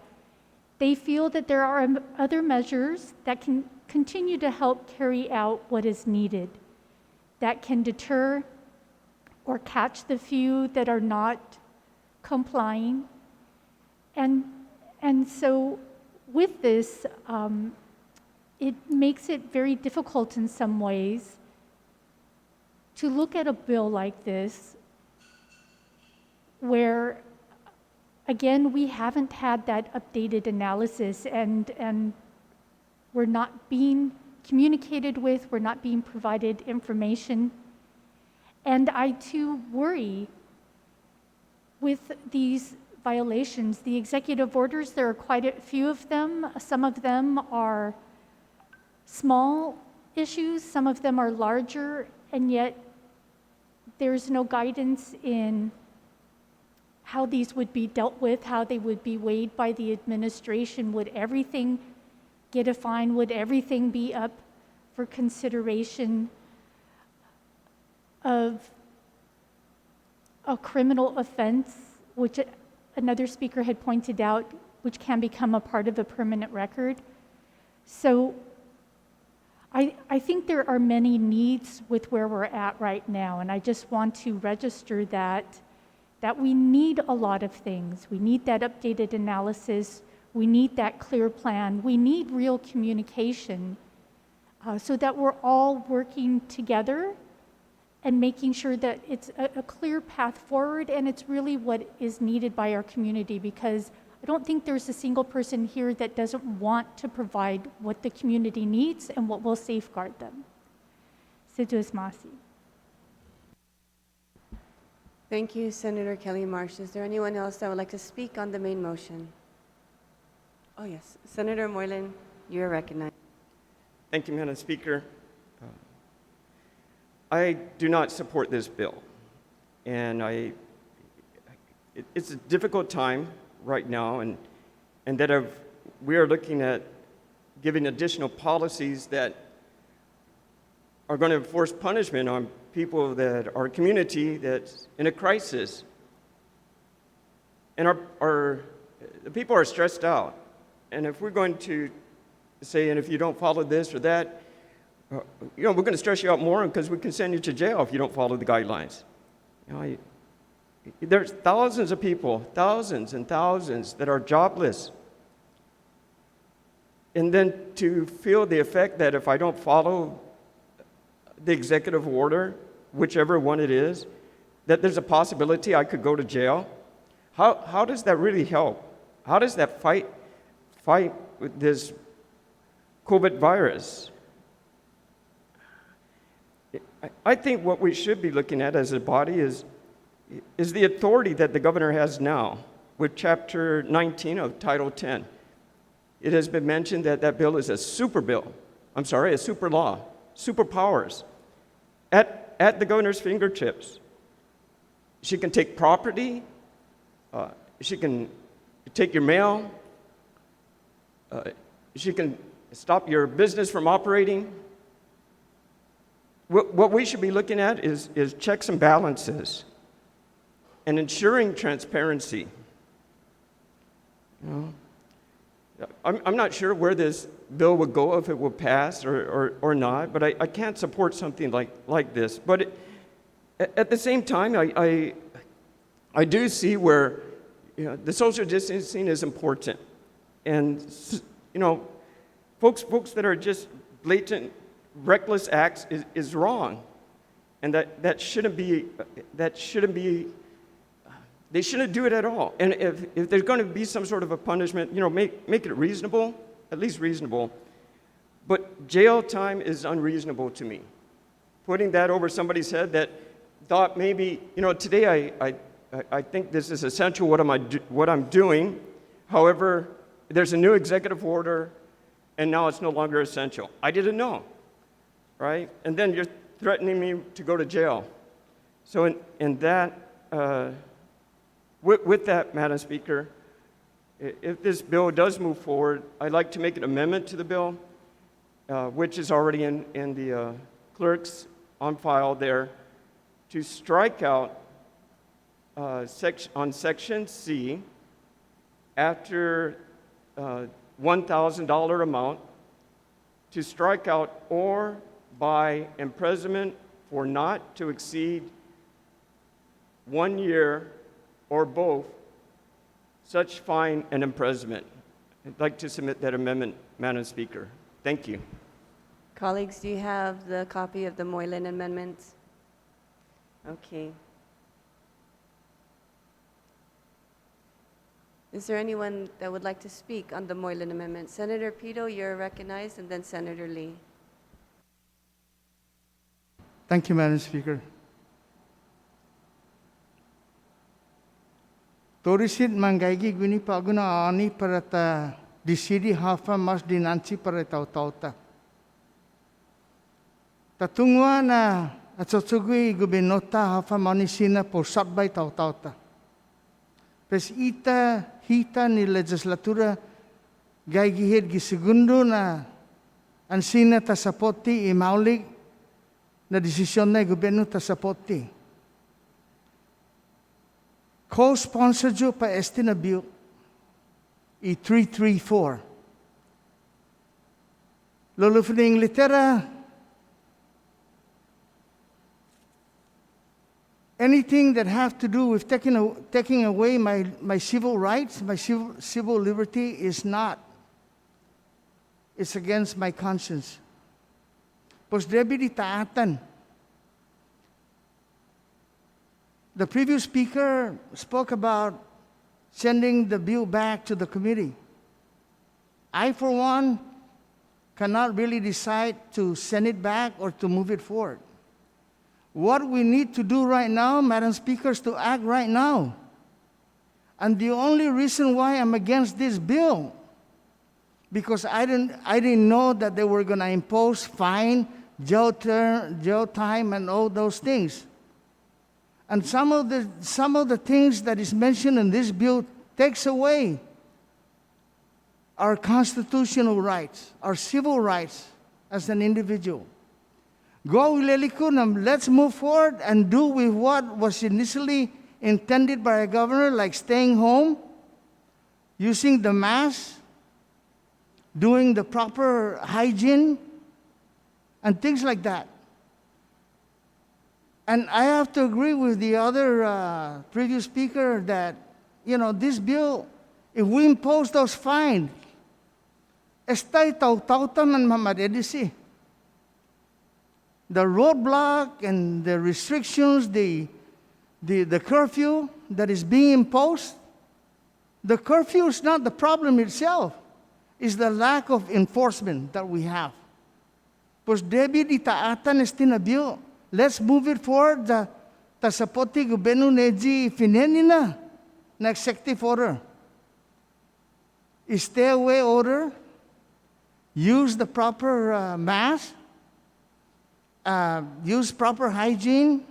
they feel that there are other measures that can continue to help carry out what is needed, that can deter or catch the few that are not complying. And so with this, it makes it very difficult in some ways to look at a bill like this where, again, we haven't had that updated analysis and we're not being communicated with, we're not being provided information. And I too worry with these violations. The executive orders, there are quite a few of them. Some of them are small issues, some of them are larger, and yet there's no guidance in how these would be dealt with, how they would be weighed by the administration. Would everything get a fine? Would everything be up for consideration of a criminal offense, which another speaker had pointed out, which can become a part of a permanent record? So I think there are many needs with where we're at right now, and I just want to register that we need a lot of things. We need that updated analysis. We need that clear plan. We need real communication so that we're all working together and making sure that it's a clear path forward, and it's really what is needed by our community, because I don't think there's a single person here that doesn't want to provide what the community needs and what will safeguard them. Sidu Masi.
Thank you, Senator Kelly Marsh. Is there anyone else that would like to speak on the main motion? Oh, yes. Senator Moylan, you are recognized.
Thank you, Madam Speaker. I do not support this bill, and it's a difficult time right now, and that we are looking at giving additional policies that are going to enforce punishment on people that our community that's in a crisis. And the people are stressed out. And if we're going to say, and if you don't follow this or that, we're going to stress you out more because we can send you to jail if you don't follow the guidelines. There's thousands of people, thousands and thousands that are jobless. And then to feel the effect that if I don't follow the executive order, whichever one it is, that there's a possibility I could go to jail. How does that really help? How does that fight with this COVID virus? I think what we should be looking at as a body is the authority that the governor has now with Chapter 19 of Title 10. It has been mentioned that that bill is a super law, superpowers at the governor's fingertips. She can take property, she can take your mail, she can stop your business from operating. What we should be looking at is checks and balances and ensuring transparency. I'm not sure where this bill would go if it will pass or not, but I can't support something like this. But at the same time, I do see where the social distancing is important. And, folks that are just blatant, reckless acts is wrong. And that shouldn't be, they shouldn't do it at all. And if there's going to be some sort of a punishment, make it reasonable, at least reasonable. But jail time is unreasonable to me. Putting that over somebody's head that thought maybe, today I think this is essential what I'm doing. However, there's a new executive order, and now it's no longer essential. I didn't know, right? And then you're threatening me to go to jail. So in that, with that, Madam Speaker, if this bill does move forward, I'd like to make an amendment to the bill, which is already in the clerk's on file there, to strike out on Section C, after $1,000 amount, to strike out or by imprisonment for not to exceed 1 year or both such fine and imprisonment. I'd like to submit that amendment, Madam Speaker. Thank you.
Colleagues, do you have the copy of the Moylan amendments? Okay. Is there anyone that would like to speak on the Moylan amendment? Senator Pito, you're recognized, and then Senator Lee.
Thank you, Madam Speaker. Torisit manggaigi guni paguna ani parata disidi hafa mas dinanci parata tauta. Tatungwa na atsotugui gubinota hafa manisina por sabbay tauta. Pes hita ni legislatura gaigihid gisugundo na ansina tasapoti imaulig na desisyon na gobyerno tasapoti. Co-sponsor jo pa este na bill i 334. lulufining litera, anything that have to do with taking away my civil rights, my civil liberty is not. It's against my conscience. Pos debi di taatan. The previous speaker spoke about sending the bill back to the committee. I, for one, cannot really decide to send it back or to move it forward. What we need to do right now, Madam Speaker, is to act right now. And the only reason why I'm against this bill, because I didn't know that they were going to impose fine, jail time, and all those things. And some of the things that is mentioned in this bill takes away our constitutional rights, our civil rights as an individual. Go Ilelikunam, let's move forward and do with what was initially intended by a governor, like staying home, using the mask, doing the proper hygiene, and things like that. And I have to agree with the other previous speaker that, this bill, if we impose those fines, estay taw-tawta man mamadedisi. The roadblock and the restrictions, the curfew that is being imposed, the curfew is not the problem itself. It's the lack of enforcement that we have. Pos debi di taatan estinabil. Let's move it forward. Ta sapoti gobierno neji finenina na executive order. Stay away order. Use the proper mask. Use proper hygiene.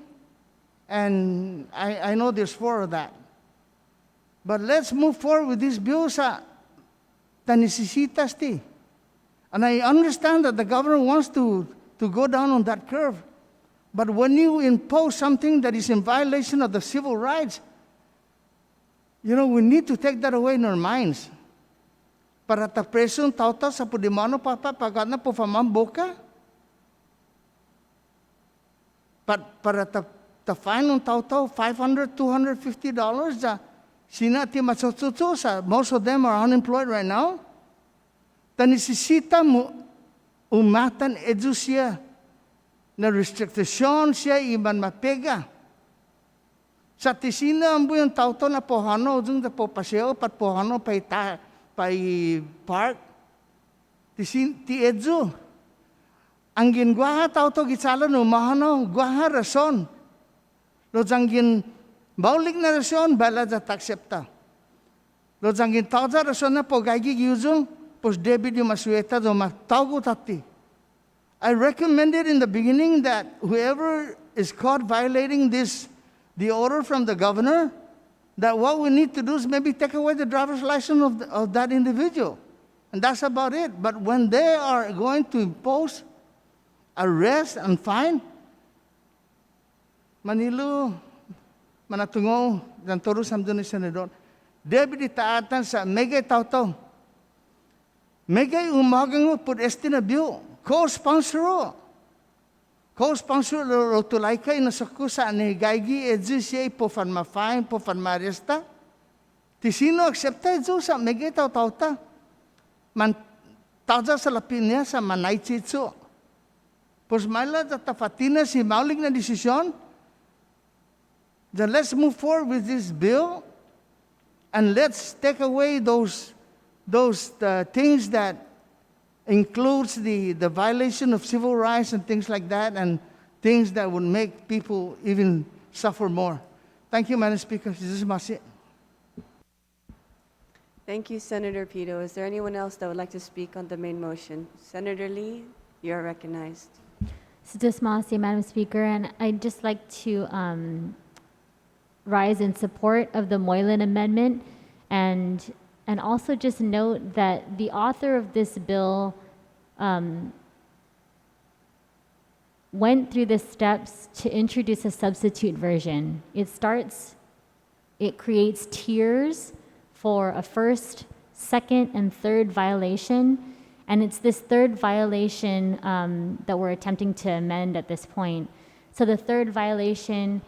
And I know there's 4 of that. But let's move forward with this bill sa tanisisitas ti. And I understand that the government wants to go down on that curve. But when you impose something that is in violation of the civil rights, we need to take that away in our minds. Para ta preso ang tao sa pudimano pagkat na po famang boka. Para ta fine ang tao $500, $250, sinati matsotso sa most of them are unemployed right now. Ta nisisita mo umatan edu siya na restriction siya iban mapega. Sa tisina ang buyang tao na pohano dung da po paseo pat pohano pa park. Ti edu. Ang ginguaha tao gitsala no mahano guaha rason. Lo janggin baulig na rason bala da taksepta. Lo janggin tao da rason na po gagi gyuzung pos debit yung masueta do matawgo tati. I recommended in the beginning that whoever is caught violating the order from the governor, that what we need to do is maybe take away the driver's license of that individual. And that's about it. But when they are going to impose arrest and fine, Manilo, Manatungo, Dantoro Samduni Senador, Debi taatan sa megay tao. Megay umagang mo pud estina bill. Co-sponsor lo tulay ka inasaku sa anihigaygi edzu siya po fan ma-fine, po fan ma-arresta. Ti sino accepta edzu sa megay tao ta. Man tawza sa lapin niya sa manay chitso. Pos mala tafatina si maulig na desisyon. Then let's move forward with this bill and let's take away those things that includes the violation of civil rights and things like that, and things that would make people even suffer more. Thank you, Madam Speaker. This is Masi.
Thank you, Senator Pito. Is there anyone else that would like to speak on the main motion? Senator Lee, you are recognized.
Sudasmasi, Madam Speaker, and I'd just like to rise in support of the Moylan Amendment and also just note that the author of this bill went through the steps to introduce a substitute version. It creates tiers for a first, second, and third violation, And it's this third violation that we're attempting to amend at this point. So the third violation,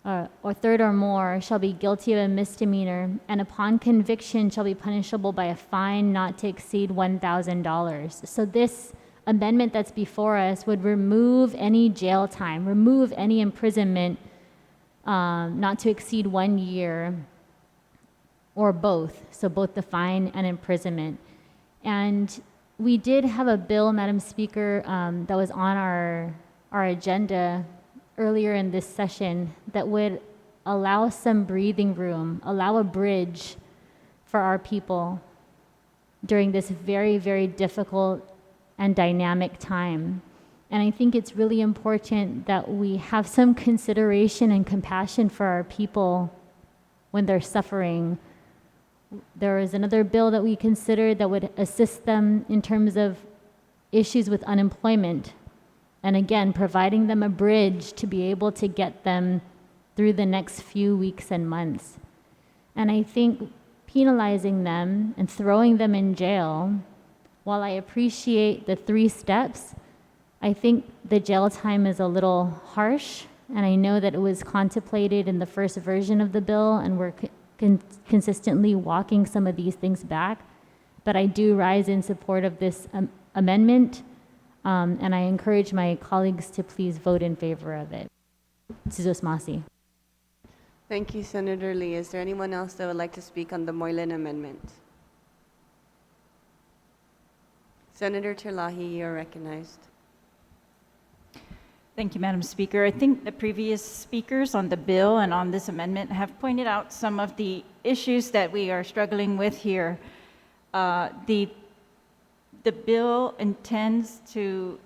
or third or more, shall be guilty of a misdemeanor, and upon conviction shall be punishable by a fine not to exceed $1,000. So this amendment that's before us would remove any jail time, remove any imprisonment not to exceed 1 year, or both, so both the fine and imprisonment. And we did have a bill, Madam Speaker, that was on our agenda earlier in this session that would allow some breathing room, allow a bridge for our people during this very, very difficult and dynamic time. And I think it's really important that we have some consideration and compassion for our people when they're suffering. There is another bill that we considered that would assist them in terms of issues with unemployment. And again, providing them a bridge to be able to get them through the next few weeks and months. And I think penalizing them and throwing them in jail, while I appreciate the 3 steps, I think the jail time is a little harsh. And I know that it was contemplated in the first version of the bill, and we're consistently walking some of these things back. But I do rise in support of this amendment. And I encourage my colleagues to please vote in favor of it. Suzus Masi.
Thank you, Senator Lee. Is there anyone else that would like to speak on the Moylan Amendment? Senator Terlahi, you are recognized.
Thank you, Madam Speaker. I think the previous speakers on the bill and on this amendment have pointed out some of the issues that we are struggling with here. The bill intends to,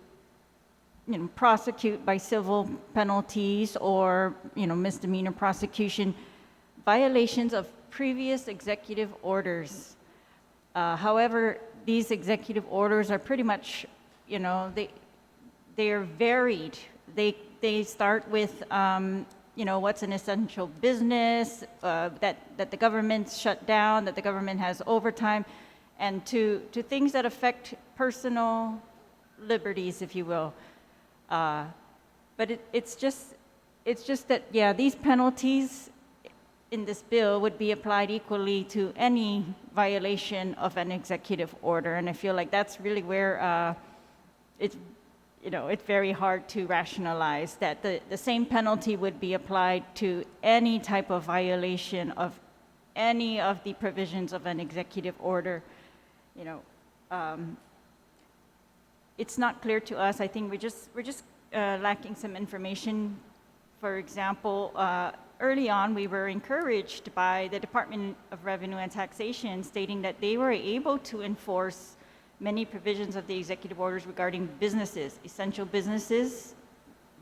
prosecute by civil penalties or, misdemeanor prosecution violations of previous executive orders. However, these executive orders are pretty much, they are varied. They start with, what's an essential business, that the government's shut down, that the government has overtime, and to things that affect personal liberties, if you will. But it's just that, these penalties in this bill would be applied equally to any violation of an executive order. And I feel like that's really where it's very hard to rationalize that the same penalty would be applied to any type of violation of any of the provisions of an executive order. It's not clear to us. I think we're just lacking some information. For example, early on, we were encouraged by the Department of Revenue and Taxation, stating that they were able to enforce many provisions of the executive orders regarding businesses, essential businesses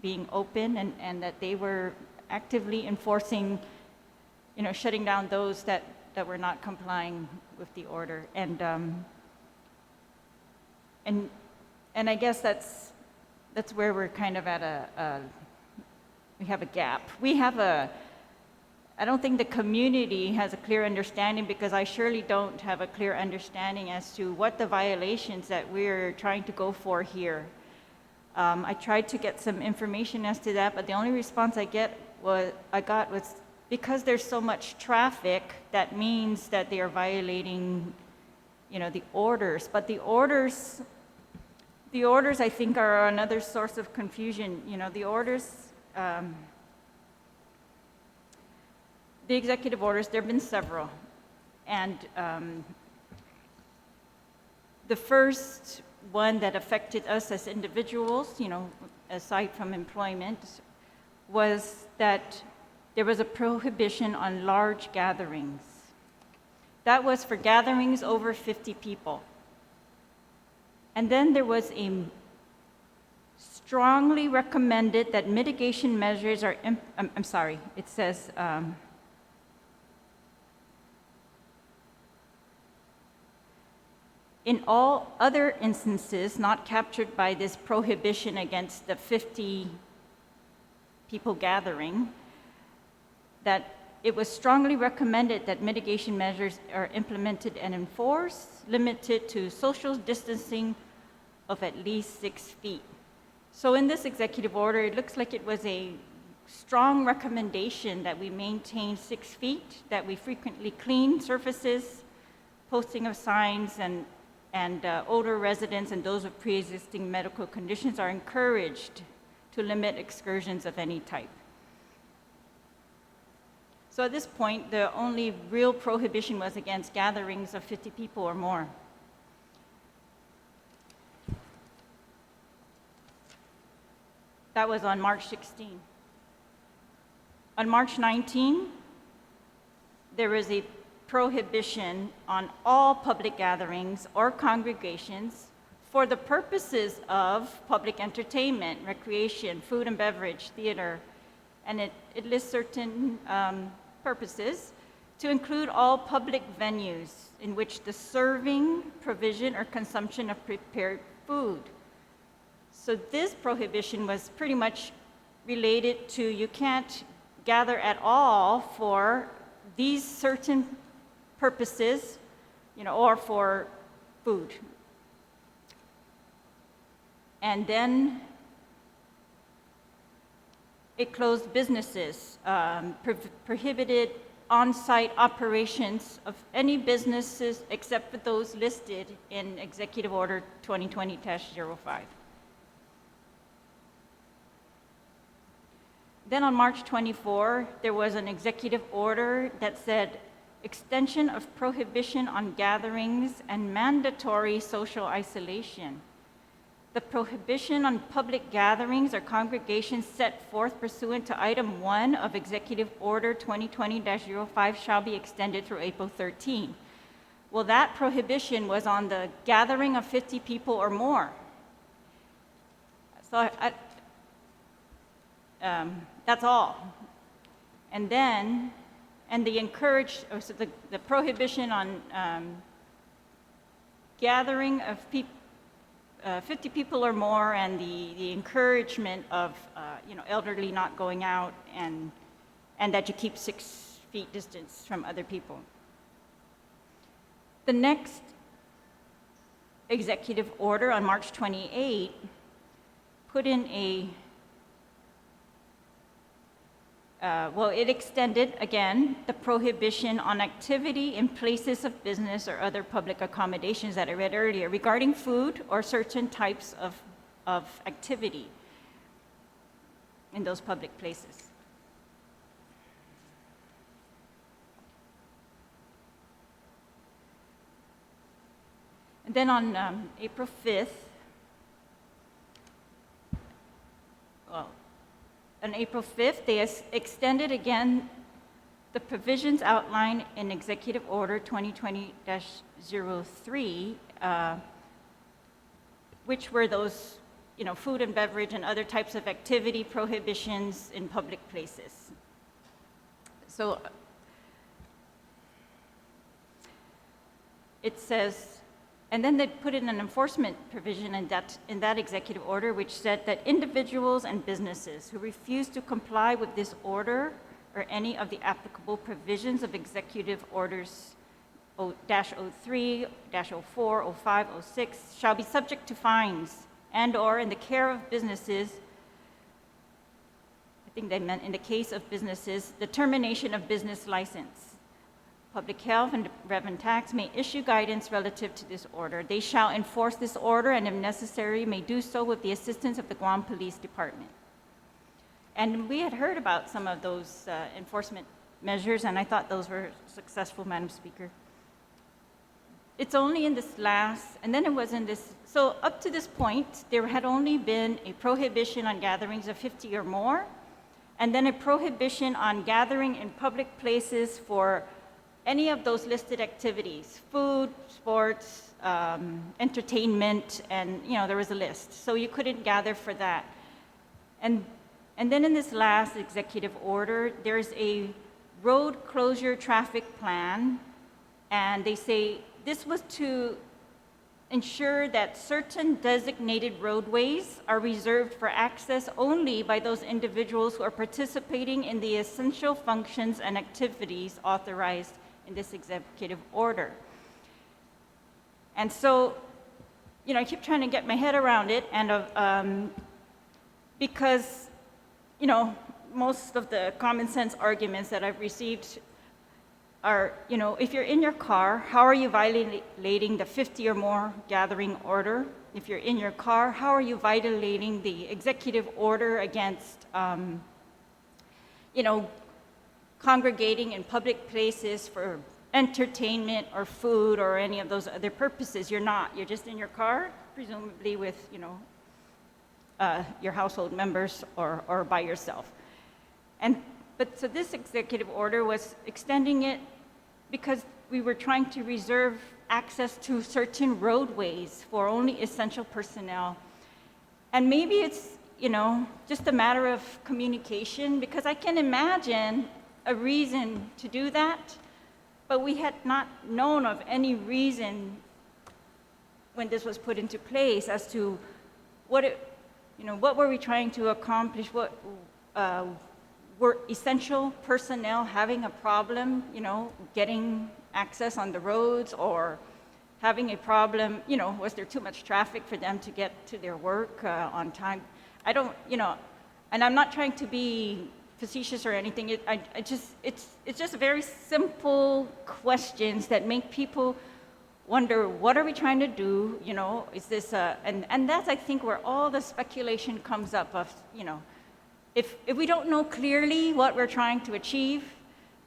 being open, and that they were actively enforcing, shutting down those that were not complying with the order. And I guess that's where we're kind of at we have a gap. I don't think the community has a clear understanding, because I surely don't have a clear understanding as to what the violations that we're trying to go for here. I tried to get some information as to that, but the only response I got was because there's so much traffic, that means that they are violating, the orders. But the orders, I think, are another source of confusion. The orders. The executive orders, there have been several. And the first one that affected us as individuals, aside from employment, was that there was a prohibition on large gatherings. That was for gatherings over 50 people. And then there was a strongly recommended that mitigation measures are, it says, in all other instances not captured by this prohibition against the 50 people gathering, that it was strongly recommended that mitigation measures are implemented and enforced, limited to social distancing of at least 6 feet. So in this executive order, it looks like it was a strong recommendation that we maintain 6 feet, that we frequently clean surfaces, posting of signs, and older residents and those with pre-existing medical conditions are encouraged to limit excursions of any type. So at this point, the only real prohibition was against gatherings of 50 people or more. That was on March 16. On March 19, there was a prohibition on all public gatherings or congregations for the purposes of public entertainment, recreation, food and beverage, theater, and it lists certain purposes to include all public venues in which the serving, provision, or consumption of prepared food. So this prohibition was pretty much related to you can't gather at all for these certain purposes, or for food. And then it closed businesses, prohibited on-site operations of any businesses except for those listed in Executive Order 2020-05. Then on March 24, there was an executive order that said extension of prohibition on gatherings and mandatory social isolation. The prohibition on public gatherings or congregations set forth pursuant to Item 1 of Executive Order 2020-05 shall be extended through April 13. Well, that prohibition was on the gathering of 50 people or more. So that's all. And then, the prohibition on gathering of 50 people or more, and the encouragement of elderly not going out, and that you keep 6 feet distance from other people. The next executive order on March 28 put in it extended, again, the prohibition on activity in places of business or other public accommodations that I read earlier regarding food or certain types of activity in those public places. And then on April 5th, on April 5th, they extended again the provisions outlined in Executive Order 2020-03, which were those, food and beverage and other types of activity prohibitions in public places. So it says, and then they put in an enforcement provision in that executive order, which said that individuals and businesses who refuse to comply with this order or any of the applicable provisions of Executive Orders -03, -04, -05, -06 shall be subject to fines and/or in the care of businesses, I think they meant in the case of businesses, the termination of business license. Public Health and Revenue Tax may issue guidance relative to this order. They shall enforce this order and, if necessary, may do so with the assistance of the Guam Police Department. And we had heard about some of those enforcement measures, and I thought those were successful, Madam Speaker. It's only in this last, and then it was in this, so up to this point, there had only been a prohibition on gatherings of 50 or more, and then a prohibition on gathering in public places for any of those listed activities, food, sports, entertainment, and there was a list. So you couldn't gather for that. And then in this last executive order, there's a road closure traffic plan, and they say this was to ensure that certain designated roadways are reserved for access only by those individuals who are participating in the essential functions and activities authorized in this executive order. And so, I keep trying to get my head around it, and because, most of the common sense arguments that I've received are, if you're in your car, how are you violating the 50 or more gathering order? If you're in your car, how are you violating the executive order against, congregating in public places for entertainment or food or any of those other purposes? You're not. You're just in your car, presumably with, your household members or by yourself. But so this executive order was extending it because we were trying to reserve access to certain roadways for only essential personnel. And maybe it's, just a matter of communication, because I can imagine a reason to do that, but we had not known of any reason when this was put into place as to what were we trying to accomplish, were essential personnel having a problem, getting access on the roads, or having a problem, was there too much traffic for them to get to their work on time? I don't, and I'm not trying to be facetious or anything. It's just very simple questions that make people wonder, what are we trying to do? Is this and that's, I think, where all the speculation comes up of, if we don't know clearly what we're trying to achieve,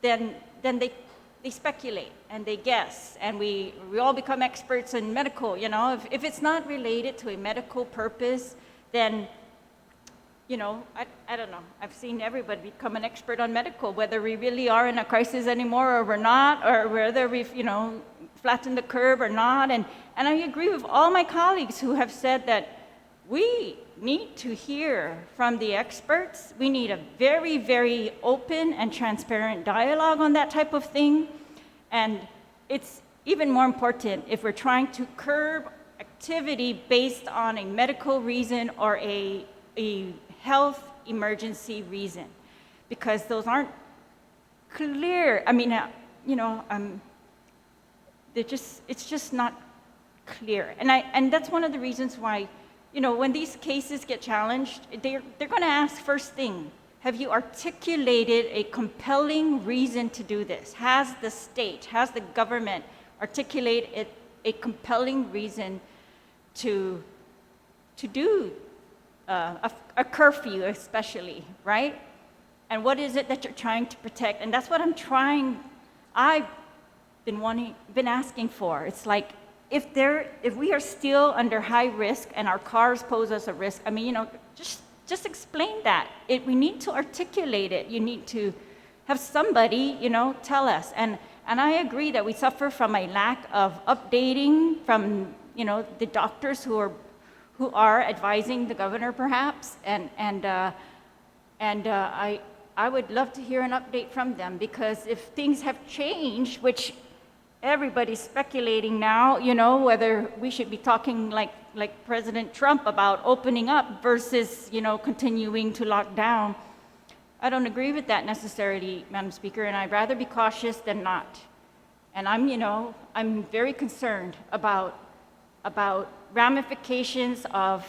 then they speculate and they guess, and we all become experts in medical. If it's not related to a medical purpose, then I don't know. I've seen everybody become an expert on medical, whether we really are in a crisis anymore or we're not, or whether we've flattened the curve or not. And I agree with all my colleagues who have said that we need to hear from the experts. We need a very, very open and transparent dialogue on that type of thing. And it's even more important if we're trying to curb activity based on a medical reason or a health emergency reason, because those aren't clear. I mean, it's just not clear. And that's one of the reasons why, when these cases get challenged, they're going to ask first thing, have you articulated a compelling reason to do this? Has the state, has the government articulated a compelling reason to do a curfew, especially, right? And what is it that you're trying to protect? And that's what I've been asking for. It's like, if we are still under high risk and our cars pose us a risk, just explain that. We need to articulate it. You need to have somebody, tell us. And I agree that we suffer from a lack of updating from, the doctors who are advising the governor, perhaps. And I would love to hear an update from them, because if things have changed, which everybody's speculating now, whether we should be talking like President Trump about opening up versus, continuing to lock down. I don't agree with that necessarily, Madam Speaker, and I'd rather be cautious than not. And I'm very concerned about ramifications of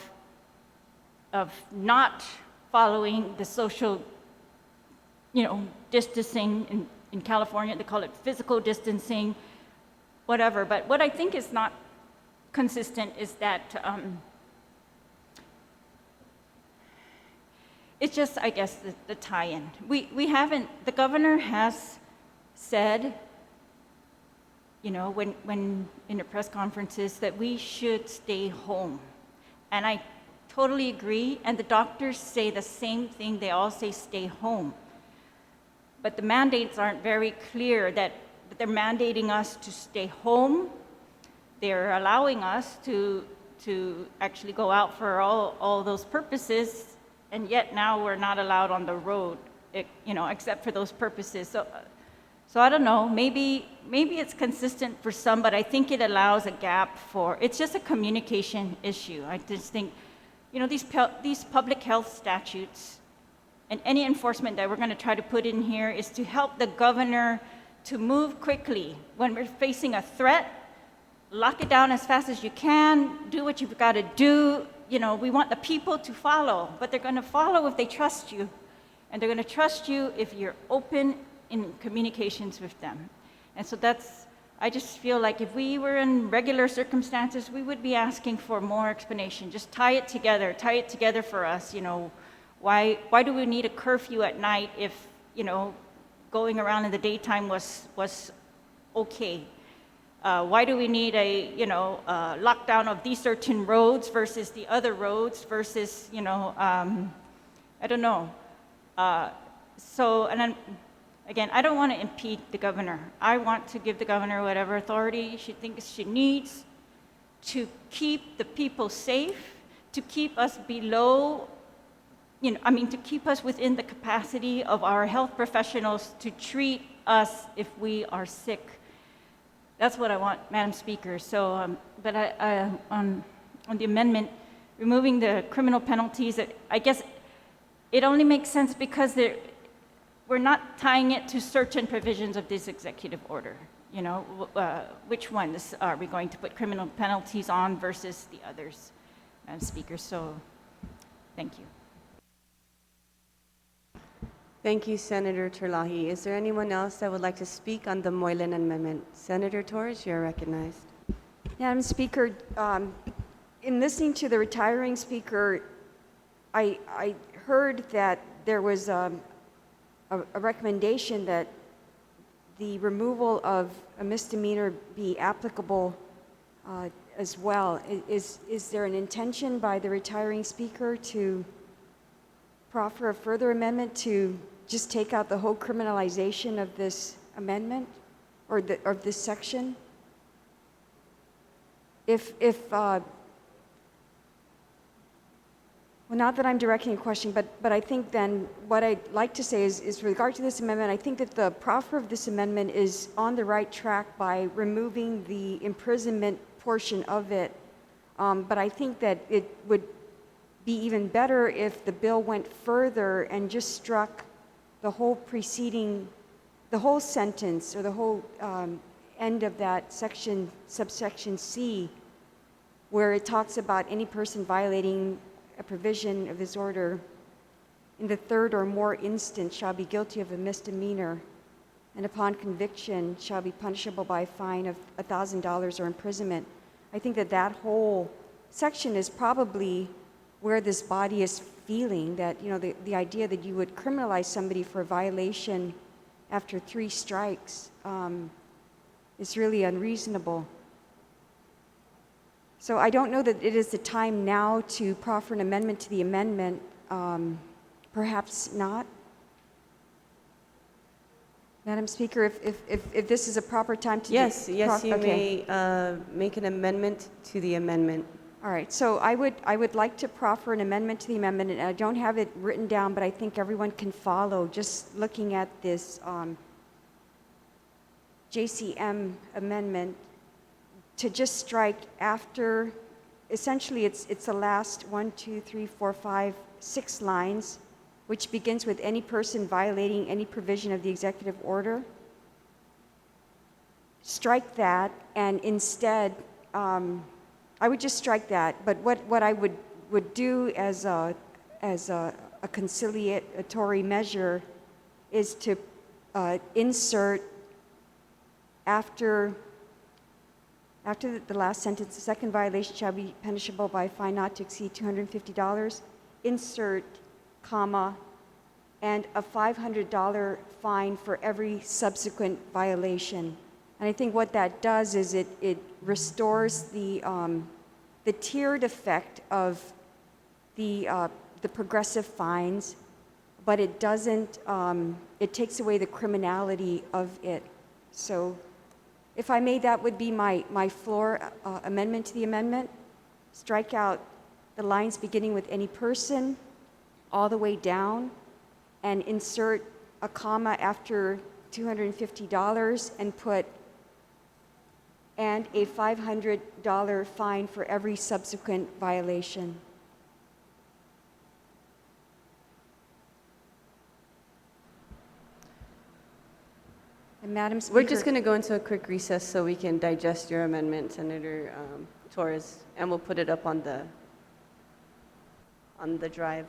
not following the social, distancing. In California, they call it physical distancing, whatever. But what I think is not consistent is that it's just, I guess, the tie-in. We haven't, the governor has said, when in the press conferences, that we should stay home. And I totally agree, and the doctors say the same thing. They all say stay home. But the mandates aren't very clear that they're mandating us to stay home. They're allowing us to actually go out for all those purposes, and yet now we're not allowed on the road, except for those purposes. So I don't know, maybe it's consistent for some, but I think it allows a gap for, it's just a communication issue. I just think, these public health statutes and any enforcement that we're going to try to put in here is to help the governor to move quickly. When we're facing a threat, lock it down as fast as you can, do what you've got to do. We want the people to follow, but they're going to follow if they trust you. And they're going to trust you if you're open in communications with them. And so I just feel like if we were in regular circumstances, we would be asking for more explanation. Just tie it together for us. Why do we need a curfew at night if, going around in the daytime was okay? Why do we need a lockdown of these certain roads versus the other roads versus I don't know. And then again, I don't want to impede the governor. I want to give the governor whatever authority she thinks she needs to keep the people safe, to keep us below, to keep us within the capacity of our health professionals to treat us if we are sick. That's what I want, Madam Speaker. So, but on the amendment, removing the criminal penalties, I guess it only makes sense because we're not tying it to certain provisions of this executive order. Which ones are we going to put criminal penalties on versus the others, Madam Speaker? So, thank you.
Thank you, Senator Terlahi. Is there anyone else that would like to speak on the Moylan Amendment? Senator Torres, you're recognized.
Madam Speaker, in listening to the retiring speaker, I heard that there was a recommendation that the removal of a misdemeanor be applicable as well. Is there an intention by the retiring speaker to proffer a further amendment to just take out the whole criminalization of this amendment or of this section? Well, not that I'm directing a question, but I think then what I'd like to say is with regard to this amendment, I think that the proffer of this amendment is on the right track by removing the imprisonment portion of it. But I think that it would be even better if the bill went further and just struck the whole sentence or the whole end of that section, subsection C, where it talks about any person violating a provision of this order in the third or more instance shall be guilty of a misdemeanor, and upon conviction shall be punishable by a fine of $1,000 or imprisonment. I think that whole section is probably where this body is feeling that, the idea that you would criminalize somebody for a violation after 3 strikes is really unreasonable. So I don't know that it is the time now to proffer an amendment to the amendment. Perhaps not. Madam Speaker, if this is a proper time to...
Yes, you may make an amendment to the amendment.
All right, so I would like to proffer an amendment to the amendment, and I don't have it written down, but I think everyone can follow just looking at this JCM amendment to just strike after, essentially it's the last 6 lines, which begins with any person violating any provision of the executive order. Strike that, and instead, I would just strike that, but what I would do as a conciliatory measure is to insert after the last sentence, the second violation shall be punishable by a fine not to exceed $250, insert, comma, and a $500 fine for every subsequent violation. And I think what that does is it restores the tiered effect of the progressive fines, but it doesn't, it takes away the criminality of it. So if I may, that would be my floor amendment to the amendment. Strike out the lines beginning with any person, all the way down, and insert a comma after $250 and put and a $500 fine for every subsequent violation. And Madam Speaker,
We're just going to go into a quick recess so we can digest your amendment, Senator Torres, and we'll put it up on the drive.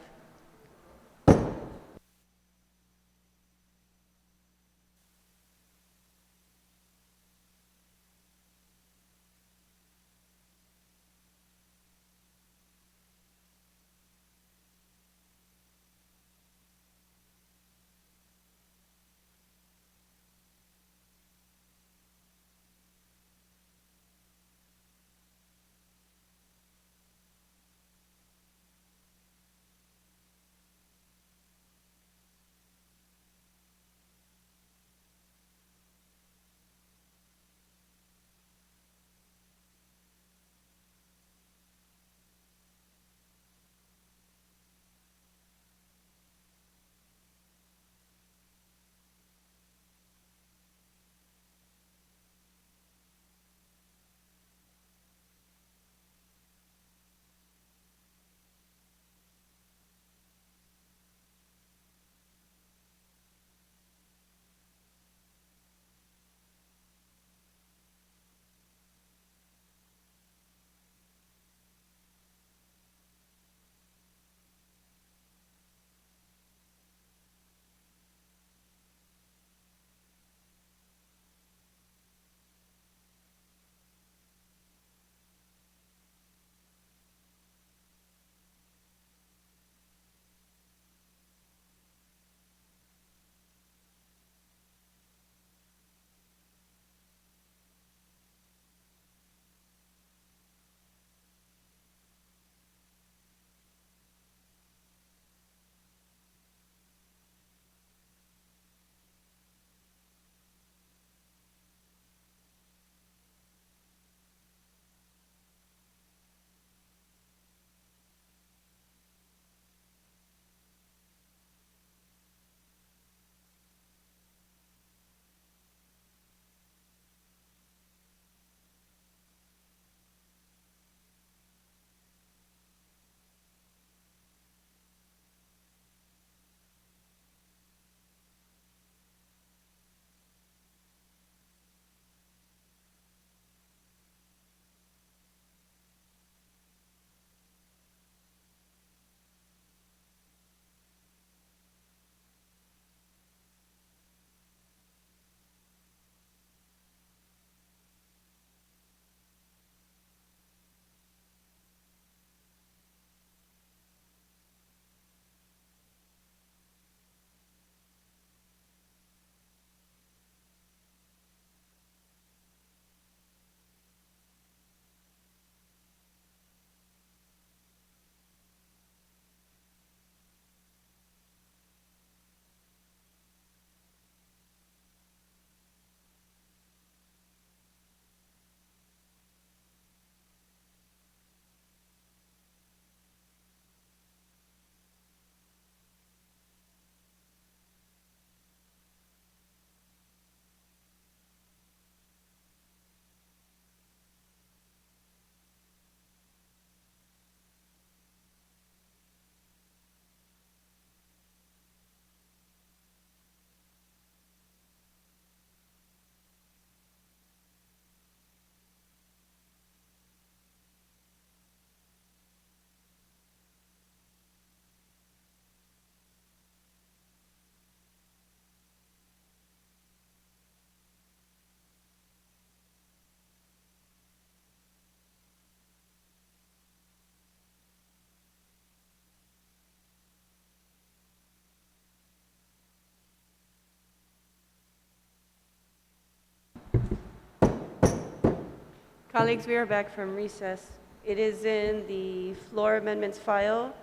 Colleagues, we are back from recess. It is in the floor amendments file,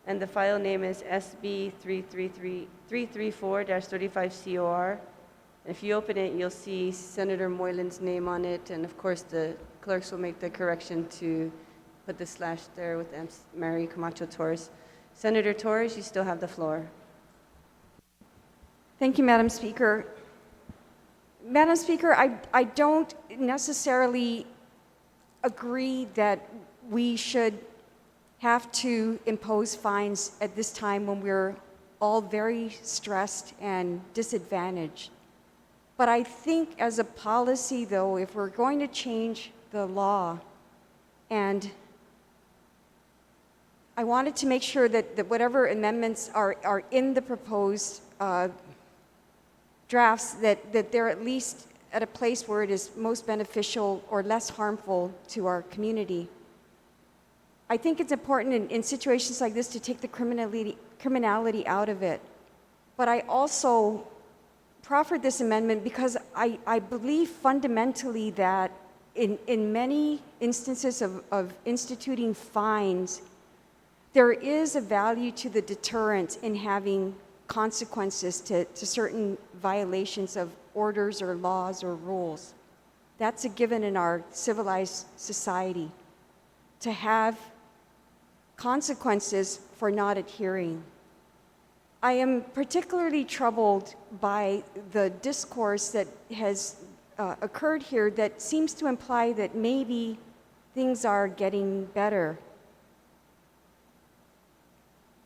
and the file name is SB 334-35COR. If you open it, you'll see Senator Moylan's name on it, and of course the clerks will make the correction to put the slash there with Mary Camacho Torres. Senator Torres, you still have the floor.
thank you, Madam Speaker. Madam Speaker, I don't necessarily agree that we should have to impose fines at this time when we're all very stressed and disadvantaged. But I think as a policy, though, if we're going to change the law, and I wanted to make sure that whatever amendments are in the proposed drafts, that they're at least at a place where it is most beneficial or less harmful to our community. I think it's important in situations like this to take the criminality out of it. But I also proffered this amendment because I believe fundamentally that in many instances of instituting fines, there is a value to the deterrent in having consequences to certain violations of orders or laws or rules. That's a given in our civilized society, to have consequences for not adhering. I am particularly troubled by the discourse that has occurred here that seems to imply that maybe things are getting better.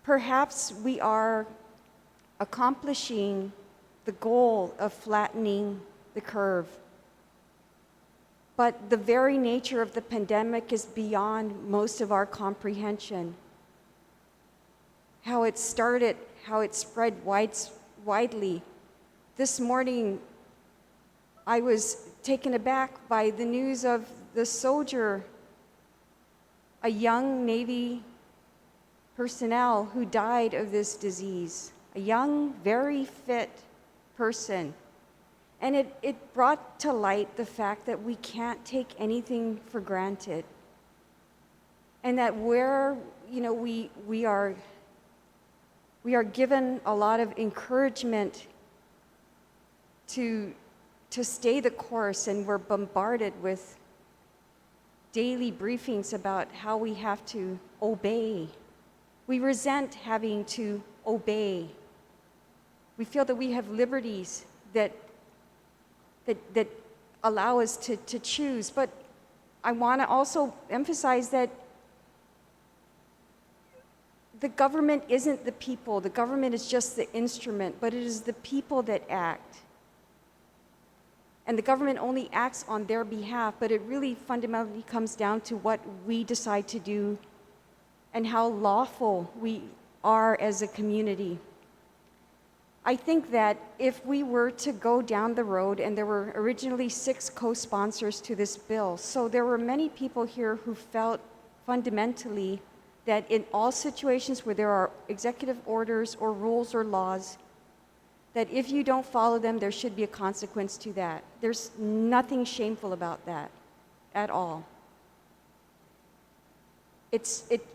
Perhaps we are accomplishing the goal of flattening the curve. But the very nature of the pandemic is beyond most of our comprehension. How it started, how it spread widely. This morning, I was taken aback by the news of the soldier, a young Navy personnel who died of this disease, a young, very fit person. And it brought to light the fact that we can't take anything for granted. And that where, we are given a lot of encouragement to stay the course, and we're bombarded with daily briefings about how we have to obey. We resent having to obey. We feel that we have liberties that allow us to choose. But I want to also emphasize that the government isn't the people. The government is just the instrument, but it is the people that act. And the government only acts on their behalf, but it really fundamentally comes down to what we decide to do and how lawful we are as a community. I think that if we were to go down the road, and there were originally 6 co-sponsors to this bill, so there were many people here who felt fundamentally that in all situations where there are executive orders or rules or laws, that if you don't follow them, there should be a consequence to that. There's nothing shameful about that at all.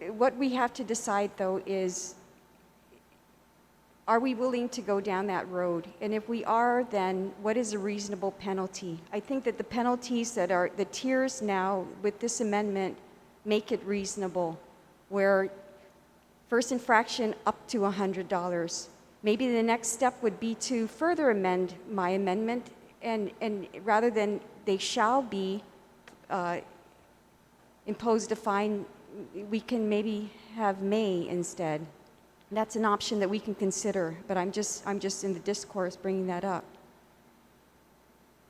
What we have to decide, though, is, are we willing to go down that road? And if we are, then what is a reasonable penalty? I think that the penalties that are the tiers now with this amendment make it reasonable, where first infraction up to $100. Maybe the next step would be to further amend my amendment, and rather than they shall be imposed a fine, we can maybe have may instead. That's an option that we can consider, but I'm just in the discourse bringing that up.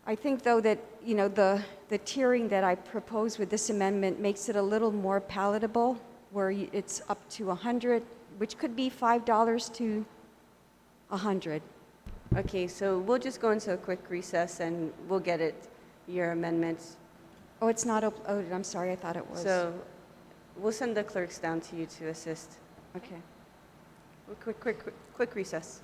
I think, though, that the tiering that I propose with this amendment makes it a little more palatable, where it's up to 100, which could be $5 to 100.
Okay, so we'll just go into a quick recess and we'll get your amendments.
Oh, it's not uploaded. I'm sorry, I thought it was.
So we'll send the clerks down to you to assist.
Okay.
Quick recess.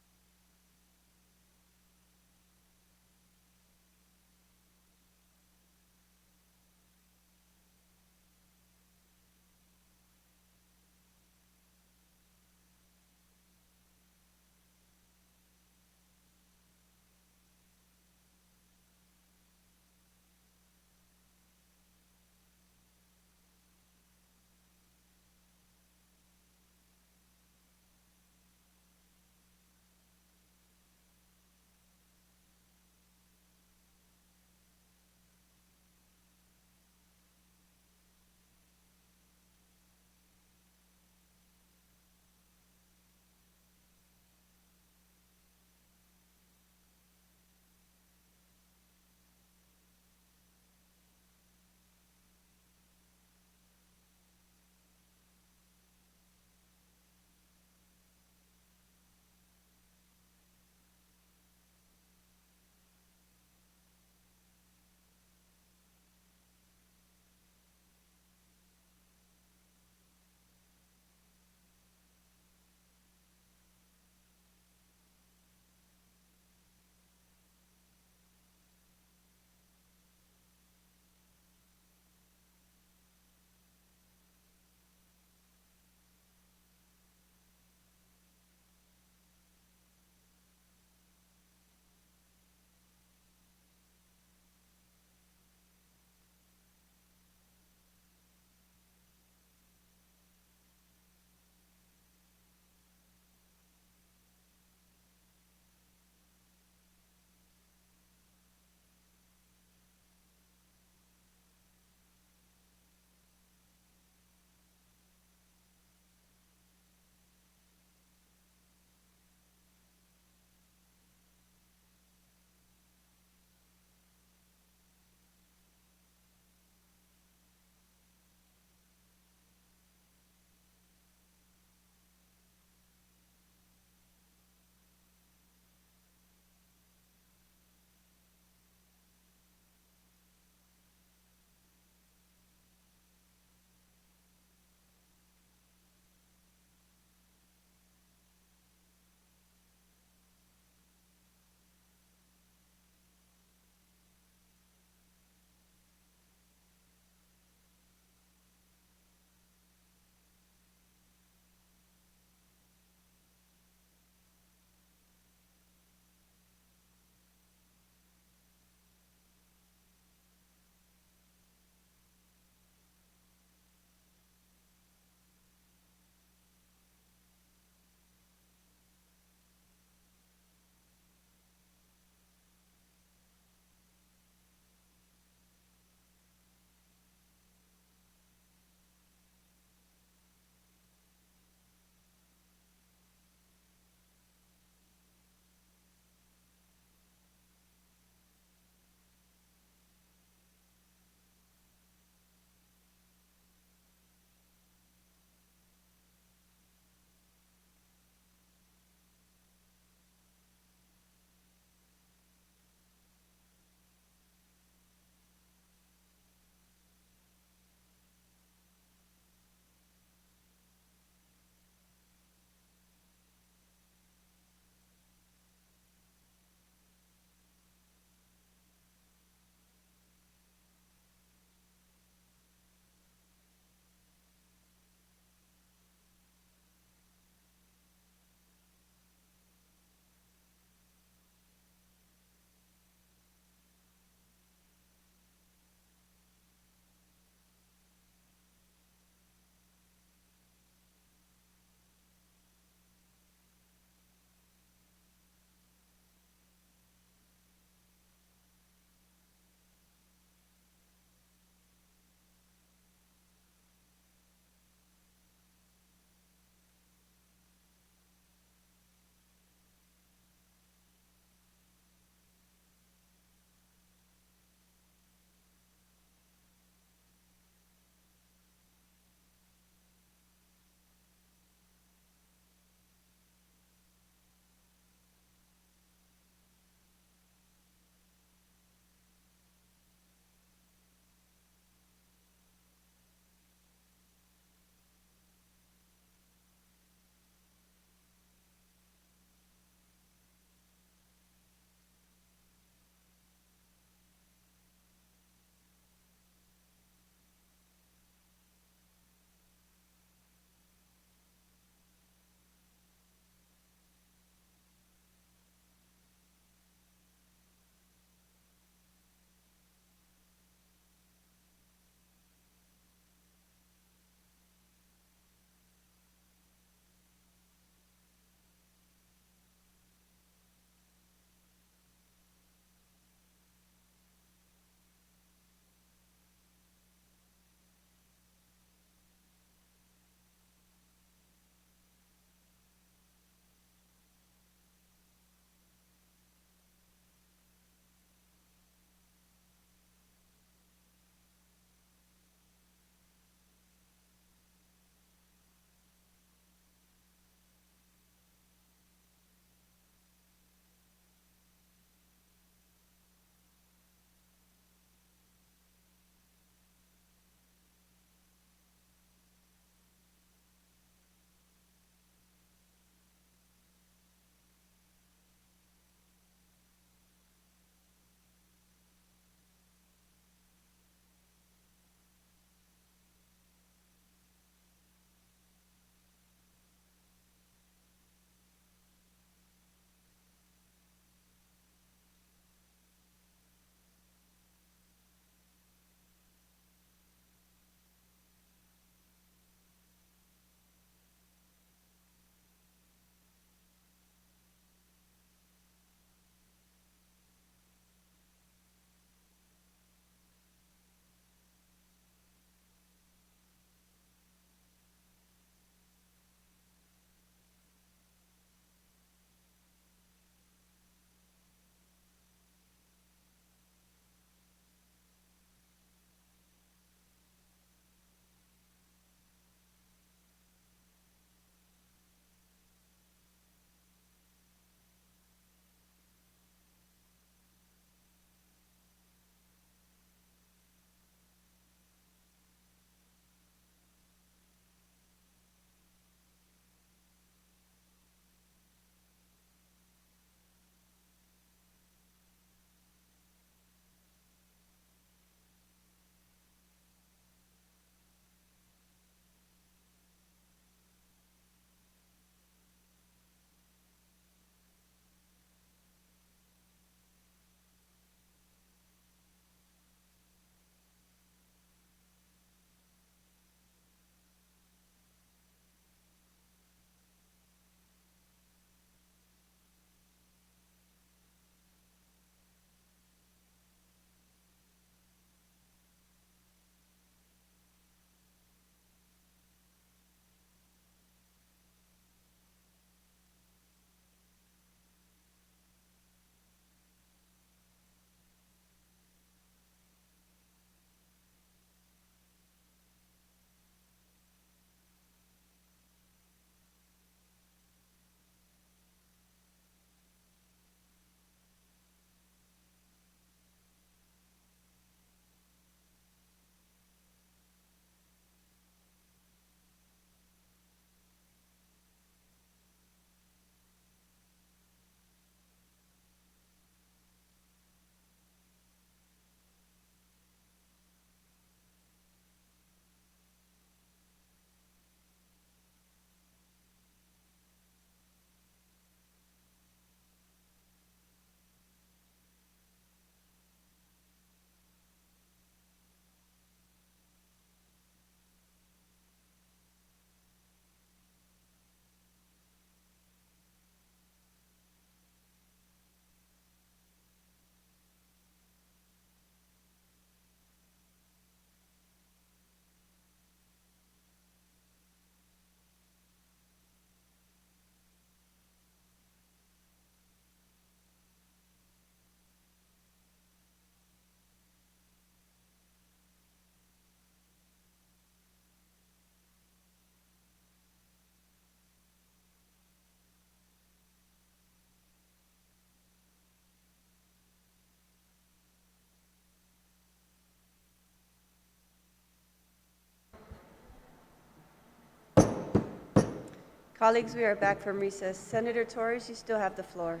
Colleagues, we are back from recess. Senator Torres, you still have the floor.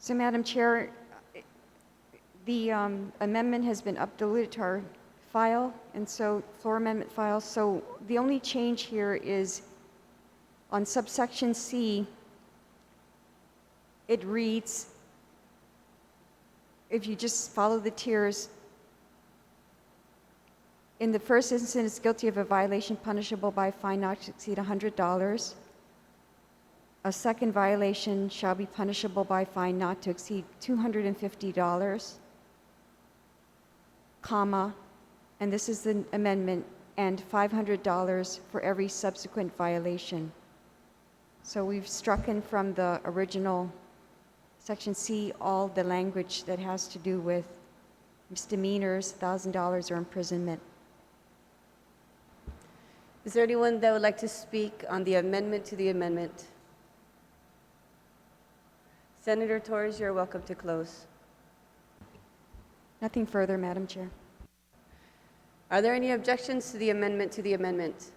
So, Madam Chair, the amendment has been uploaded to our file, and so floor amendment file. So the only change here is on subsection C, it reads, if you just follow the tiers, in the first instance, guilty of a violation punishable by a fine not to exceed $100. A second violation shall be punishable by a fine not to exceed $250, comma, and this is the amendment, and $500 for every subsequent violation. So we've strucken from the original section C all the language that has to do with misdemeanors, $1,000 or imprisonment.
Is there anyone that would like to speak on the amendment to the amendment? Senator Torres, you're welcome to close.
Nothing further, Madam Chair.
Are there any objections to the amendment to the amendment?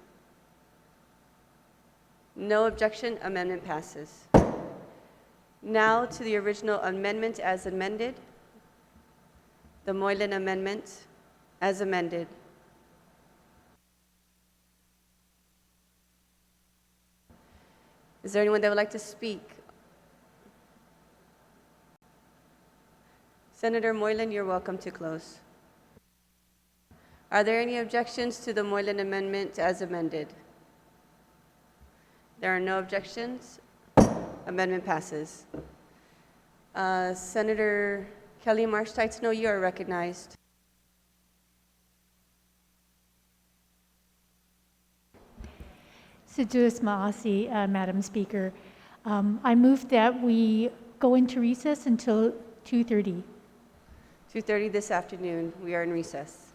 No objection, amendment passes. Now to the original amendment as amended. The Moylan Amendment as amended. Is there anyone that would like to speak? Senator Moylan, you're welcome to close. Are there any objections to the Moylan Amendment as amended? There are no objections. Amendment passes. Senator Kelly Marsh-Teitzno, you are recognized.
Siduous Maasi, Madam Speaker. I move that we go into recess until 2:30.
2:30 this afternoon. We are in recess.